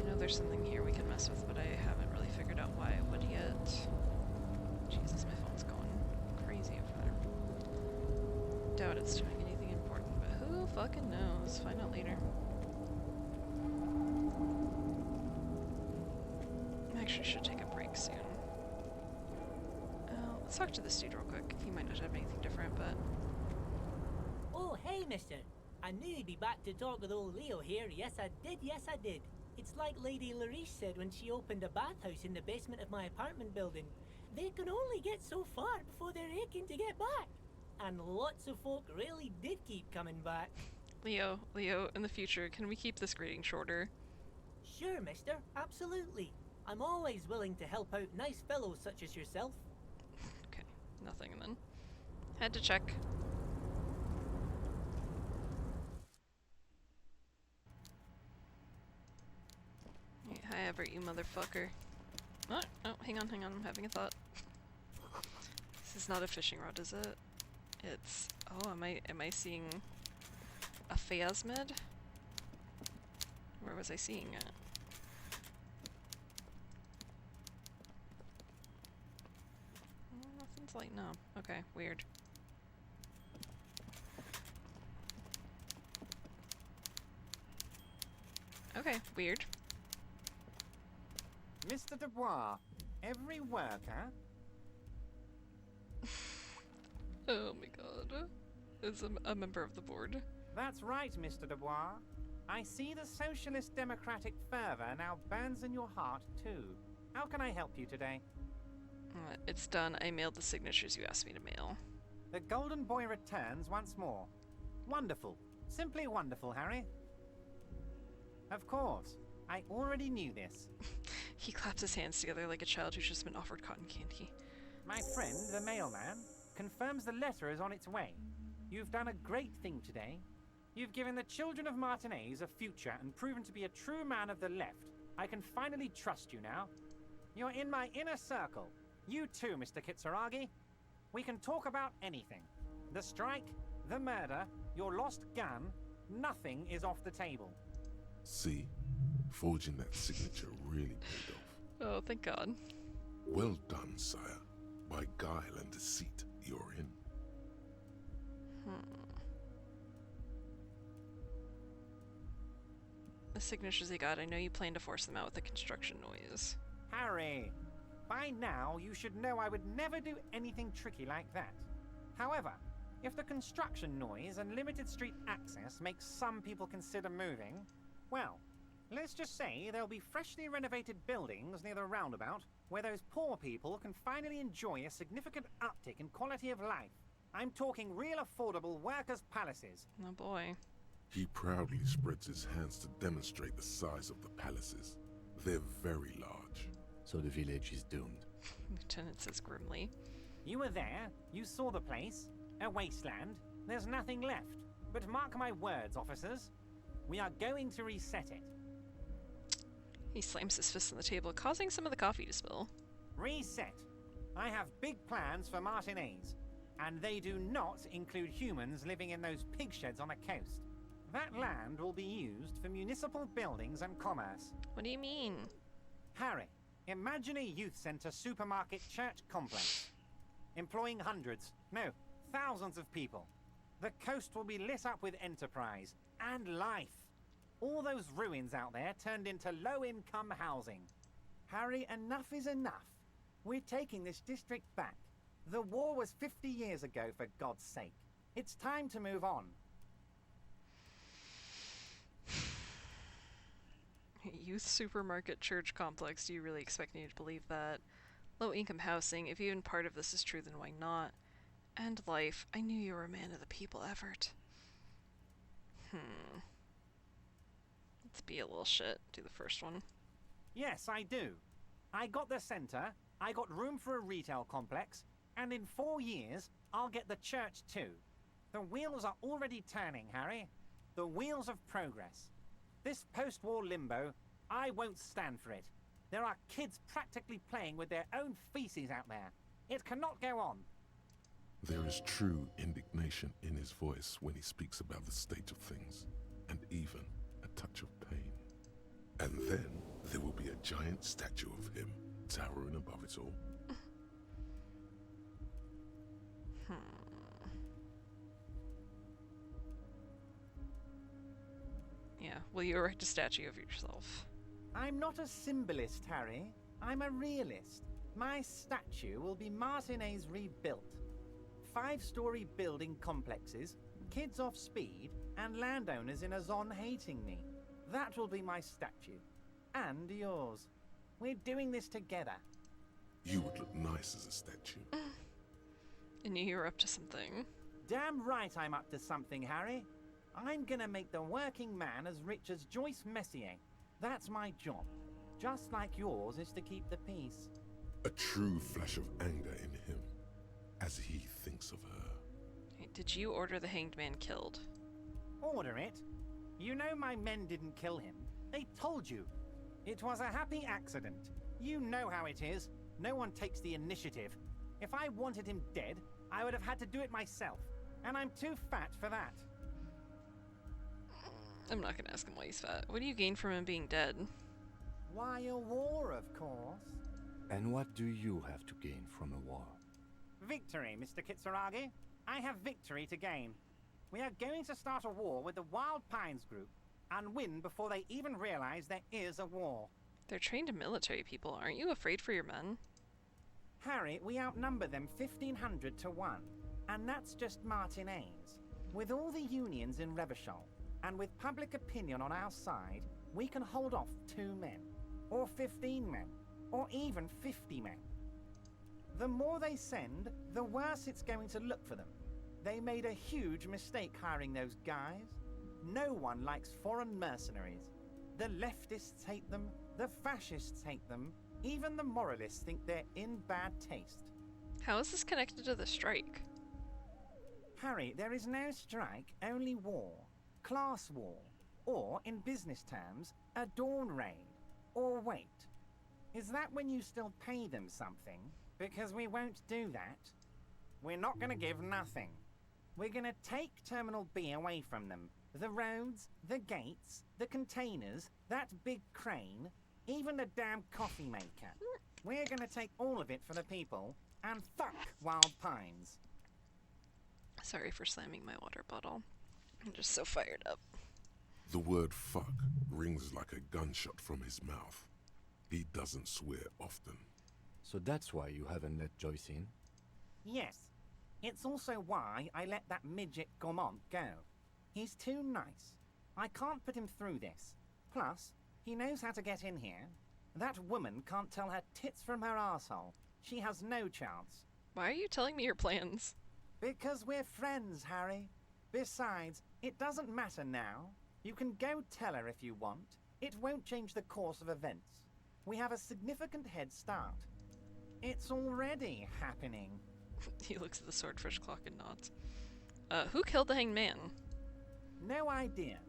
I know there's something here we can mess with, but I haven't really figured out why I would yet. it's doing anything important, but who fucking knows? Find out later. I actually should take a break soon. Let's talk to this dude real quick. He might not have anything different, but... Oh, hey, mister. I knew you'd be back to talk with old Leo here. Yes, I did. Yes, I did. It's like Lady Larice said when she opened a bathhouse in the basement of my apartment building. They can only get so far before they're aching to get back. And lots of folk really did keep coming back. Leo, in the future, can we keep this greeting shorter? Sure, mister. Absolutely. I'm always willing to help out nice fellows such as yourself. Okay, nothing then. Had to check. Hi, Everett, you motherfucker. Oh, hang on, I'm having a thought. This is not a fishing rod, is it? It's... Oh, am I seeing a phasmid? Where was I seeing it? Nothing's lighting up. Okay, weird. Okay, weird. Mr. Dubois, every worker... Oh my god. Is a member of the board. That's right, Mr. Dubois. I see the socialist democratic fervor now burns in your heart, too. How can I help you today? It's done. I mailed the signatures you asked me to mail. The Golden Boy returns once more. Wonderful. Simply wonderful, Harry. Of course. I already knew this. He claps his hands together like a child who's just been offered cotton candy. My friend, the mailman, confirms the letter is on its way. You've done a great thing today. You've given the children of Martinez a future and proven to be a true man of the left. I can finally trust you now. You're in my inner circle. You too, Mr. Kitsuragi. We can talk about anything. The strike, the murder, your lost gun, nothing is off the table. See? Forging that signature really paid off. Oh, thank God. Well done, sire. By guile and deceit, you're in. The signatures he got, I know you plan to force them out with the construction noise. Harry, by now you should know I would never do anything tricky like that. However, if the construction noise and limited street access makes some people consider moving, well, let's just say there'll be freshly renovated buildings near the roundabout where those poor people can finally enjoy a significant uptick in quality of life. I'm talking real affordable workers' palaces. Oh boy. He proudly spreads his hands to demonstrate the size of the palaces. They're very large. So the village is doomed. Lieutenant says grimly. You were there, you saw the place, a wasteland, there's nothing left. But mark my words, officers, we are going to reset it. He slams his fist on the table, causing some of the coffee to spill. Reset. I have big plans for Martinez, and they do not include humans living in those pig sheds on the coast. That land will be used for municipal buildings and commerce. What do you mean? Harry, imagine a youth centre supermarket church complex, employing hundreds, no, thousands of people. The coast will be lit up with enterprise and life. All those ruins out there turned into low-income housing. Harry, enough is enough. We're taking this district back. The war was 50 years ago, for God's sake. It's time to move on. Youth supermarket church complex, do you really expect me to believe that? Low-income housing, if even part of this is true, then why not? End life, I knew you were a man of the people, Everett. Let's be a little shit. Do the first one. Yes, I do. I got the centre, I got room for a retail complex, and in 4 years, I'll get the church too. The wheels are already turning, Harry. The wheels of progress. This post-war limbo, I won't stand for it. There are kids practically playing with their own feces out there. It cannot go on. There is true indignation in his voice when he speaks about the state of things, and even a touch of pain. And then there will be a giant statue of him towering above it all. Yeah, will you erect a statue of yourself? I'm not a symbolist, Harry. I'm a realist. My statue will be Martinez rebuilt. 5-story building complexes, kids off speed, and landowners in a zone hating me. That will be my statue. And yours. We're doing this together. You would look nice as a statue. I knew you were up to something. Damn right I'm up to something, Harry. I'm gonna make the working man as rich as Joyce Messier. That's my job. Just like yours is to keep the peace. A true flash of anger in him, as he thinks of her. Hey, did you order the hanged man killed? Order it? You know my men didn't kill him. They told you. It was a happy accident. You know how it is. No one takes the initiative. If I wanted him dead, I would have had to do it myself. And I'm too fat for that. I'm not gonna ask him why he's fat. What do you gain from him being dead? Why, a war, of course. And what do you have to gain from a war? Victory, Mr. Kitsuragi. I have victory to gain. We are going to start a war with the Wild Pines group and win before they even realize there is a war. They're trained military people. Aren't you afraid for your men? Harry, we outnumber them 1,500 to 1. And that's just Martinez. With all the unions in Revachol, and with public opinion on our side, we can hold off 2 men, or 15 men, or even 50 men. The more they send, the worse it's going to look for them. They made a huge mistake hiring those guys. No one likes foreign mercenaries. The leftists hate them, the fascists hate them, even the moralists think they're in bad taste. How is this connected to the strike? Harry, there is no strike, only war. Class war. Or, in business terms, a dawn raid. Or wait. Is that when you still pay them something? Because we won't do that. We're not gonna give nothing. We're gonna take Terminal B away from them. The roads, the gates, the containers, that big crane, even the damn coffee maker. We're gonna take all of it for the people, and fuck Wild Pines. Sorry for slamming my water bottle. I'm just so fired up. The word fuck rings like a gunshot from his mouth. He doesn't swear often. So that's why you haven't let Joyce in? Yes. It's also why I let that midget Gaumont go. He's too nice. I can't put him through this. Plus, he knows how to get in here. That woman can't tell her tits from her asshole. She has no chance. Why are you telling me your plans? Because we're friends, Harry. Besides, it doesn't matter now. You can go tell her if you want. It won't change the course of events. We have a significant head start. It's already happening. He looks at the swordfish clock and nods. Who killed the hanged man? No idea.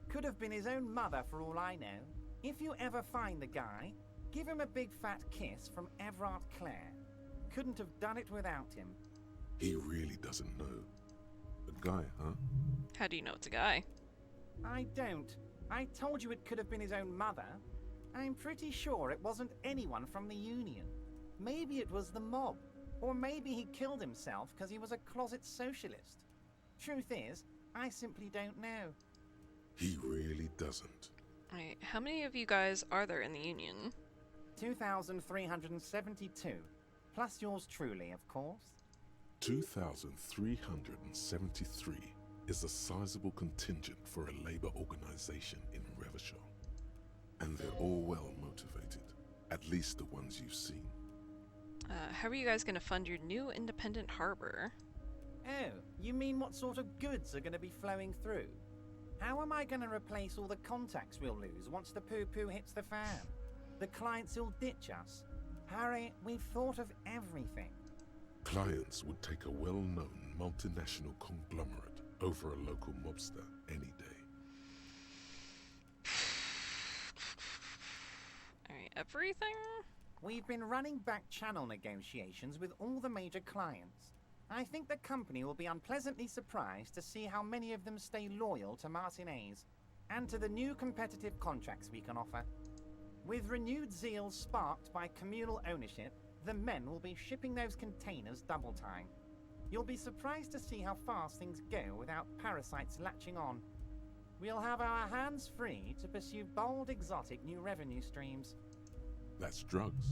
Could have been his own mother for all I know. If you ever find the guy, give him a big fat kiss from Everard Clare. Couldn't have done it without him. He really doesn't know. A guy, huh? How do you know it's a guy? I don't. I told you it could have been his own mother. I'm pretty sure it wasn't anyone from the Union. Maybe it was the mob. Or maybe he killed himself because he was a closet socialist. Truth is, I simply don't know. He really doesn't. Right, how many of you guys are there in the Union? 2,372. Plus yours truly, of course. 2,373 is a sizable contingent for a labor organization in Revachol. And they're all well motivated, at least the ones you've seen. How are you guys going to fund your new independent harbor? Oh, you mean what sort of goods are going to be flowing through? How am I going to replace all the contacts we'll lose once the poo-poo hits the fan? The clients will ditch us. Harry, we've thought of everything. Clients would take a well-known multinational conglomerate over a local mobster any day. Alright, everything? We've been running back channel negotiations with all the major clients. I think the company will be unpleasantly surprised to see how many of them stay loyal to Martinez and to the new competitive contracts we can offer. With renewed zeal sparked by communal ownership, the men will be shipping those containers double time. You'll be surprised to see how fast things go without parasites latching on. We'll have our hands free to pursue bold, exotic new revenue streams. That's drugs.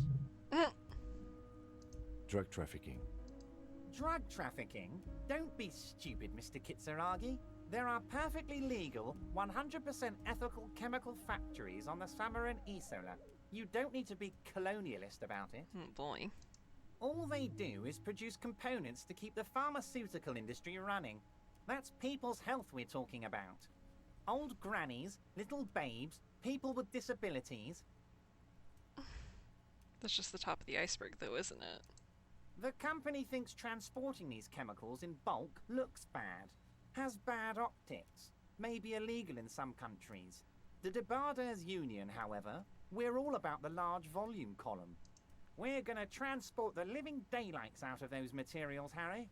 Drug trafficking. Drug trafficking? Don't be stupid, Mr. Kitsuragi. There are perfectly legal, 100% ethical chemical factories on the Samaran Isola. You don't need to be colonialist about it. Oh boy. All they do is produce components to keep the pharmaceutical industry running. That's people's health we're talking about. Old grannies, little babes, people with disabilities. That's just the top of the iceberg, though, isn't it? The company thinks transporting these chemicals in bulk looks bad, has bad optics, may be illegal in some countries. The Debarders Union, however, we're all about the large volume column. We're gonna transport the living daylights out of those materials, Harry.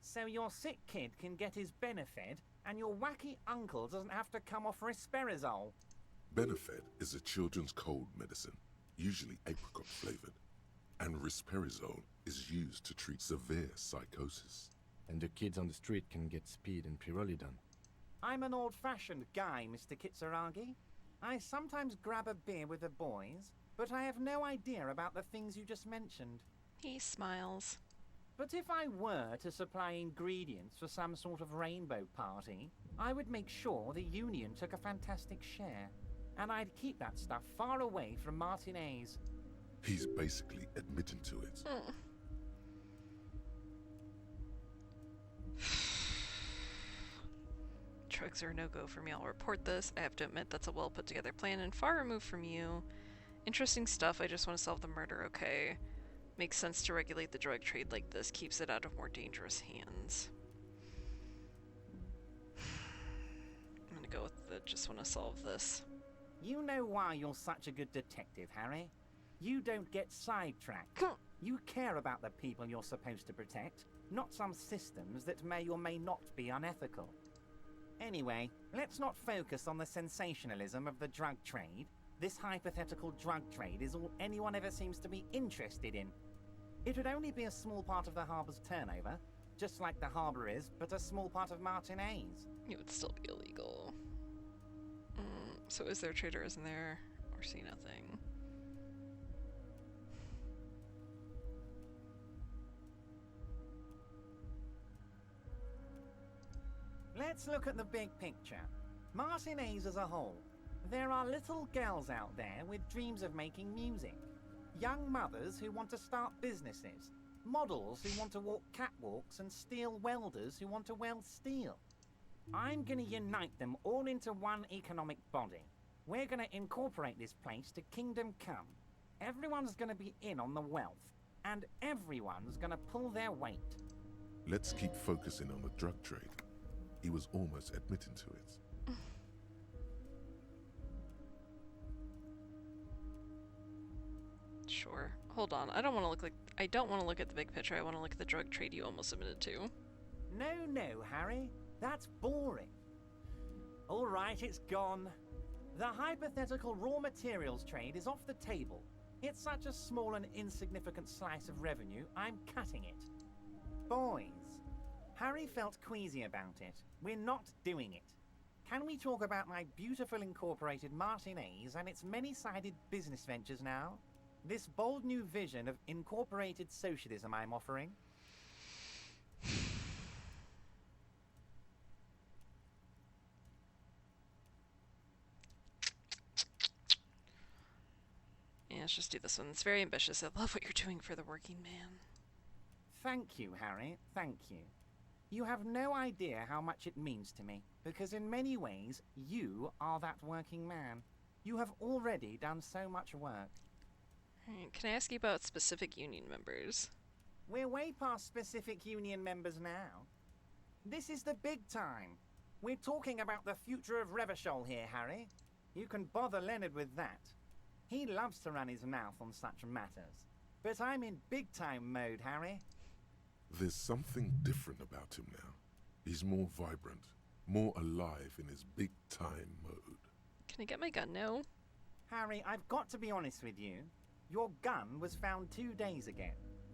So your sick kid can get his Benefed, and your wacky uncle doesn't have to come off risperidone. Benefed is a children's cold medicine, usually apricot flavored, and risperidone is used to treat severe psychosis. And the kids on the street can get speed and pyrrolidone. I'm an old-fashioned guy, Mr. Kitsuragi. I sometimes grab a beer with the boys, but I have no idea about the things you just mentioned. He smiles. But if I were to supply ingredients for some sort of rainbow party, I would make sure the Union took a fantastic share. And I'd keep that stuff far away from Martinez. He's basically admitting to it. Drugs are a no-go for me. I'll report this. I have to admit that's a well put together plan and far removed from you. Interesting stuff. I just want to solve the murder, okay? Makes sense to regulate the drug trade like this. Keeps it out of more dangerous hands. I'm gonna go with the just want to solve this. You know why you're such a good detective, Harry? You don't get sidetracked. You care about the people you're supposed to protect, not some systems that may or may not be unethical. Anyway, let's not focus on the sensationalism of the drug trade. This hypothetical drug trade is all anyone ever seems to be interested in. It would only be a small part of the harbor's turnover, just like the harbor is, but a small part of Martinez. It would still be illegal. So is there a trade or isn't there? Or see nothing? Let's look at the big picture. Martinez as a whole. There are little girls out there with dreams of making music. Young mothers who want to start businesses. Models who want to walk catwalks and steel welders who want to weld steel. I'm gonna unite them all into one economic body. We're gonna incorporate this place to Kingdom Come. Everyone's gonna be in on the wealth, and everyone's gonna pull their weight. Let's keep focusing on the drug trade. He was almost admitting to it. Sure. Hold on. I don't want to look at the big picture. I want to look at the drug trade you almost admitted to. No, Harry. That's boring. All right, it's gone. The hypothetical raw materials trade is off the table. It's such a small and insignificant slice of revenue, I'm cutting it. Boys, Harry felt queasy about it. We're not doing it. Can we talk about my beautiful incorporated Martinez and its many-sided business ventures now? This bold new vision of incorporated socialism I'm offering? Yeah, let's just do this one. It's very ambitious. I love what you're doing for the working man. Thank you, Harry. Thank you. You have no idea how much it means to me, because in many ways, you are that working man. You have already done so much work. Alright, can I ask you about specific union members? We're way past specific union members now. This is the big time. We're talking about the future of Revachol here, Harry. You can bother Leonard with that. He loves to run his mouth on such matters. But I'm in big-time mode, Harry. There's something different about him now. He's more vibrant, more alive in his big-time mode. Can I get my gun now? Harry, I've got to be honest with you. Your gun was found 2 days ago.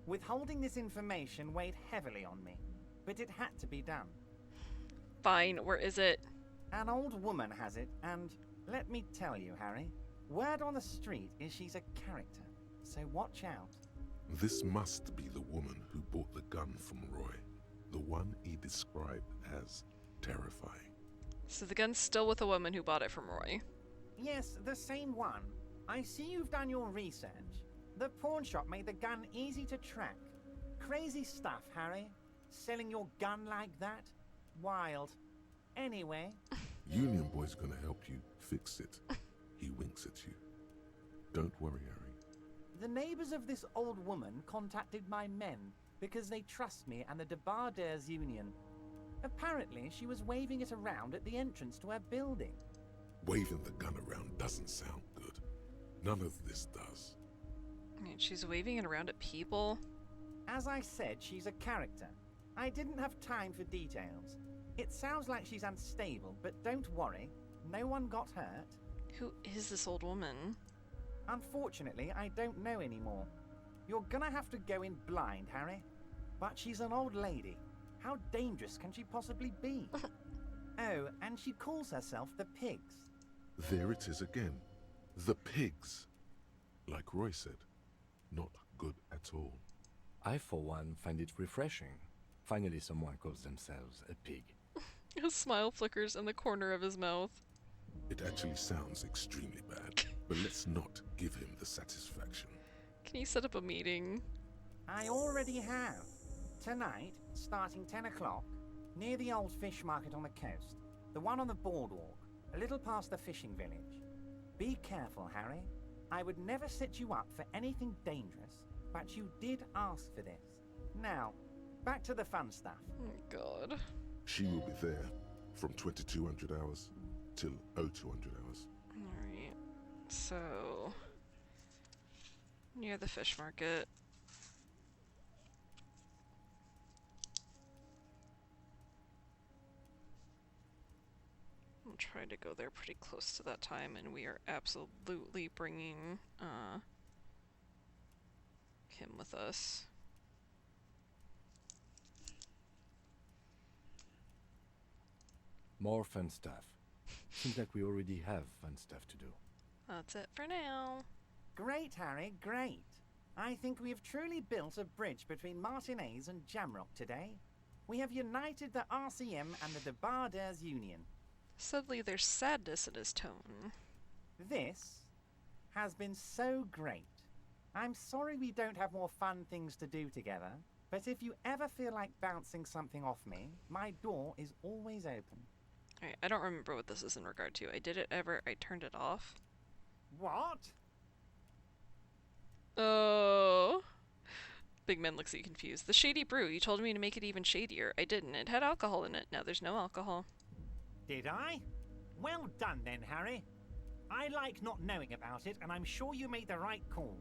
Withholding this information weighed heavily on me. But it had to be done. Fine, where is it? An old woman has it, and let me tell you, Harry, word on the street is she's a character, so watch out. This must be the woman who bought the gun from Roy, the one he described as terrifying. So the gun's still with the woman who bought it from Roy. Yes, the same one. I see you've done your research. The pawn shop made the gun easy to track. Crazy stuff, Harry. Selling your gun like that? Wild. Anyway... Union Boy's gonna help you fix it. He winks at you. Don't worry, Harry. The neighbors of this old woman contacted my men because they trust me and the Debarders Union. Apparently, she was waving it around at the entrance to her building. Waving the gun around doesn't sound good. None of this does. I mean, she's waving it around at people. As I said, she's a character. I didn't have time for details. It sounds like she's unstable, but don't worry. No one got hurt. Who is this old woman? Unfortunately, I don't know anymore. You're gonna have to go in blind, Harry. But she's an old lady. How dangerous can she possibly be? Oh, and she calls herself the Pigs. There it is again. The Pigs. Like Roy said, not good at all. I, for one, find it refreshing. Finally, someone calls themselves a pig. A smile flickers in the corner of his mouth. It actually sounds extremely bad, but let's not give him the satisfaction. Can you set up a meeting? I already have. Tonight, starting 10 o'clock, near the old fish market on the coast. The one on the boardwalk, a little past the fishing village. Be careful, Harry. I would never set you up for anything dangerous, but you did ask for this. Now, back to the fun stuff. Oh, God. She will be there from 2200 hours till 0200 hours. Alright. So... near the fish market. I'll try to go there pretty close to that time, and we are absolutely bringing him with us. More fun stuff. Seems like we already have fun stuff to do. That's it for now. Great, Harry, great. I think we have truly built a bridge between Martinez and Jamrock today. We have united the RCM and the Debarders Union. Suddenly there's sadness in his tone. This has been so great. I'm sorry we don't have more fun things to do together, but if you ever feel like bouncing something off me, my door is always open. Alright, I don't remember what this is in regard to. I turned it off. What? Oh. Big Man looks at you confused. The shady brew, you told me to make it even shadier. I didn't. It had alcohol in it. Now there's no alcohol. Did I? Well done then, Harry. I like not knowing about it, and I'm sure you made the right call.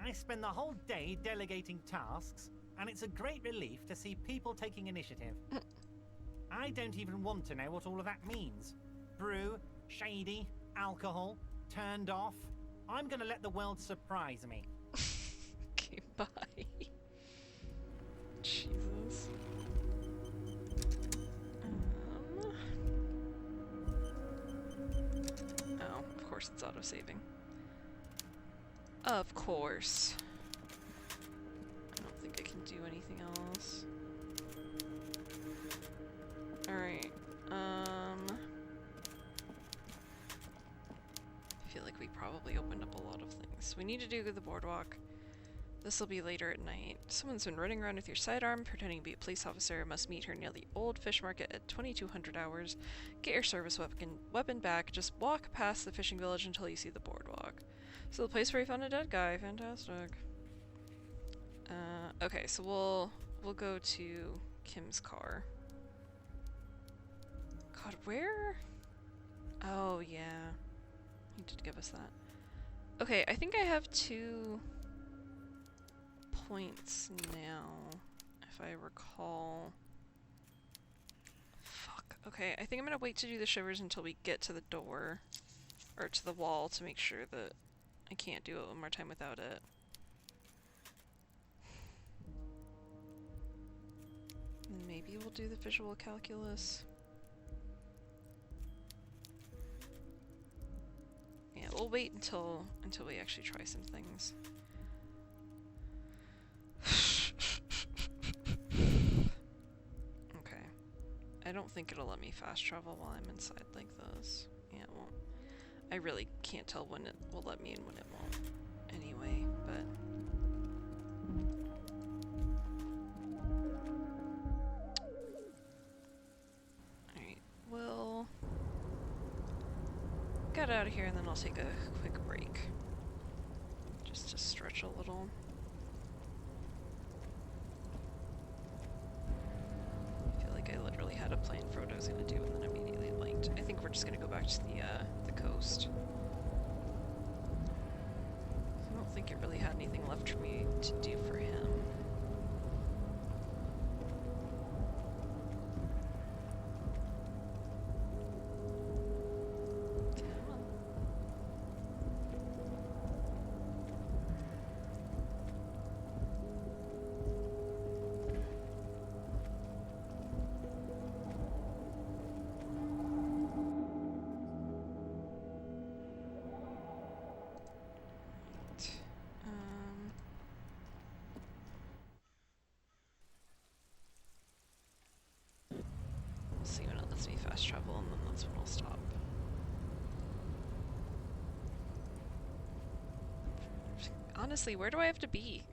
I spend the whole day delegating tasks, and it's a great relief to see people taking initiative. I don't even want to know what all of that means. Brew, shady, alcohol, turned off. I'm gonna let the world surprise me. Okay, bye. Jesus. Oh, of course it's auto-saving. Of course. I don't think I can do anything else. Alright, I feel like we probably opened up a lot of things. We need to do the boardwalk. This will be later at night. Someone's been running around with your sidearm, pretending to be a police officer. Must meet her near the old fish market at 2200 hours. Get your service weapon back. Just walk past the fishing village until you see the boardwalk. So the place where you found a dead guy. Fantastic. Okay, so we'll go to Kim's car. God, where? Oh, yeah. He did give us that. Okay, I think I have 2 points now, if I recall. Fuck. Okay, I think I'm gonna wait to do the shivers until we get to the door, or to the wall, to make sure that I can't do it one more time without it. And maybe we'll do the visual calculus. we'll wait until we actually try some things. Okay. I don't think it'll let me fast travel while I'm inside like this. Yeah, it won't. I really can't tell when it will let me and when it won't. Anyway, but... Alright, we'll get out of here and then I'll take a quick break. Just to stretch a little. I feel like I literally had a plan for what I was gonna do and then immediately linked. I think we're just gonna go back to the coast. I don't think it really had anything left for me to do for him. We'll see when it lets me fast travel, and then that's when I'll stop. Honestly, where do I have to be?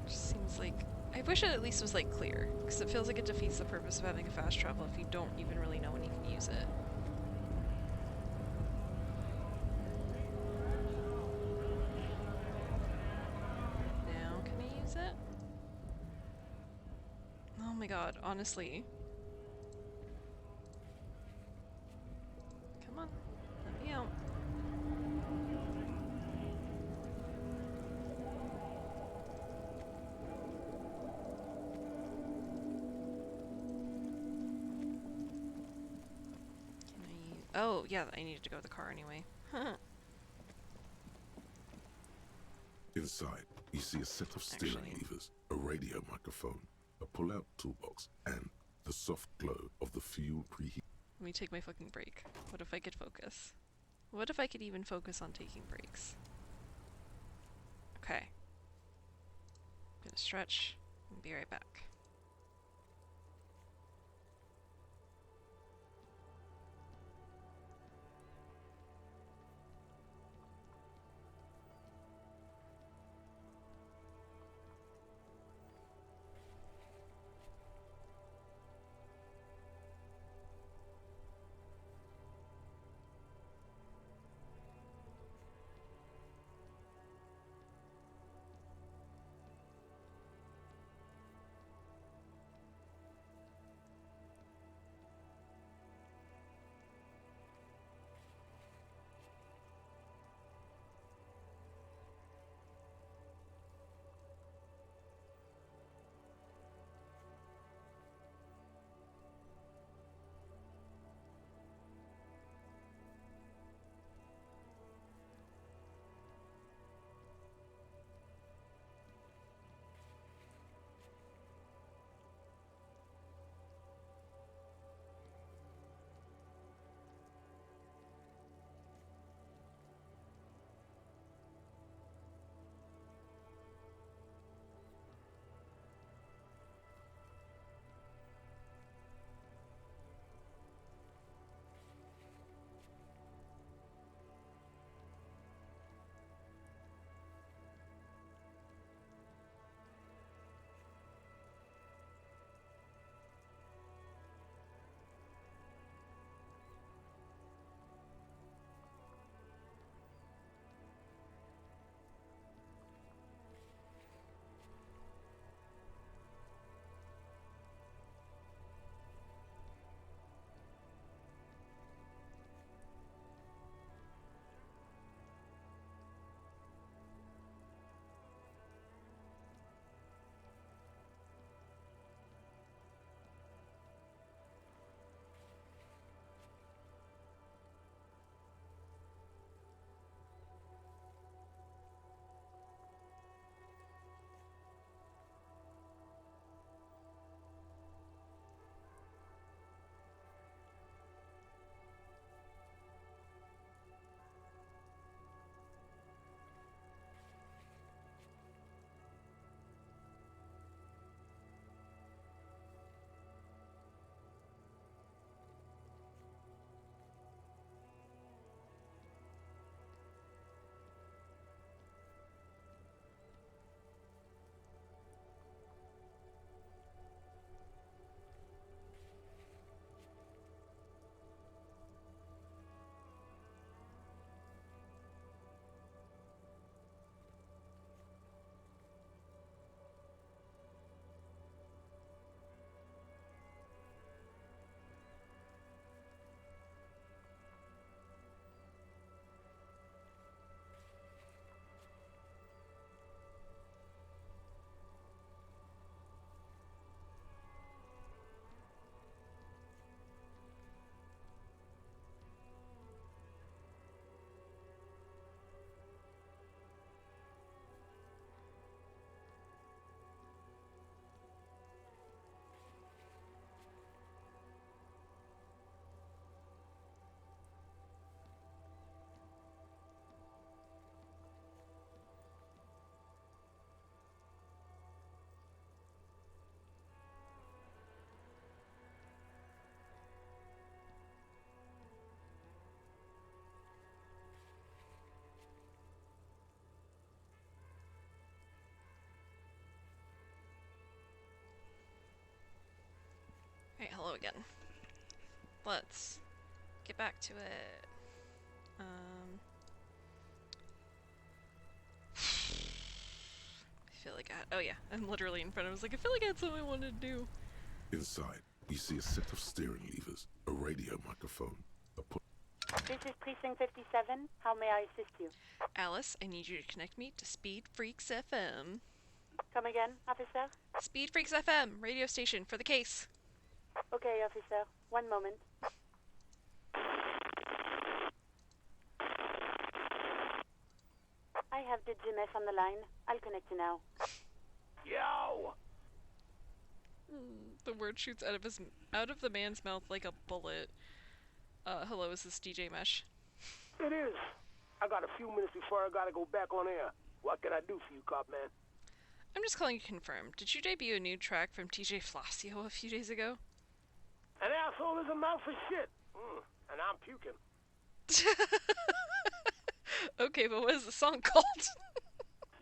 Just seems like... I wish it at least was, like, clear, because it feels like it defeats the purpose of having a fast travel if you don't even really know when you can use it. Oh my god, honestly. Come on, let me out. Can I use... Oh, yeah, I needed to go to the car anyway. Inside, you see a set of steering levers, a radio microphone, a pull-out toolbox, and the soft glow of the fuel preheat. Let me take my fucking break. What if I could focus? What if I could even focus on taking breaks? Okay. I'm gonna stretch and be right back. Alright, hello again. Let's get back to it. I feel like oh yeah, I'm literally in front of it. I was like, I feel like I had something I wanted to do. Inside, you see a set of steering levers, a radio microphone, This is Precinct 57. How may I assist you? Alice, I need you to connect me to Speed Freaks FM. Come again, officer? Speed Freaks FM, radio station for the case. Okay, officer. One moment. I have the GMS on the line. I'll connect you now. Yo! The word shoots out of the man's mouth like a bullet. Hello, is this DJ Mesh? It is. I got a few minutes before I gotta go back on air. What can I do for you, cop man? I'm just calling to confirm. Did you debut a new track from TJ Flasio a few days ago? An asshole is a mouth for shit. And I'm puking. Okay, but what is the song called?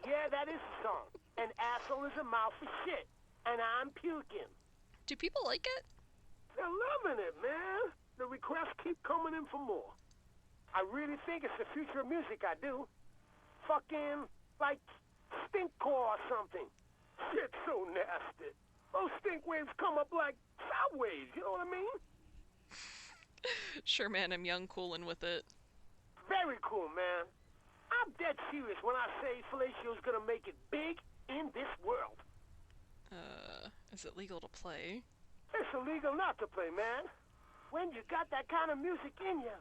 Yeah, that is the song. An asshole is a mouth for shit. And I'm puking. Do people like it? They're loving it, man. The requests keep coming in for more. I really think it's the future of music, I do. Fucking, like, stinkcore or something. Shit's so nasty. Those stink waves come up like sound waves, you know what I mean? Sure, man, I'm young, cool, and with it. Very cool, man. I'm dead serious when I say Fellatio's gonna make it big in this world. Is it legal to play? It's illegal not to play, man. When you got that kind of music in you,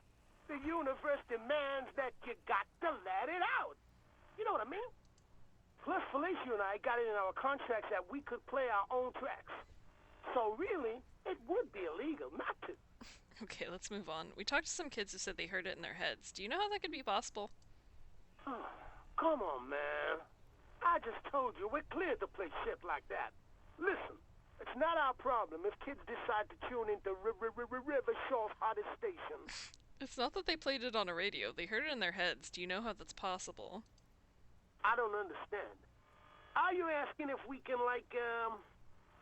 the universe demands that you got to let it out. You know what I mean? Plus, Felicio and I got it in our contracts that we could play our own tracks. So really, it would be illegal not to. Okay, let's move on. We talked to some kids who said they heard it in their heads. Do you know how that could be possible? Oh, come on, man. I just told you we're cleared to play shit like that. Listen, it's not our problem if kids decide to tune into River Shore's hottest station. It's not that they played it on a radio. They heard it in their heads. Do you know how that's possible? I don't understand. Are you asking if we can, like,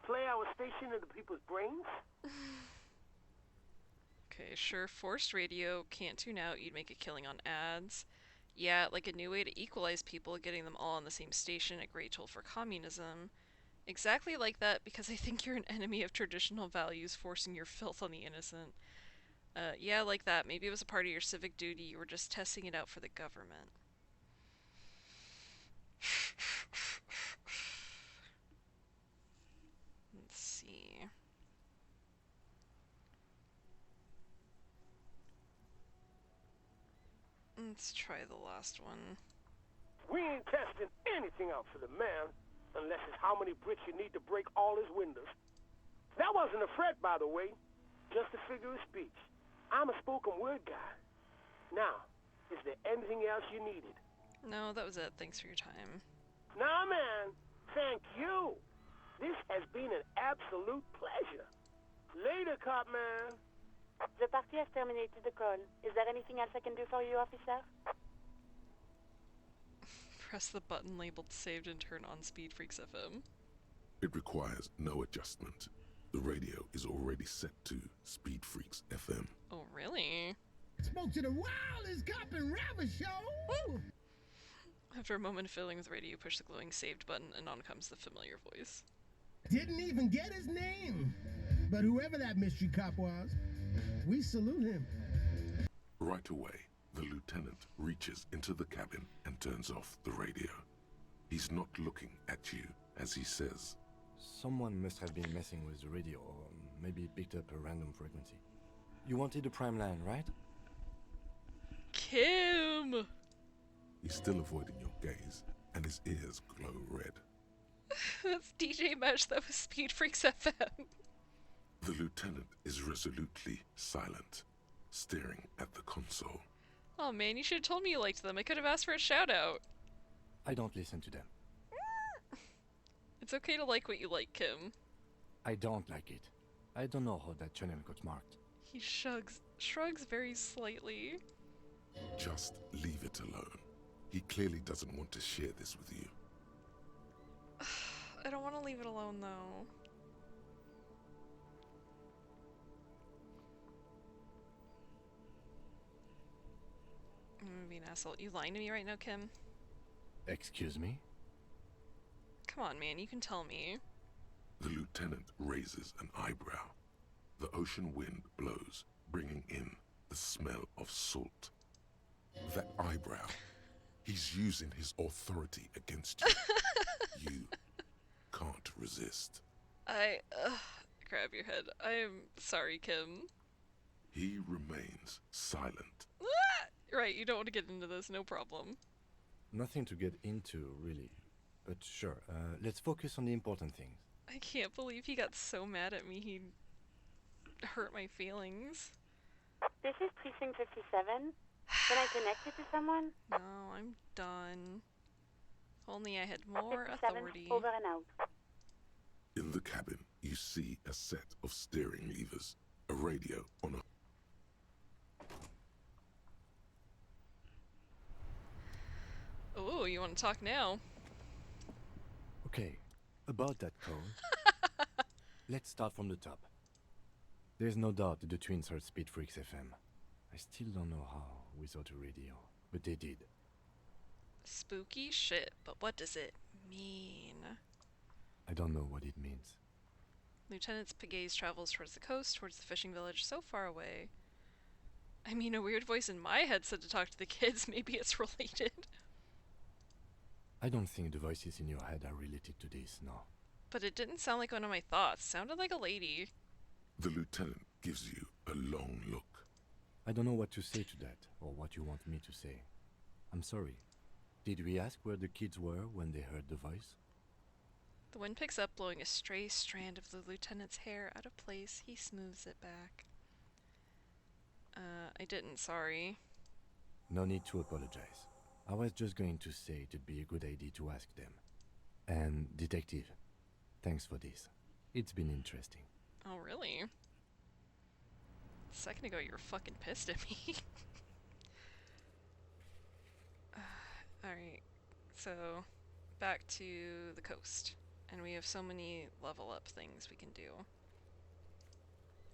play our station into people's brains? Okay, sure, forced radio, can't tune out, you'd make a killing on ads. Yeah, like a new way to equalize people, getting them all on the same station, a great tool for communism. Exactly like that, because I think you're an enemy of traditional values, forcing your filth on the innocent. Yeah, like that. Maybe it was a part of your civic duty, you were just testing it out for the government. Let's see. Let's try the last one. We ain't testing anything out for the man, unless it's how many bricks you need to break all his windows. That wasn't a threat, by the way. Just a figure of speech. I'm a spoken word guy. Now, is there anything else you needed? No, that was it. Thanks for your time. Nah, man. Thank you. This has been an absolute pleasure. Later, cop man. The party has terminated the call. Is there anything else I can do for you, officer? Press the button labeled saved and turn on Speed Freaks FM. It requires no adjustment. The radio is already set to Speed Freaks FM. Oh, really? Spoke to the wildest cop and rapper show! Woo! After a moment of fiddling with radio, push the glowing saved button and on comes the familiar voice. Didn't even get his name! But whoever that mystery cop was, we salute him. Right away, the lieutenant reaches into the cabin and turns off the radio. He's not looking at you as he says, Someone must have been messing with the radio, or maybe picked up a random frequency. You wanted a prime line, right? Kim! He's still avoiding your gaze, and his ears glow red. That's DJ Mesh, that was Speed Freaks FM. The lieutenant is resolutely silent, staring at the console. Oh man, you should have told me you liked them. I could have asked for a shout out. I don't listen to them. It's okay to like what you like, Kim. I don't like it. I don't know how that channel got marked. He shrugs very slightly. Just leave it alone. He clearly doesn't want to share this with you. I don't want to leave it alone, though. fucking asshole. You lying to me right now, Kim? Excuse me? Come on, man, you can tell me. The lieutenant raises an eyebrow. The ocean wind blows, bringing in the smell of salt. That eyebrow. He's using his authority against you. You can't resist. Grab your head. I'm sorry, Kim. He remains silent. Right, you don't want to get into this, no problem. Nothing to get into, really. But sure, let's focus on the important things. I can't believe he got so mad at me, he hurt my feelings. This is Precinct 57. Can I connect you to someone? No, I'm done. If only I had more 57, authority. over and out. In the cabin, you see a set of steering levers, a radio on a... Oh, you want to talk now? Okay, about that code. Let's start from the top. There's no doubt that the twins heard Speed Freaks FM. I still don't know how without a radio, but they did. Spooky shit, but what does it mean? I don't know what it means. Lieutenant Pegaze travels towards the coast, towards the fishing village, so far away. I mean, a weird voice in my head said to talk to the kids. Maybe it's related. I don't think the voices in your head are related to this, no. But it didn't sound like one of my thoughts. It sounded like a lady. The lieutenant gives you a long look. I don't know what to say to that, or what you want me to say. I'm sorry. Did we ask where the kids were when they heard the voice? The wind picks up, blowing a stray strand of the lieutenant's hair out of place. He smooths it back. I didn't, sorry. No need to apologize. I was just going to say it'd be a good idea to ask them. And, Detective, thanks for this. It's been interesting. Oh, really? A second ago you were fucking pissed at me. Alright, so back to the coast. And we have so many level up things we can do.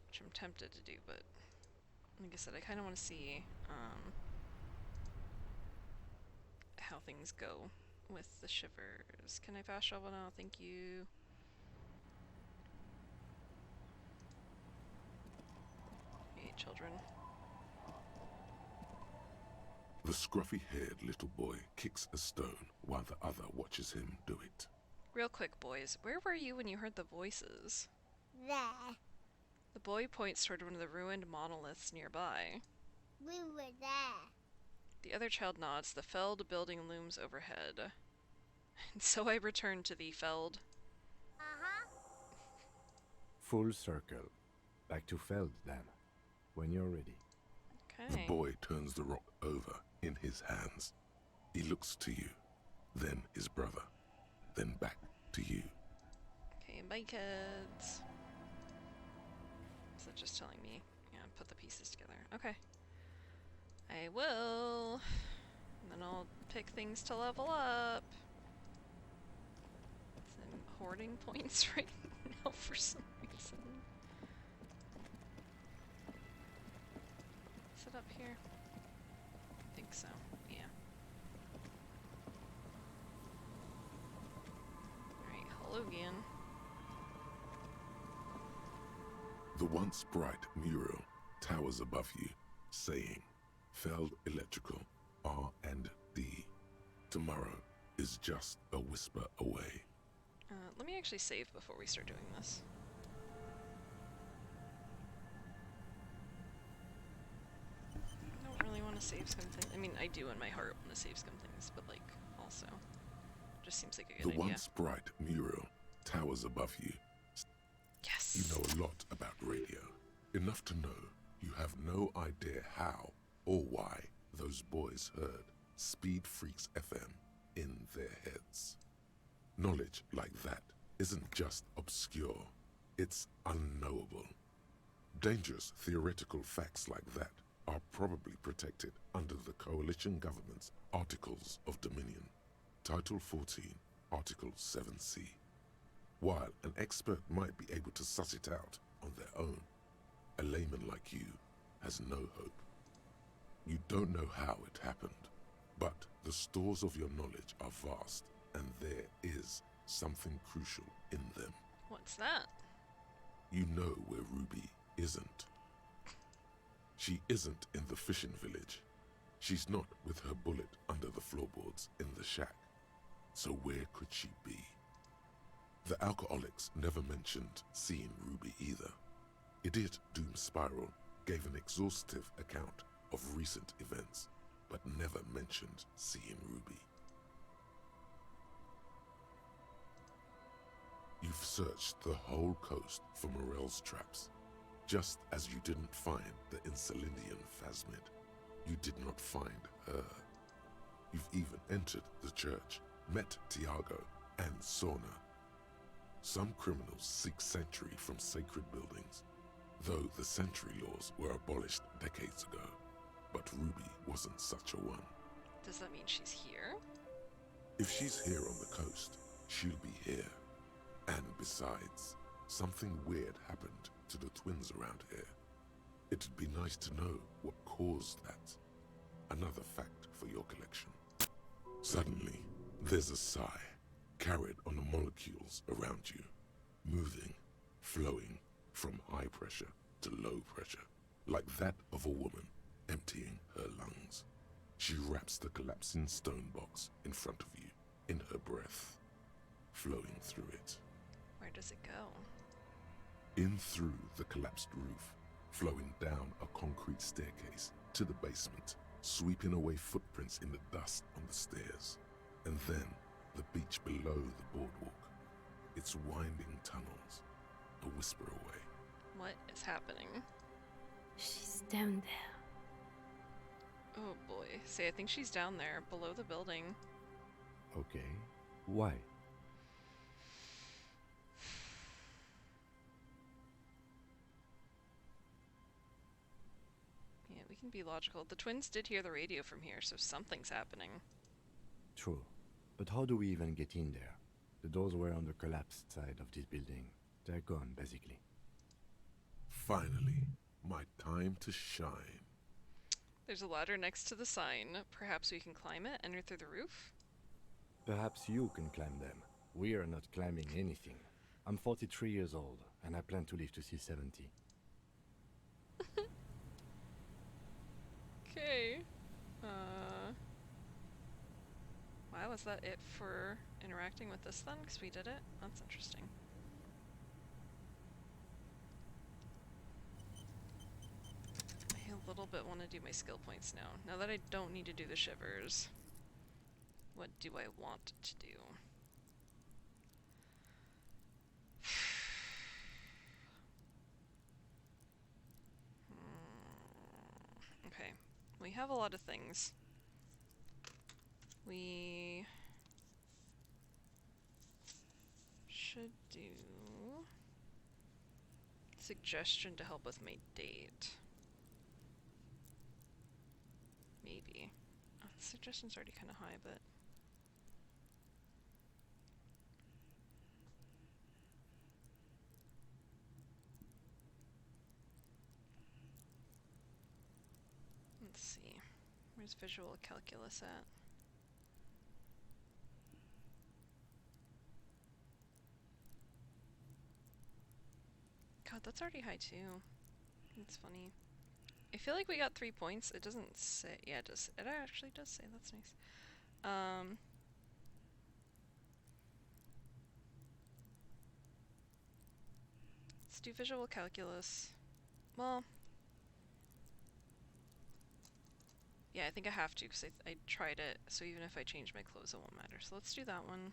Which I'm tempted to do, but like I said, I kind of want to see how things go with the shivers. Can I fast travel now? Thank you. Hey, children. The scruffy-haired little boy kicks a stone while the other watches him do it. Real quick, boys. Where were you when you heard the voices? There. The boy points toward one of the ruined monoliths nearby. We were there. The other child nods. The Feld building looms overhead. And so I return to the Feld. Uh-huh. Full circle. Back to Feld, then. When you're ready. Okay. The boy turns the rock over in his hands. He looks to you, then his brother, then back to you. Okay, bye, kids. Is that just telling me? Yeah, put the pieces together. Okay. I will. And then I'll pick things to level up. I'm hoarding points right now for some reason. Is it up here? I think so, yeah. Alright, hello again. The once bright mural towers above you, saying, Feld Electrical, R&D. Tomorrow is just a whisper away. Let me actually save before we start doing this. I don't really want to save some things. I mean, I do in my heart want to save some things, but like, also, just seems like a good The idea. once bright mural towers above you. Yes! You know a lot about radio. Enough to know you have no idea how or why those boys heard Speed Freaks FM in their heads. Knowledge like that isn't just obscure, it's unknowable. Dangerous theoretical facts like that are probably protected under the coalition government's Articles of Dominion, Title 14, Article 7C. While an expert might be able to suss it out on their own, a layman like you has no hope. You don't know how it happened, But the stores of your knowledge are vast, and there is something crucial in them. What's that? You know where Ruby isn't. She isn't in the fishing village. She's not with her bullet under the floorboards in the shack. So where could she be? The alcoholics never mentioned seeing Ruby either. Idiot Doom Spiral gave an exhaustive account of recent events, but never mentioned seeing Ruby. You've searched the whole coast for Morel's traps, just as you didn't find the Insulindian Phasmid. You did not find her. You've even entered the church, met Tiago and Sorna. Some criminals seek sanctuary from sacred buildings, though the sanctuary laws were abolished decades ago. But Ruby wasn't such a one. Does that mean she's here? If she's here on the coast, she'll be here. And besides, something weird happened to the twins around here. It'd be nice to know what caused that. Another fact for your collection. Suddenly, there's a sigh, carried on the molecules around you, moving, flowing from high pressure to low pressure, like that of a woman emptying her lungs. She wraps the collapsing stone box in front of you, in her breath, flowing through it. Where does it go? In through the collapsed roof, flowing down a concrete staircase to the basement, sweeping away footprints in the dust on the stairs, and then the beach below the boardwalk, its winding tunnels, a whisper away. What is happening? She's down there. Oh boy. See, I think she's down there, below the building. Okay. Why? Yeah, we can be logical. The twins did hear the radio from here, so something's happening. True. But how do we even get in there? The doors were on the collapsed side of this building. They're gone, basically. Finally, my time to shine. There's a ladder next to the sign. Perhaps we can climb it, enter through the roof? Perhaps you can climb them. We are not climbing anything. I'm 43 years old, and I plan to live to see 70. Okay. Wow, is that it for interacting with this then? Because we did it? That's interesting. I a little bit want to do my skill points now. Now that I don't need to do the shivers, what do I want to do? Okay, we have a lot of things. We should do suggestion to help with my date. Maybe. The suggestion's already kind of high, but let's see. Where's visual calculus at? God, that's already high too. That's funny. I feel like we got 3 points. It doesn't say. Yeah, it does. It actually does say. That's nice. Let's do visual calculus. Well, yeah, I think I have to because I tried it. So even if I change my clothes, it won't matter. So let's do that one.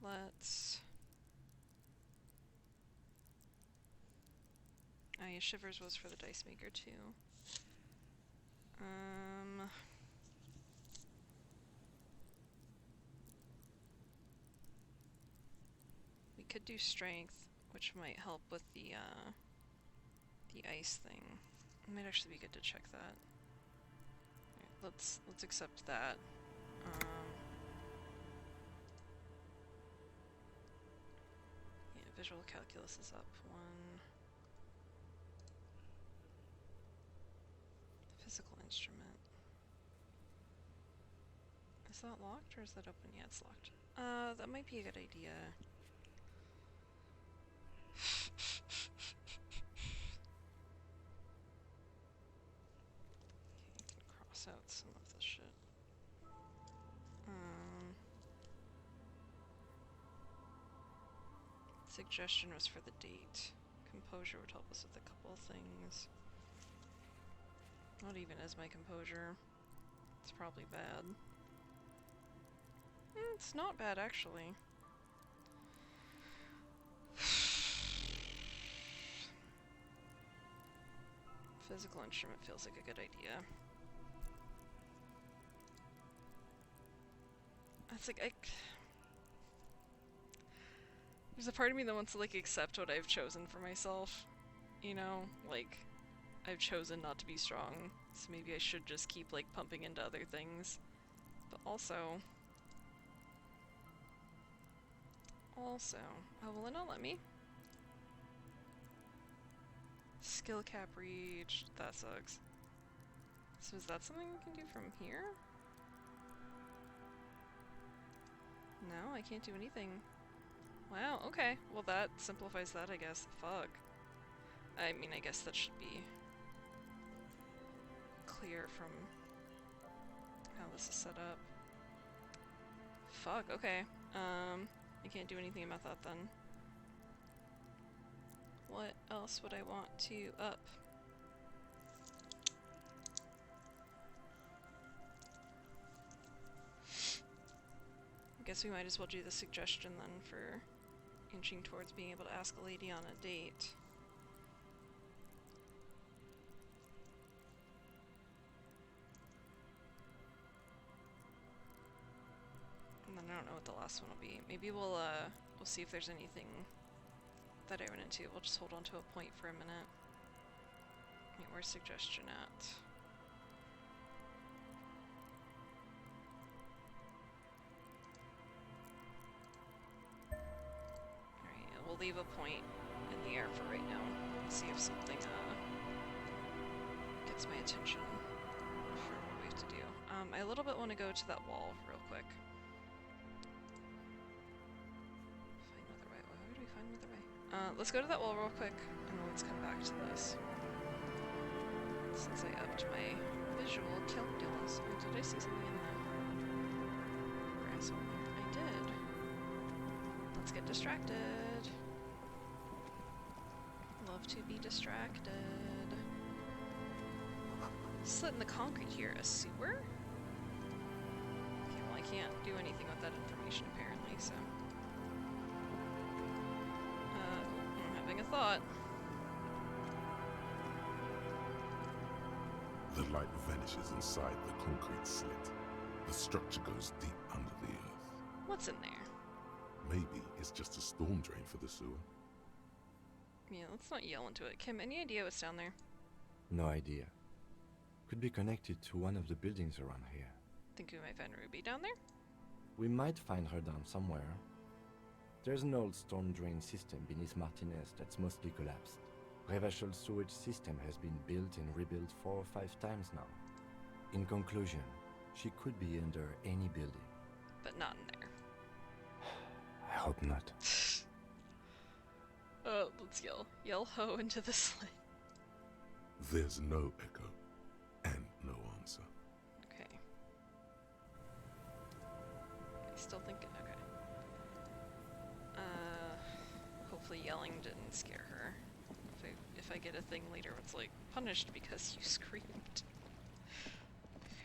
Let's. Oh yeah, shivers was for the dice maker too. We could do strength, which might help with the ice thing. It might actually be good to check that. Alright, let's accept that. Yeah, visual calculus is up 1. Physical instrument. Is that locked or is that open? Yeah, it's locked. That might be a good idea. Okay, you can cross out some of this shit. Suggestion was for the date. Composure would help us with a couple of things. What even is my composure? It's probably bad. It's not bad, actually. Physical instrument feels like a good idea. It's like, there's a part of me that wants to, like, accept what I've chosen for myself. You know? Like, I've chosen not to be strong, so maybe I should just keep, like, pumping into other things. But also... Oh, will it not let me? Skill cap reached. That sucks. So is that something we can do from here? No, I can't do anything. Wow, okay. Well, that simplifies that, I guess. Fuck. I mean, I guess that should be clear from how this is set up. Fuck, okay. I can't do anything about that then. What else would I want to up? I guess we might as well do the suggestion then for inching towards being able to ask a lady on a date. And then I don't know what the last one will be. Maybe we'll see if there's anything that I run into. We'll just hold on to a point for a minute. Wait, where's suggestion at? Alright, we'll leave a point in the air for right now. See if something gets my attention for what we have to do. I a little bit want to go to that wall real quick. Let's go to that wall real quick, and then let's come back to this. Since I upped my visual calculus. Or did I see something in the grass? I did. Let's get distracted. Love to be distracted. Slit in the concrete here. A sewer? Okay, well I can't do anything with that information apparently, so... having a thought. The light vanishes inside the concrete slit. The structure goes deep under the earth. What's in there? Maybe it's just a storm drain for the sewer. Yeah, let's not yell into it. Kim, any idea what's down there? No idea. Could be connected to one of the buildings around here. Think we might find Ruby down there? We might find her down somewhere. There's an old storm drain system beneath Martinez that's mostly collapsed. Revachol sewage system has been built and rebuilt 4 or 5 times now. In conclusion, she could be under any building. But not in there. I hope not. Let's yell. Yell ho into the slit. There's no echo, and no answer. Okay. Still thinking, okay. Hopefully yelling didn't scare her. If I get a thing later where it's like, punished because you screamed.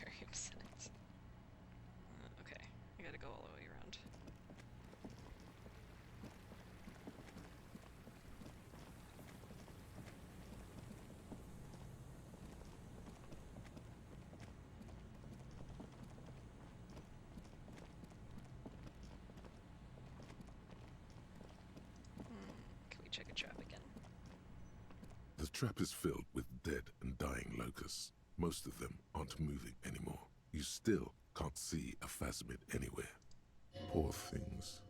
Very upset. Okay, I gotta go all the way around. Can we check a trap again? The trap is filled with dead and dying locusts. Most of them aren't moving anymore. You still can't see a phasmid anywhere. Poor things.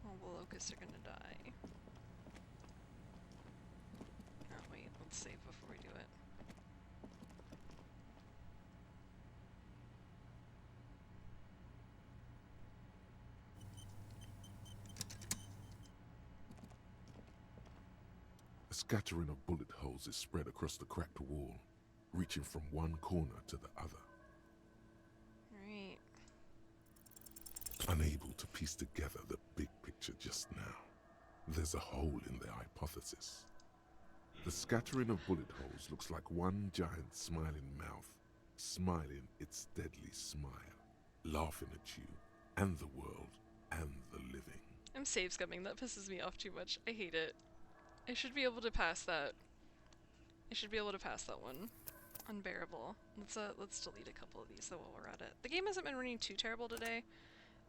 Well, the locusts are gonna die. Oh wait, let's save before we do it. A scattering of bullet holes is spread across the cracked wall, reaching from one corner to the other. Right. Unable to piece together the big picture just now, there's a hole in their hypothesis. The scattering of bullet holes looks like one giant smiling mouth, smiling its deadly smile, laughing at you, and the world, and the living. I'm save scumming. That pisses me off too much. I hate it. I should be able to pass that. I should be able to pass that one. Unbearable. Let's delete a couple of these though while we're at it. The game hasn't been running too terrible today.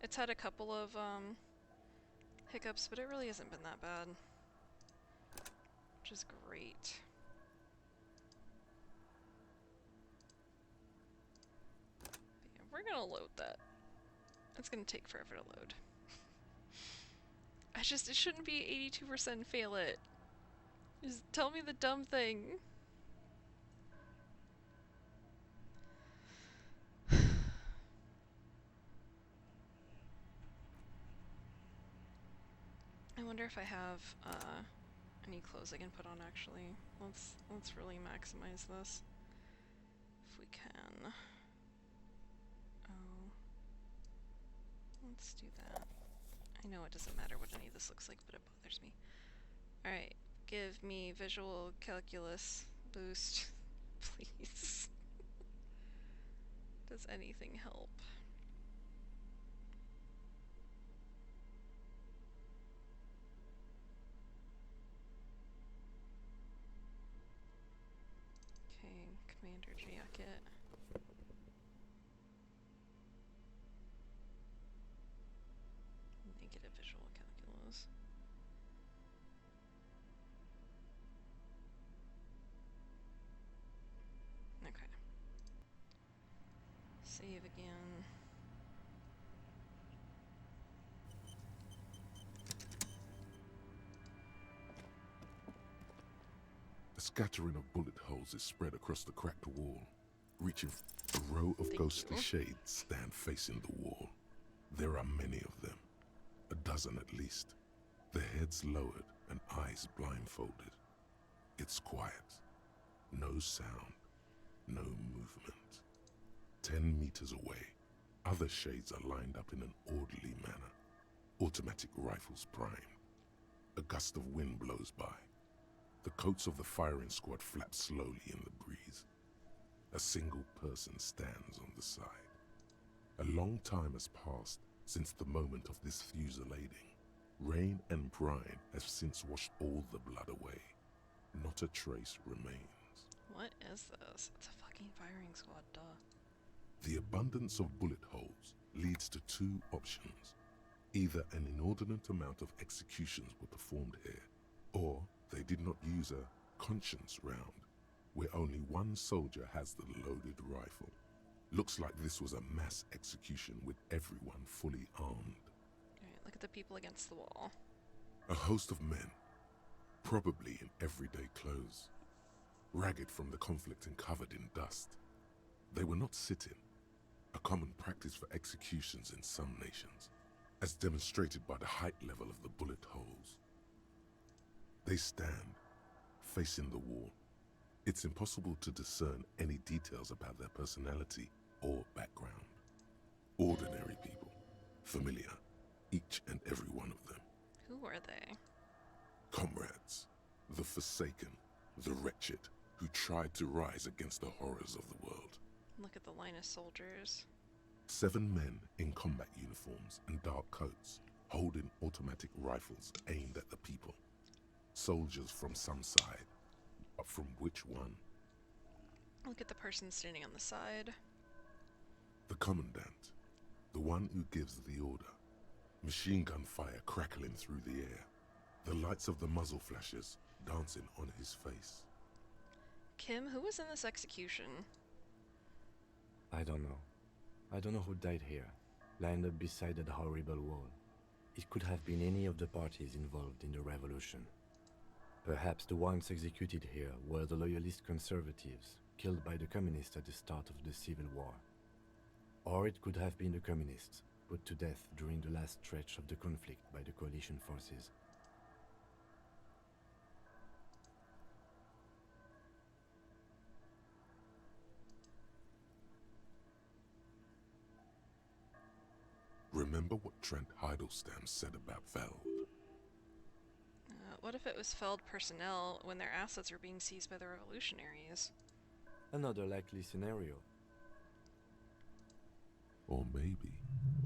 It's had a couple of hiccups, but it really hasn't been that bad. Which is great. But yeah, we're gonna load that. It's gonna take forever to load. It shouldn't be 82% fail it. Just tell me the dumb thing. I wonder if I have any clothes I can put on actually. Let's really maximize this. If we can. Oh. Let's do that. I know it doesn't matter what any of this looks like, but it bothers me. Alright, give me visual calculus boost, please. Does anything help? Okay, commander jacket. Negative visual calculus. Okay. Save again. A scattering of bullet holes is spread across the cracked wall, reaching. A row of ghostly shades stand facing the wall. There are many of them, a dozen at least, their heads lowered and eyes blindfolded. It's quiet. No sound, no movement. 10 meters away, other shades are lined up in an orderly manner, automatic rifles primed. A gust of wind blows by. The coats of the firing squad flap slowly in the breeze. A single person stands on the side. A long time has passed since the moment of this fusillading. Rain and brine have since washed all the blood away. Not a trace remains. What is this? It's a fucking firing squad, duh. The abundance of bullet holes leads to two options. Either an inordinate amount of executions were performed here, or they did not use a conscience round, where only one soldier has the loaded rifle. Looks like this was a mass execution with everyone fully armed. Alright, look at the people against the wall. A host of men, probably in everyday clothes, ragged from the conflict and covered in dust. They were not sitting, a common practice for executions in some nations, as demonstrated by the height level of the bullet holes. They stand, facing the wall. It's impossible to discern any details about their personality or background. Ordinary people, familiar, each and every one of them. Who are they? Comrades, the forsaken, the wretched, who tried to rise against the horrors of the world. Look at the line of soldiers. 7 men in combat uniforms and dark coats, holding automatic rifles aimed at the people. Soldiers from some side, but from which one? Look at the person standing on the side. The commandant, the one who gives the order. Machine gun fire crackling through the air. The lights of the muzzle flashes dancing on his face. Kim, who was in this execution? I don't know. I don't know who died here, lined up beside that horrible wall. It could have been any of the parties involved in the revolution. Perhaps the ones executed here were the loyalist conservatives, killed by the communists at the start of the Civil War. Or it could have been the communists, put to death during the last stretch of the conflict by the coalition forces. remember what Trent Heidelstein said about Veld? What if it was Feld personnel when their assets were being seized by the revolutionaries? Another likely scenario. Or maybe...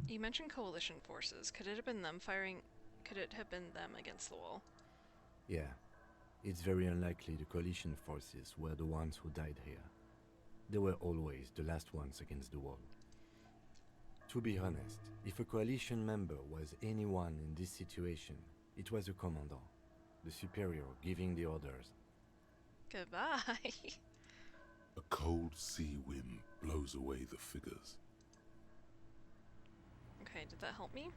You mentioned coalition forces. Could it have been them firing... Could it have been them against the wall? Yeah. It's very unlikely the coalition forces were the ones who died here. They were always the last ones against the wall. To be honest, if a coalition member was anyone in this situation, it was a commandant, the superior giving the orders. Goodbye. A cold sea wind blows away the figures. Okay, did that help me?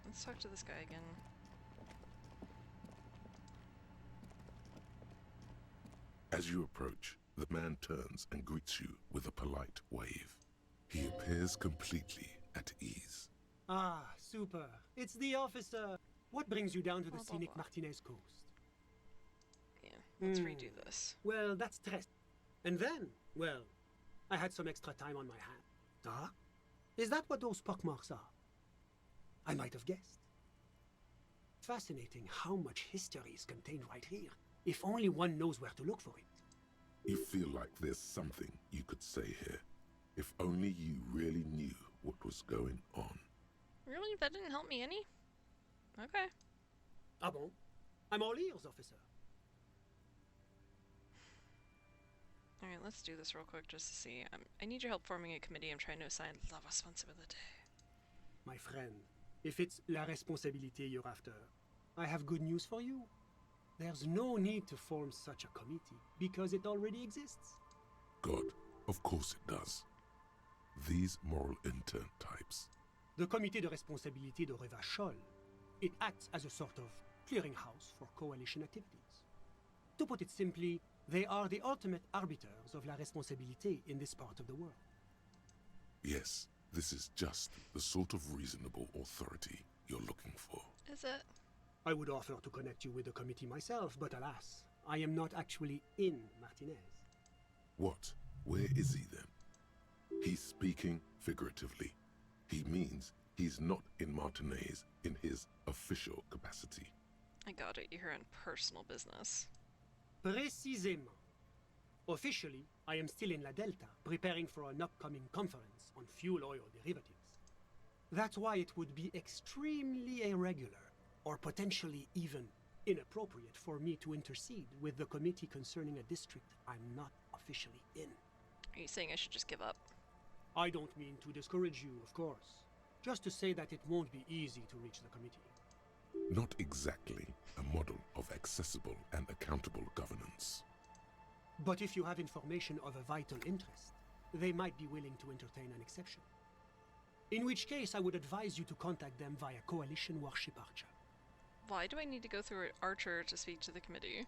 Let's talk to this guy again. As you approach, the man turns and greets you with a polite wave. He appears completely at ease. Ah, super. It's the officer. What brings you down to the scenic Martinez coast? Yeah, let's redo this. Well, that's stress. And then, well, I had some extra time on my hands. Ah? Is that what those pockmarks are? I might have guessed. Fascinating how much history is contained right here, if only one knows where to look for it. You feel like there's something you could say here, if only you really knew what was going on. Really? That didn't help me any? Okay. Ah bon? I'm all ears, officer. Alright, let's do this real quick just to see. I need your help forming a committee. I'm trying to assign la responsabilité. My friend, if it's la responsabilité you're after, I have good news for you. There's no need to form such a committee, because it already exists. God, of course it does. These moral intern types. The Comité de Responsabilité de Revachol. It acts as a sort of clearinghouse for coalition activities. To put it simply, they are the ultimate arbiters of la responsabilité in this part of the world. Yes, this is just the sort of reasonable authority you're looking for. Is it? I would offer to connect you with the committee myself, but alas, I am not actually in Martinez. What? Where is he then? He's speaking figuratively. He means he's not in Martinez in his official capacity. I got it. You're in personal business. Précisément. Officially, I am still in La Delta, preparing for an upcoming conference on fuel oil derivatives. That's why it would be extremely irregular, or potentially even inappropriate for me to intercede with the committee concerning a district I'm not officially in. Are you saying I should just give up? I don't mean to discourage you, of course. Just to say that it won't be easy to reach the committee. Not exactly a model of accessible and accountable governance. But if you have information of a vital interest, they might be willing to entertain an exception. In which case, I would advise you to contact them via Coalition Warship Archer. Why do I need to go through Archer to speak to the committee?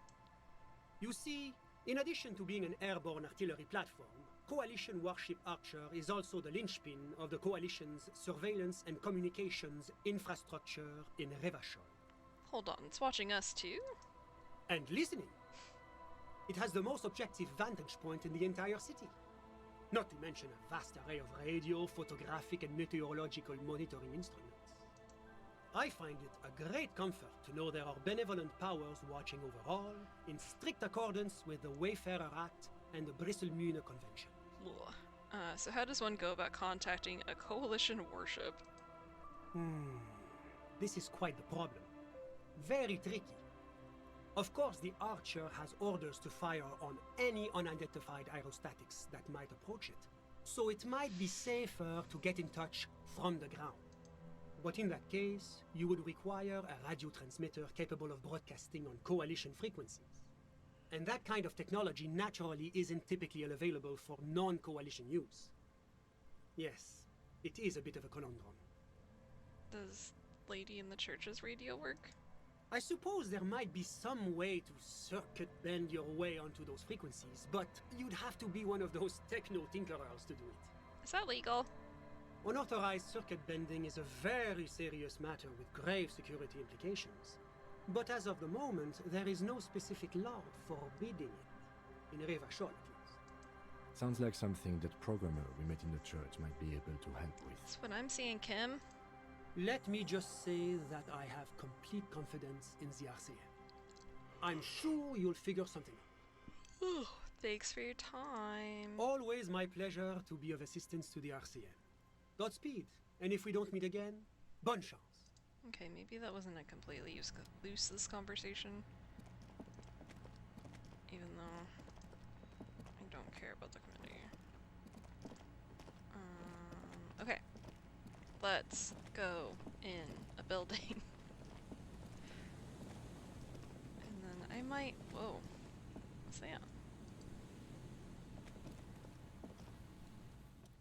You see, in addition to being an airborne artillery platform, Coalition Warship Archer is also the linchpin of the Coalition's surveillance and communications infrastructure in Revachol. Hold on, it's watching us too? And listening. It has the most objective vantage point in the entire city. Not to mention a vast array of radio, photographic and meteorological monitoring instruments. I find it a great comfort to know there are benevolent powers watching over all, in strict accordance with the Wayfarer Act and the Bristol-Mune Convention. So how does one go about contacting a coalition warship? This is quite the problem. Very tricky. Of course, the Archer has orders to fire on any unidentified aerostatics that might approach it, so it might be safer to get in touch from the ground. But in that case, you would require a radio transmitter capable of broadcasting on coalition frequencies. And that kind of technology naturally isn't typically available for non-coalition use. Yes, it is a bit of a conundrum. Does Lady in the Church's radio work? I suppose there might be some way to circuit bend your way onto those frequencies, but you'd have to be one of those techno-tinkerers to do it. Is that legal? Unauthorized circuit bending is a very serious matter with grave security implications. But as of the moment, there is no specific law forbidding it. in Revachol at least. Sounds like something that programmer we met in the church might be able to help with. That's what I'm seeing, Kim. Let me just say that I have complete confidence in the RCM. I'm sure you'll figure something out. Thanks for your time. Always my pleasure to be of assistance to the RCM. Godspeed, and if we don't meet again, bonne chance. Okay, maybe that wasn't a completely useless conversation. Even though I don't care about the committee. Okay. Let's go in a building. And then I might... Whoa. What's that?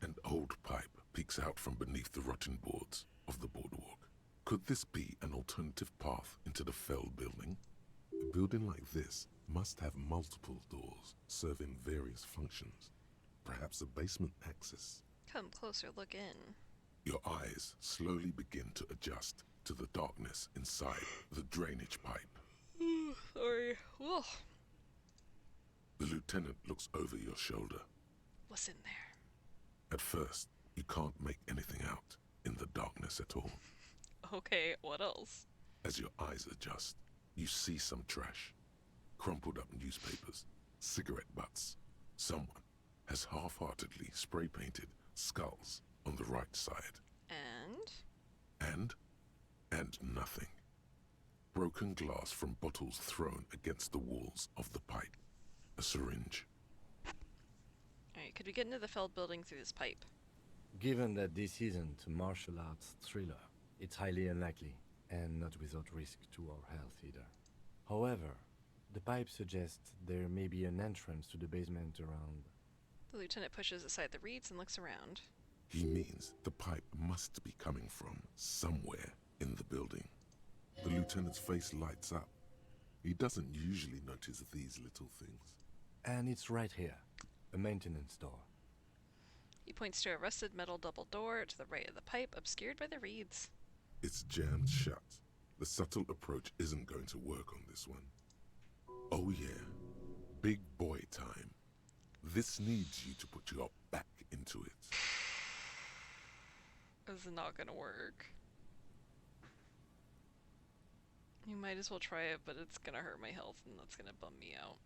An old pipe peeks out from beneath the rotten boards of the boardwalk. Could this be an alternative path into the fell building? A building like this must have multiple doors serving various functions. Perhaps a basement access. Come closer, look in. Your eyes slowly begin to adjust to the darkness inside the drainage pipe. Sorry. Ugh. The lieutenant looks over your shoulder. What's in there? At first, you can't make anything out in the darkness at all. Okay, what else? As your eyes adjust, you see some trash. Crumpled up newspapers, cigarette butts. Someone has half-heartedly spray-painted skulls on the right side. And nothing. Broken glass from bottles thrown against the walls of the pipe. A syringe. Alright, could we get into the felled building through this pipe? Given that this isn't a martial arts thriller, it's highly unlikely, and not without risk to our health either. However, the pipe suggests there may be an entrance to the basement around. The lieutenant pushes aside the reeds and looks around. He means the pipe must be coming from somewhere in the building. The lieutenant's face lights up. He doesn't usually notice these little things. And it's right here, a maintenance door. He points to a rusted metal double door to the right of the pipe, obscured by the reeds. It's jammed shut. The subtle approach isn't going to work on this one. Oh yeah, big boy time. This needs you to put your back into it. This is not gonna work. You might as well try it, but it's gonna hurt my health and that's gonna bum me out.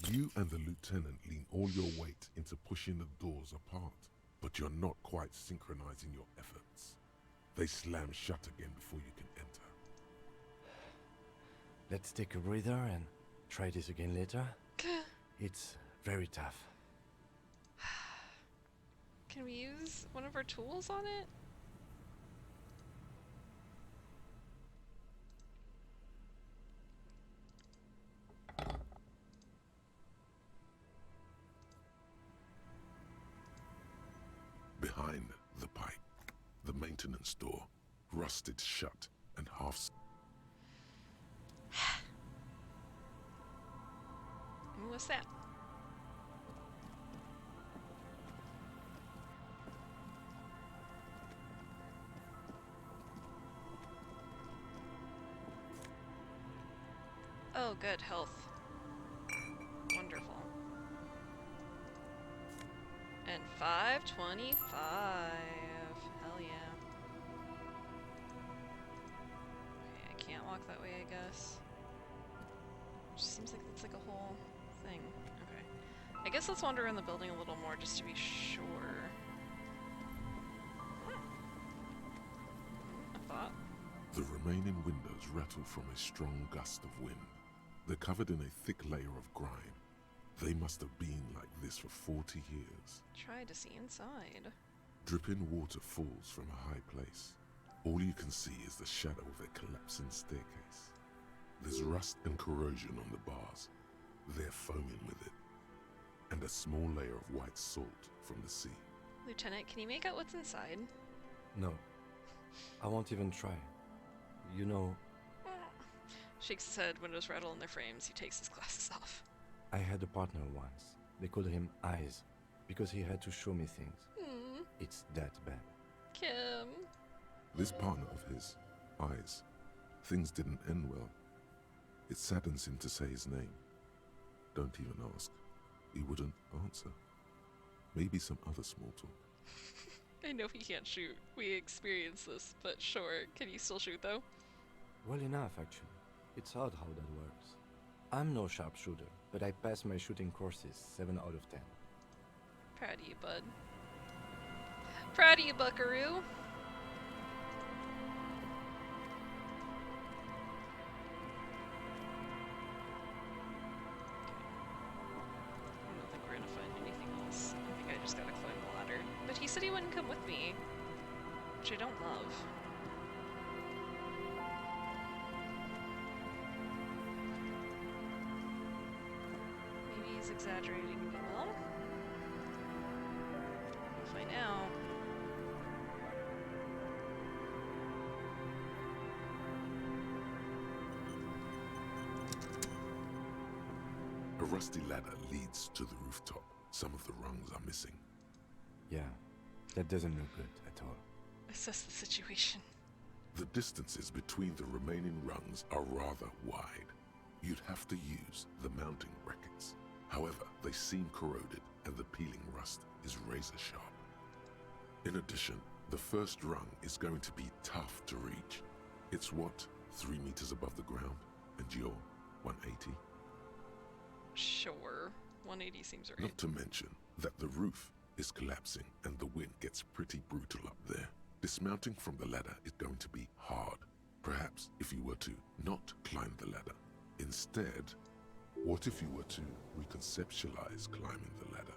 You and the lieutenant lean all your weight into pushing the doors apart, but you're not quite synchronizing your efforts. They slam shut again before you can enter. Let's take a breather and try this again later. It's very tough. Can we use one of our tools on it? Behind the pipe, the maintenance door, rusted shut and half... What's that? Oh, good, health. Wonderful. And 525. Hell yeah. Okay, I can't walk that way, I guess. Just seems like that's like a whole thing. Okay. I guess let's wander around the building a little more just to be sure. A thought. The remaining windows rattle from a strong gust of wind. They're covered in a thick layer of grime. They must have been like this for 40 years. Try to see inside. Dripping water falls from a high place. All you can see is the shadow of a collapsing staircase. There's rust and corrosion on the bars. They're foaming with it. And a small layer of white salt from the sea. Lieutenant, can you make out what's inside? No. I won't even try. You know... Shakes his head, windows rattle in their frames. He takes his glasses off. I had a partner once. They called him Eyes, because he had to show me things. It's that bad. This partner of his, Eyes, things didn't end well. It saddens him to say his name. Don't even ask. He wouldn't answer. Maybe some other small talk. I know he can't shoot. We experienced this, but sure. Can he still shoot, though? Well enough, actually. It's odd how that works. I'm no sharpshooter, but I pass my shooting courses 7 out of 10. Proud of you, bud. Proud of you, buckaroo. I don't think we're gonna find anything else. I think I just gotta climb the ladder. But he said he wouldn't come with me, which I don't love. Maybe he's exaggerating me well. We'll find out. A rusty ladder leads to the rooftop. Some of the rungs are missing. Yeah, that doesn't look good at all. Assess the situation. The distances between the remaining rungs are rather wide. You'd have to use the mounting brackets. However, they seem corroded and the peeling rust is razor sharp. In addition, the first rung is going to be tough to reach. It's what, 3 meters above the ground? And you're 180? Sure. 180 seems right. Not to mention that the roof is collapsing and the wind gets pretty brutal up there. Dismounting from the ladder is going to be hard. Perhaps if you were to not climb the ladder. Instead, what if you were to reconceptualize climbing the ladder?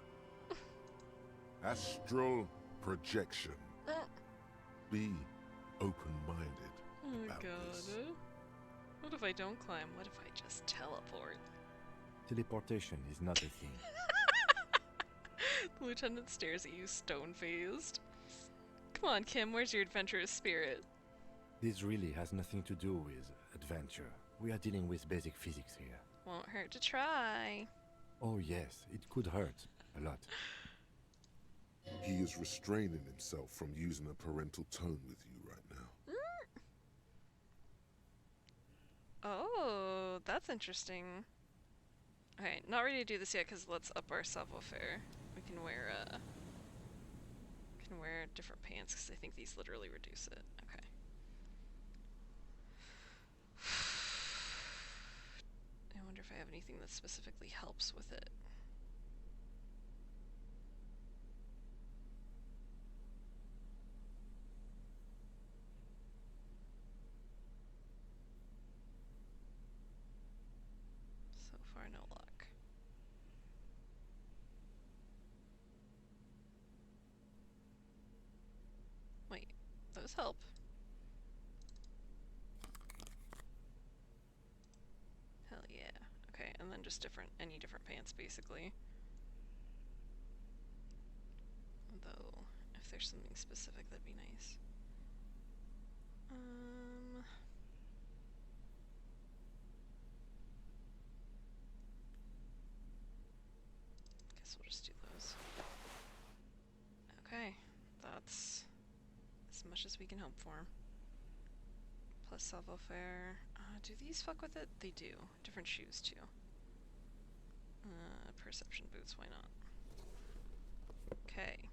Astral projection. Be open-minded Oh my about god. this. What if I don't climb? What if I just teleport? Teleportation is not a thing. The lieutenant stares at you stone-faced. Come on, Kim, where's your adventurous spirit? This really has nothing to do with adventure. We are dealing with basic physics here. Won't hurt to try. Oh yes, it could hurt. A lot. He is restraining himself from using a parental tone with you right now. Oh, that's interesting. Okay, not ready to do this yet because let's up our savoir-faire. We can wear different pants because I think these literally reduce it. Okay. I wonder if I have anything that specifically helps with it. So far, no luck. Wait, those help. Hell yeah. Okay, and then just any different pants, basically. Though, if there's something specific, that'd be nice. Guess we'll just do those. Okay, that's as much as we can hope for. Plus savoir-faire. Do these fuck with it? They do. Different shoes, too. Perception boots, why not? Okay.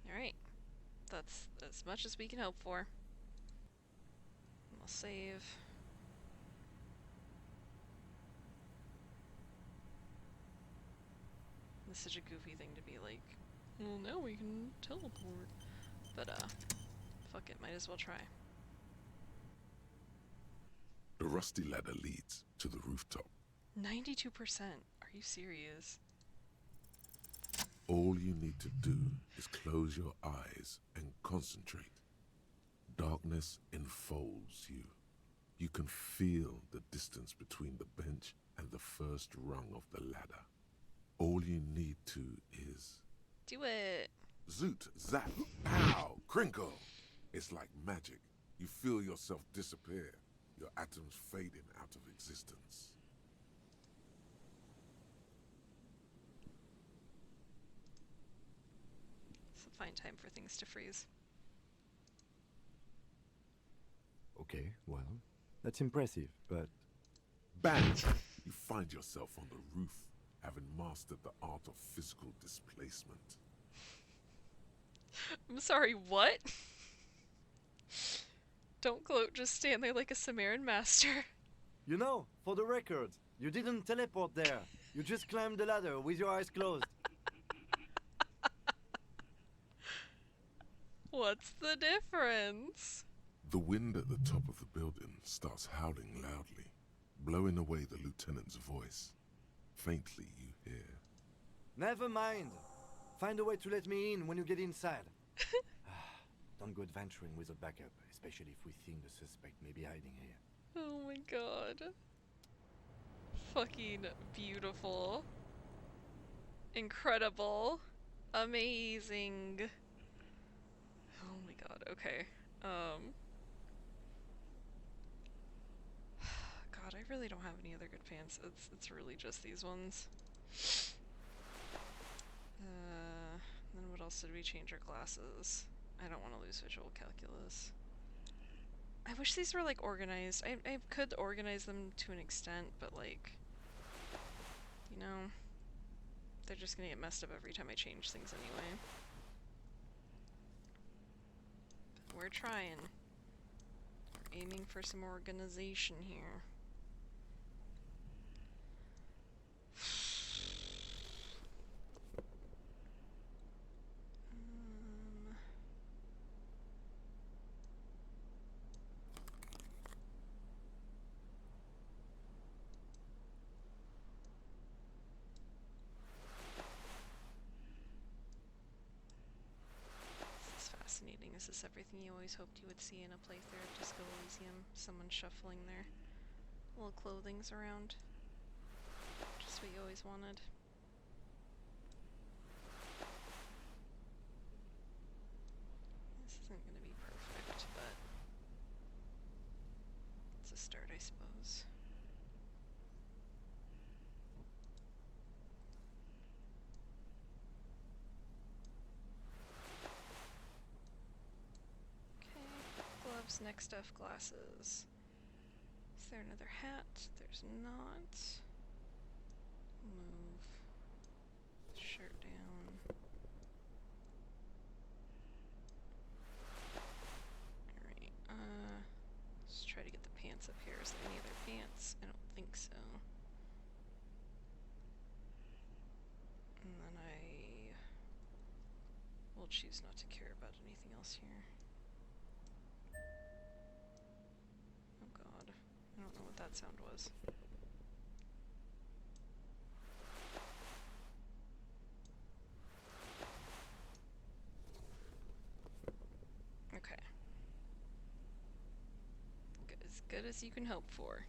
Alright. That's as much as we can hope for. We'll save. This is such a goofy thing to be like, well, now we can teleport. But, fuck it, might as well try. The rusty ladder leads to the rooftop. 92%. Are you serious? All you need to do is close your eyes and concentrate. Darkness enfolds you. You can feel the distance between the bench and the first rung of the ladder. All you need to is... Do it! Zoot, zap, pow, crinkle! It's like magic. You feel yourself disappear, your atoms fading out of existence. find time for things to freeze. Okay, well, that's impressive, but... Bang! You find yourself on the roof, having mastered the art of physical displacement. I'm sorry, what? Don't gloat, just stand there like a Sumerian master. You know, for the record, you didn't teleport there. You just climbed the ladder with your eyes closed. What's the difference? The wind at the top of the building starts howling loudly, blowing away the lieutenant's voice. Faintly you hear, Never mind. Find a way to let me in when you get inside. Don't go adventuring with a backup, especially if we think the suspect may be hiding here. Oh my god. Fucking beautiful. Incredible. Amazing. Oh my god, okay. God, I really don't have any other good pants. It's really just these ones. Then what else did we change? Our glasses. I don't want to lose visual calculus. I wish these were like organized. I could organize them to an extent, but like, you know, they're just gonna get messed up every time I change things anyway. But we're trying. We're aiming for some organization here. Fascinating. Is this everything you always hoped you would see in a playthrough of Disco Elysium? Someone shuffling their little clothings around. Just what you always wanted. This isn't going to be perfect, but it's a start, I suppose. Gloves, neck stuff, glasses. Is there another hat? There's not. Move. Shirt down. Alright, let's try to get the pants up here. Is there any other pants? I don't think so. And then I will choose not to care about anything else here. I don't know what that sound was. Okay. As good as you can hope for.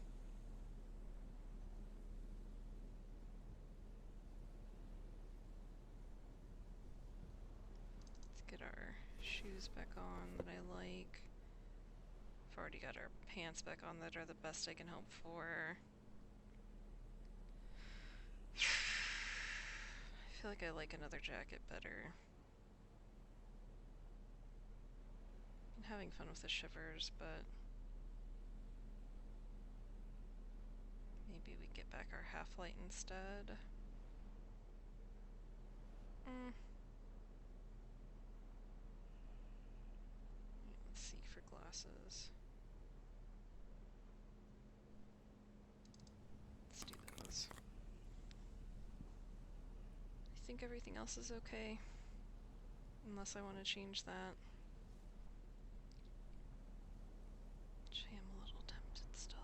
Let's get our shoes back on that I like. We've already got our pants back on that are the best I can hope for. I feel like I like another jacket better. I'm having fun with the shivers, but maybe we get back our half-light instead. Let's see for glasses. Let's do those. I think everything else is okay, unless I want to change that. Which I am a little tempted still.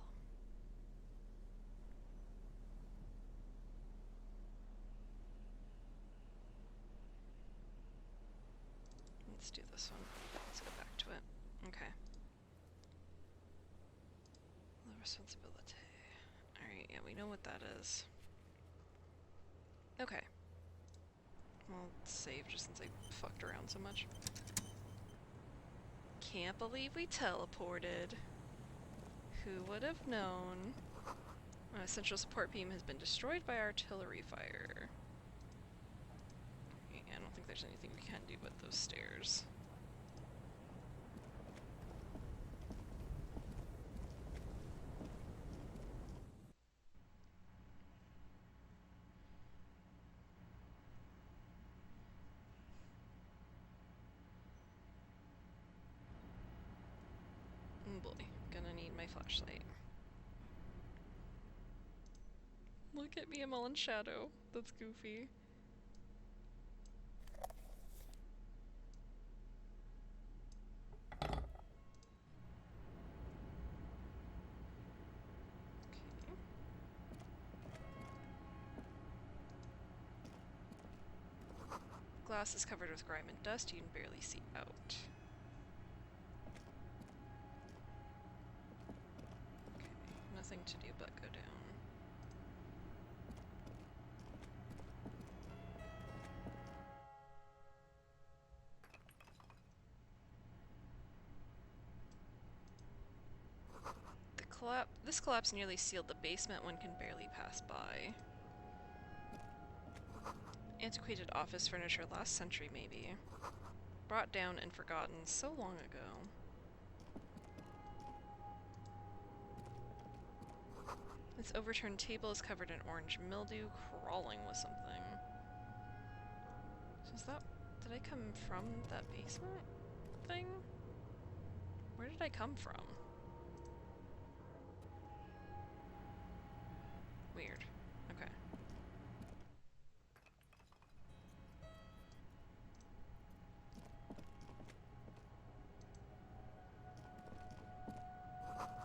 Let's do this one. Let's go back to it. Okay. The responsibility. Alright, yeah, we know what that is. Okay. I'll save just since I fucked around so much. Can't believe we teleported. Who would have known? Our central support beam has been destroyed by artillery fire. I don't don't think there's anything we can do with those stairs. Oh boy, gonna need my flashlight. Look at me, I'm all in shadow. That's goofy. Glass is covered with grime and dust, you can barely see out. Okay, nothing to do but go down. This collapse nearly sealed the basement, one can barely pass by. Antiquated office furniture, last century maybe. Brought down and forgotten so long ago. This overturned table is covered in orange mildew, crawling with something. Is that... did I come from that basement thing? Where did I come from? Weird. Okay.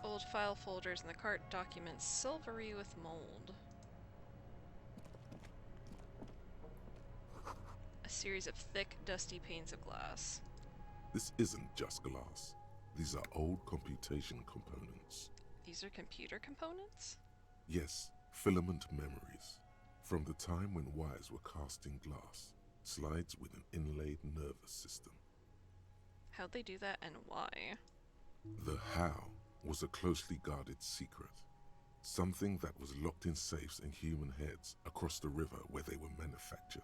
Old file folders in the cart, documents silvery with mold. A series of thick, dusty panes of glass. This isn't just glass. These are old computation components. These are computer components? Yes, filament memories. From the time when wires were cast in glass, slides with an inlaid nervous system. How'd they do that and why? The how was a closely guarded secret. Something that was locked in safes in human heads across the river where they were manufactured.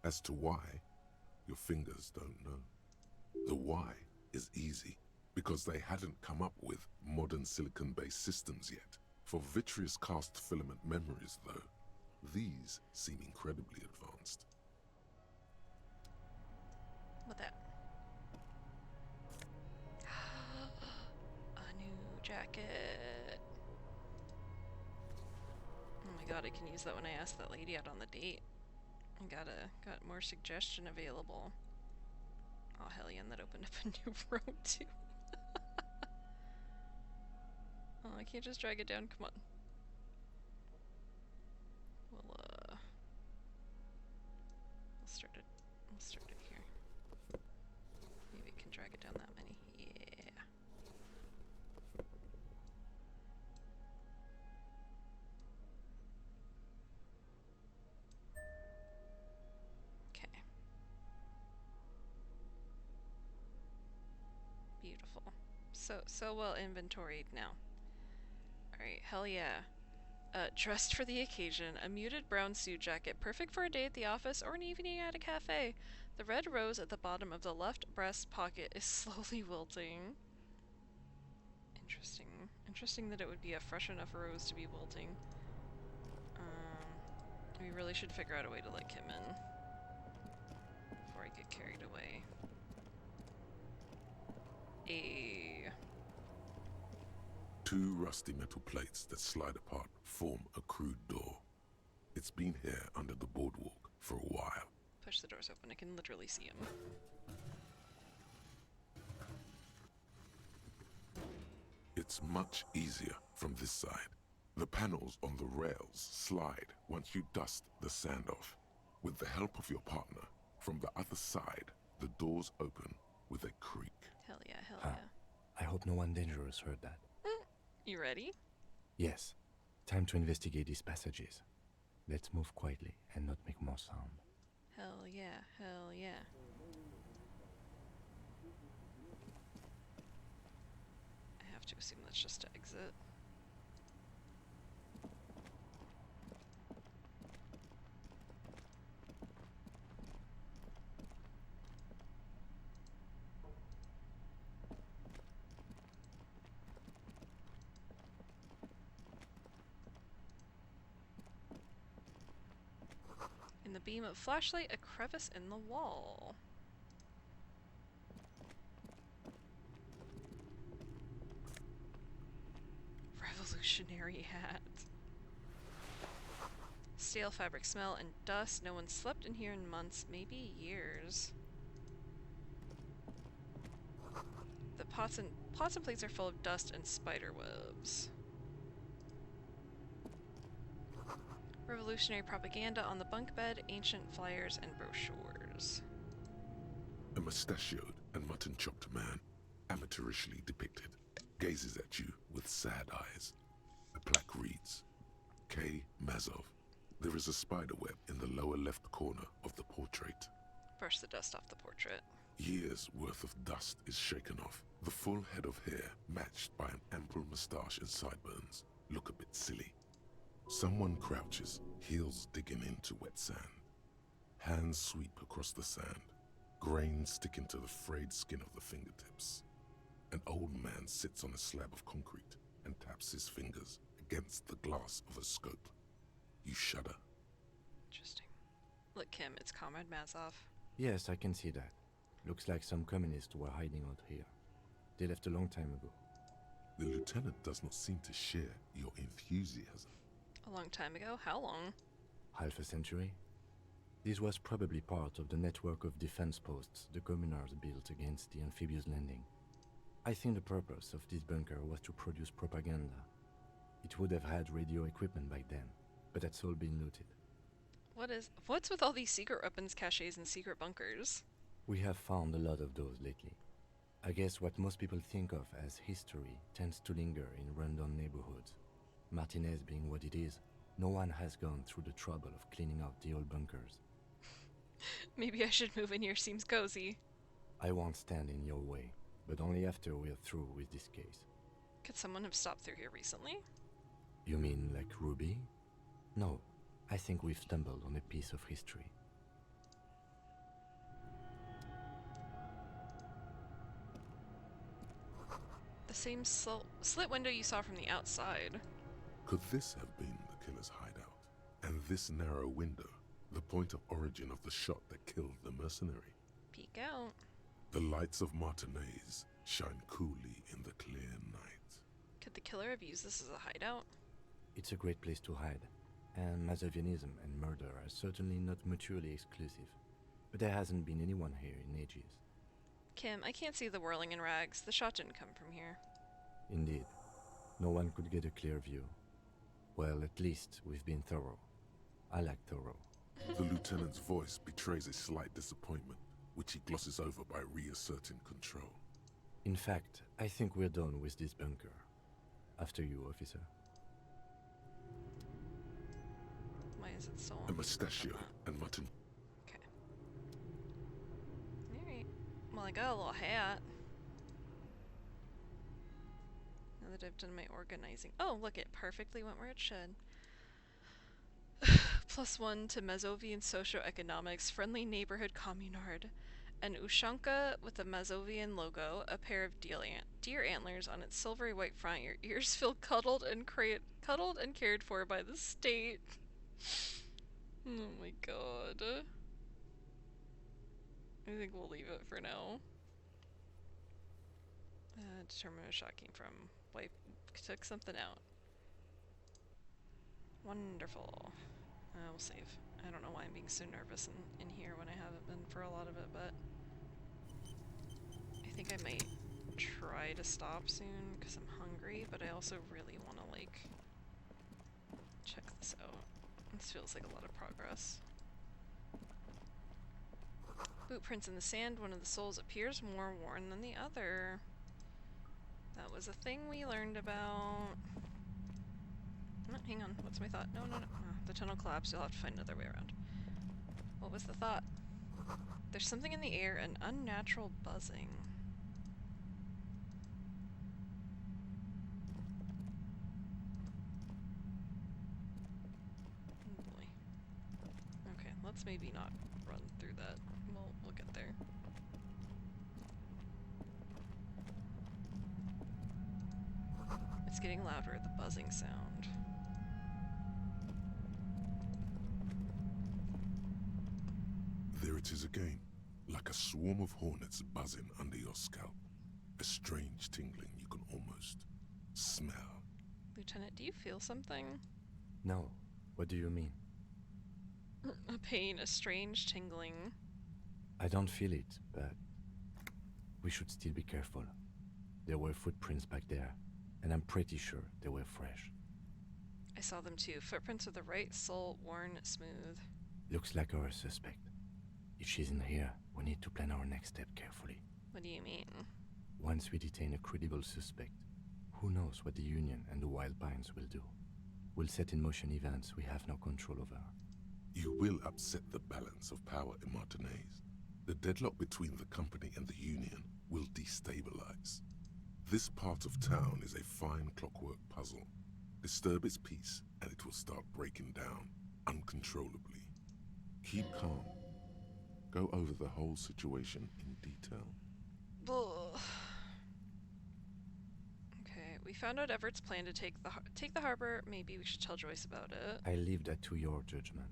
As to why, your fingers don't know. The why is easy, because they hadn't come up with modern silicon-based systems yet. For vitreous cast filament memories, though, these seem incredibly advanced. What that? A new jacket. Oh my god, I can use that when I ask that lady out on the date. I got more suggestion available. Oh hell yeah, and that opened up a new road too. Oh, I can't just drag it down, come on. We'll start it here. Maybe I can drag it down that many. Yeah. Okay. Beautiful. So well inventoried now. Alright, hell yeah. Dressed for the occasion, a muted brown suit jacket, perfect for a day at the office or an evening at a cafe. The red rose at the bottom of the left breast pocket is slowly wilting. Interesting. Interesting that it would be a fresh enough rose to be wilting. We really should figure out a way to let Kim in before I get carried away. Two rusty metal plates that slide apart form a crude door. It's been here under the boardwalk for a while. Push the doors open, I can literally see him. It's much easier from this side. The panels on the rails slide once you dust the sand off. With the help of your partner, from the other side, the doors open with a creak. Hell yeah, hell yeah. I hope no one dangerous heard that. You ready? Yes. Time to investigate these passages. Let's move quietly and not make more sound. Hell yeah, hell yeah. I have to assume that's just to exit. the beam of flashlight a crevice in the wall. Revolutionary hat. Stale fabric smell and dust. No one slept in here in months, maybe years. The pots and plates are full of dust and spider webs. Revolutionary propaganda on the bunk bed, ancient flyers and brochures. A mustachioed and mutton-chopped man, amateurishly depicted, gazes at you with sad eyes. The plaque reads, K. Mazov. There is a spider web in the lower left corner of the portrait. Brush the dust off the portrait. Years' worth of dust is shaken off. The full head of hair, matched by an ample moustache and sideburns, look a bit silly. Someone crouches, heels digging into wet sand. Hands sweep across the sand. Grains sticking to the frayed skin of the fingertips. An old man sits on a slab of concrete and taps his fingers against the glass of a scope. You shudder. Interesting. Look, Kim, it's Comrade Mazov. Yes, I can see that. Looks like some communists were hiding out here. They left a long time ago. The lieutenant does not seem to share your enthusiasm. A long time ago? How long? Half a century? This was probably part of the network of defense posts the communards built against the amphibious landing. I think the purpose of this bunker was to produce propaganda. It would have had radio equipment back then, but that's all been looted. What's with all these secret weapons caches and secret bunkers? We have found a lot of those lately. I guess what most people think of as history tends to linger in rundown neighborhoods. Martinez being what it is, no one has gone through the trouble of cleaning out the old bunkers. Maybe I should move in here, seems cozy. I won't stand in your way, but only after we're through with this case. Could someone have stopped through here recently? You mean like Ruby? No, I think we've stumbled on a piece of history. The same slit window you saw from the outside. Could this have been the killer's hideout? And this narrow window, the point of origin of the shot that killed the mercenary? Peek out. The lights of Martinez shine coolly in the clear night. Could the killer have used this as a hideout? It's a great place to hide, and Mazovianism and murder are certainly not mutually exclusive. But there hasn't been anyone here in ages. Kim, I can't see the whirling in rags. The shot didn't come from here. Indeed. No one could get a clear view. Well, at least we've been thorough. I like thorough. The lieutenant's voice betrays a slight disappointment, which he glosses over by reasserting control. In fact, I think we're done with this bunker. After you, officer. Why is it so A mustachio and mutton. Okay. Alright. Well, I got a little hat. Now that I've done my organizing. Oh, look, it perfectly went where it should. +1 to Mazovian socioeconomics, friendly neighborhood communard. An Ushanka with a Mazovian logo, a pair of deer antlers on its silvery white front, your ears feel cuddled and cared for by the state. Oh my god. I think we'll leave it for now. Determine where a shot came from. Took something out. Wonderful. We'll save. I don't know why I'm being so nervous in here when I haven't been for a lot of it, but I think I might try to stop soon because I'm hungry, but I also really want to, like, check this out. This feels like a lot of progress. Boot prints in the sand. One of the soles appears more worn than the other. That was a thing we learned about. Oh, hang on, what's my thought? No. The tunnel collapsed, you'll have to find another way around. What was the thought? There's something in the air, an unnatural buzzing. Oh boy. Okay, let's maybe not run through that. We'll get there. It's getting louder, the buzzing sound. it is again, like a swarm of hornets buzzing under your scalp. A strange tingling you can almost smell. Lieutenant, do you feel something? No. What do you mean? A pain, a strange tingling. I don't feel it, but we should still be careful. There were footprints back there, and I'm pretty sure they were fresh. I saw them too. Footprints of the right sole, worn smooth. Looks like our suspect. If she's in here, we need to plan our next step carefully. What do you mean? Once we detain a credible suspect, who knows what the Union and the Wild Pines will do? We'll set in motion events we have no control over. You will upset the balance of power in Martinez. The deadlock between the company and the Union will destabilize. This part of town is a fine clockwork puzzle. Disturb its peace, and it will start breaking down uncontrollably. Keep calm. Go over the whole situation in detail. Ugh. Okay, we found out Everett's plan to take the harbor. Maybe we should tell Joyce about it. I leave that to your judgment.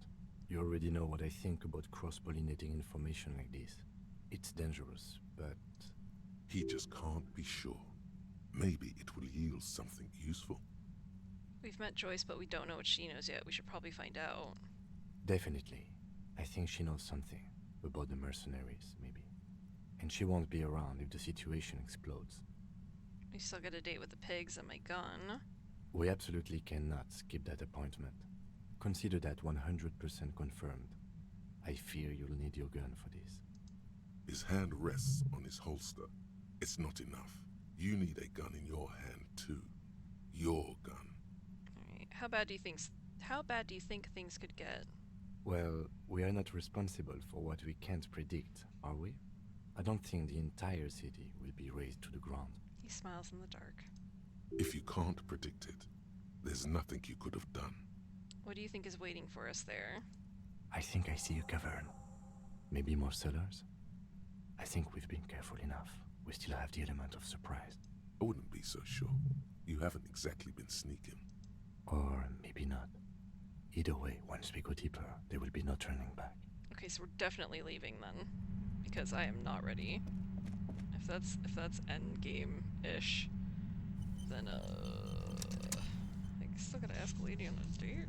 You already know what I think about cross-pollinating information like this. It's dangerous, but... He just can't be sure. Maybe it will yield something useful. We've met Joyce, but we don't know what she knows yet. We should probably find out. Definitely. I think she knows something about the mercenaries, maybe. And she won't be around if the situation explodes. We still got a date with the pigs and my gun. We absolutely cannot skip that appointment. Consider that 100% confirmed. I fear you'll need your gun for this. His hand rests on his holster. It's not enough. You need a gun in your hand too. Your gun. Alright, how bad do you think things could get? Well, we are not responsible for what we can't predict, are we? I don't think the entire city will be razed to the ground. He smiles in the dark. If you can't predict it, there's nothing you could have done. What do you think is waiting for us there? I think I see a cavern. Maybe more cellars? I think we've been careful enough. We still have the element of surprise. I wouldn't be so sure. You haven't exactly been sneaking. Or maybe not. Either way, once we go deeper, there will be no turning back. Okay, so we're definitely leaving then. Because I am not ready. If that's endgame-ish, then I still gotta ask a lady on a date.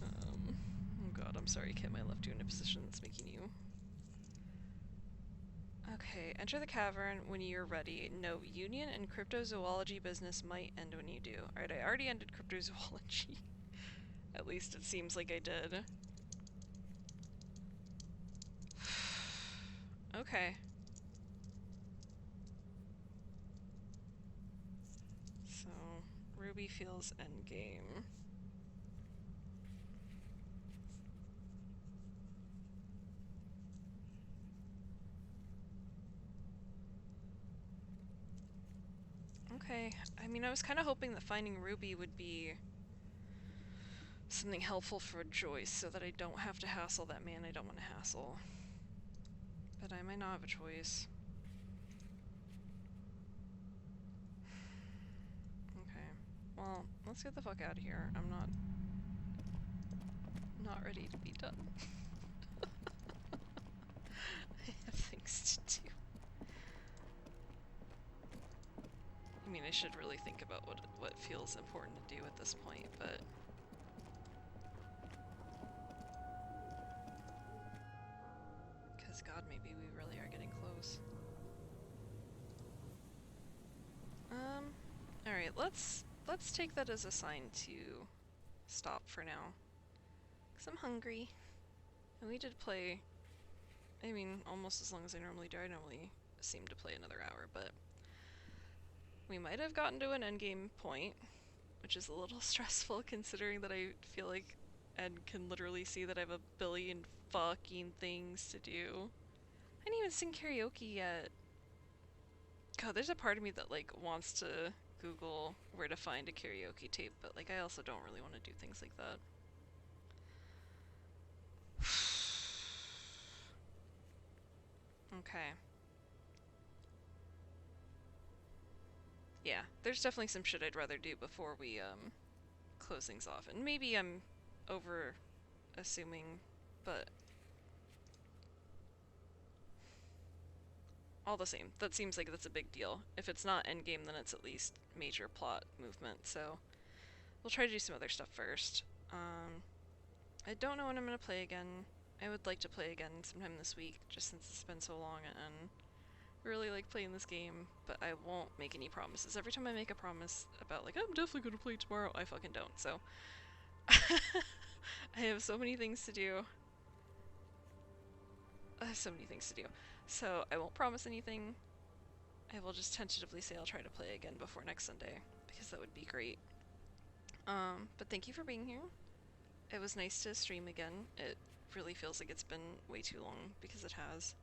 Oh god, I'm sorry, Kim. I left you in a position that's making you. Okay, enter the cavern when you're ready. Note, Union and cryptozoology business might end when you do. Alright, I already ended cryptozoology. At least it seems like I did. Okay. So, Ruby feels endgame. Okay, I mean, I was kind of hoping that finding Ruby would be something helpful for Joyce so that I don't have to hassle that man I don't want to hassle. But I might not have a choice. Okay, well, let's get the fuck out of here. I'm not ready to be done. I have things to do. I mean, I should really think about what feels important to do at this point, but... Because god, maybe we really are getting close. Alright, let's take that as a sign to stop for now. Because I'm hungry. And we did play, I mean, almost as long as I normally do. I normally seem to play another hour, but... We might have gotten to an endgame point, which is a little stressful considering that I feel like Ed can literally see that I have a billion fucking things to do. I didn't even sing karaoke yet. God, there's a part of me that like wants to Google where to find a karaoke tape, but like I also don't really want to do things like that. Okay. Yeah, there's definitely some shit I'd rather do before we close things off. And maybe I'm assuming, but all the same, that seems like that's a big deal. If it's not endgame, then it's at least major plot movement, so we'll try to do some other stuff first. I don't know when I'm going to play again. I would like to play again sometime this week, just since it's been so long, and I really like playing this game, but I won't make any promises. Every time I make a promise about, like, I'm definitely going to play tomorrow, I fucking don't, so. I have so many things to do. I have so many things to do. So I won't promise anything. I will just tentatively say I'll try to play again before next Sunday, because that would be great. But thank you for being here. It was nice to stream again. It really feels like it's been way too long, because it has.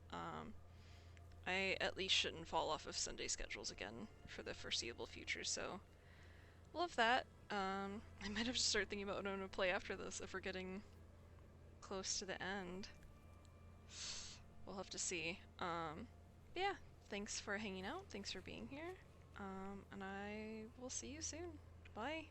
I at least shouldn't fall off of Sunday schedules again for the foreseeable future, so love that. I might have to start thinking about what I'm going to play after this if we're getting close to the end. We'll have to see. Yeah, thanks for hanging out, thanks for being here, and I will see you soon. Bye!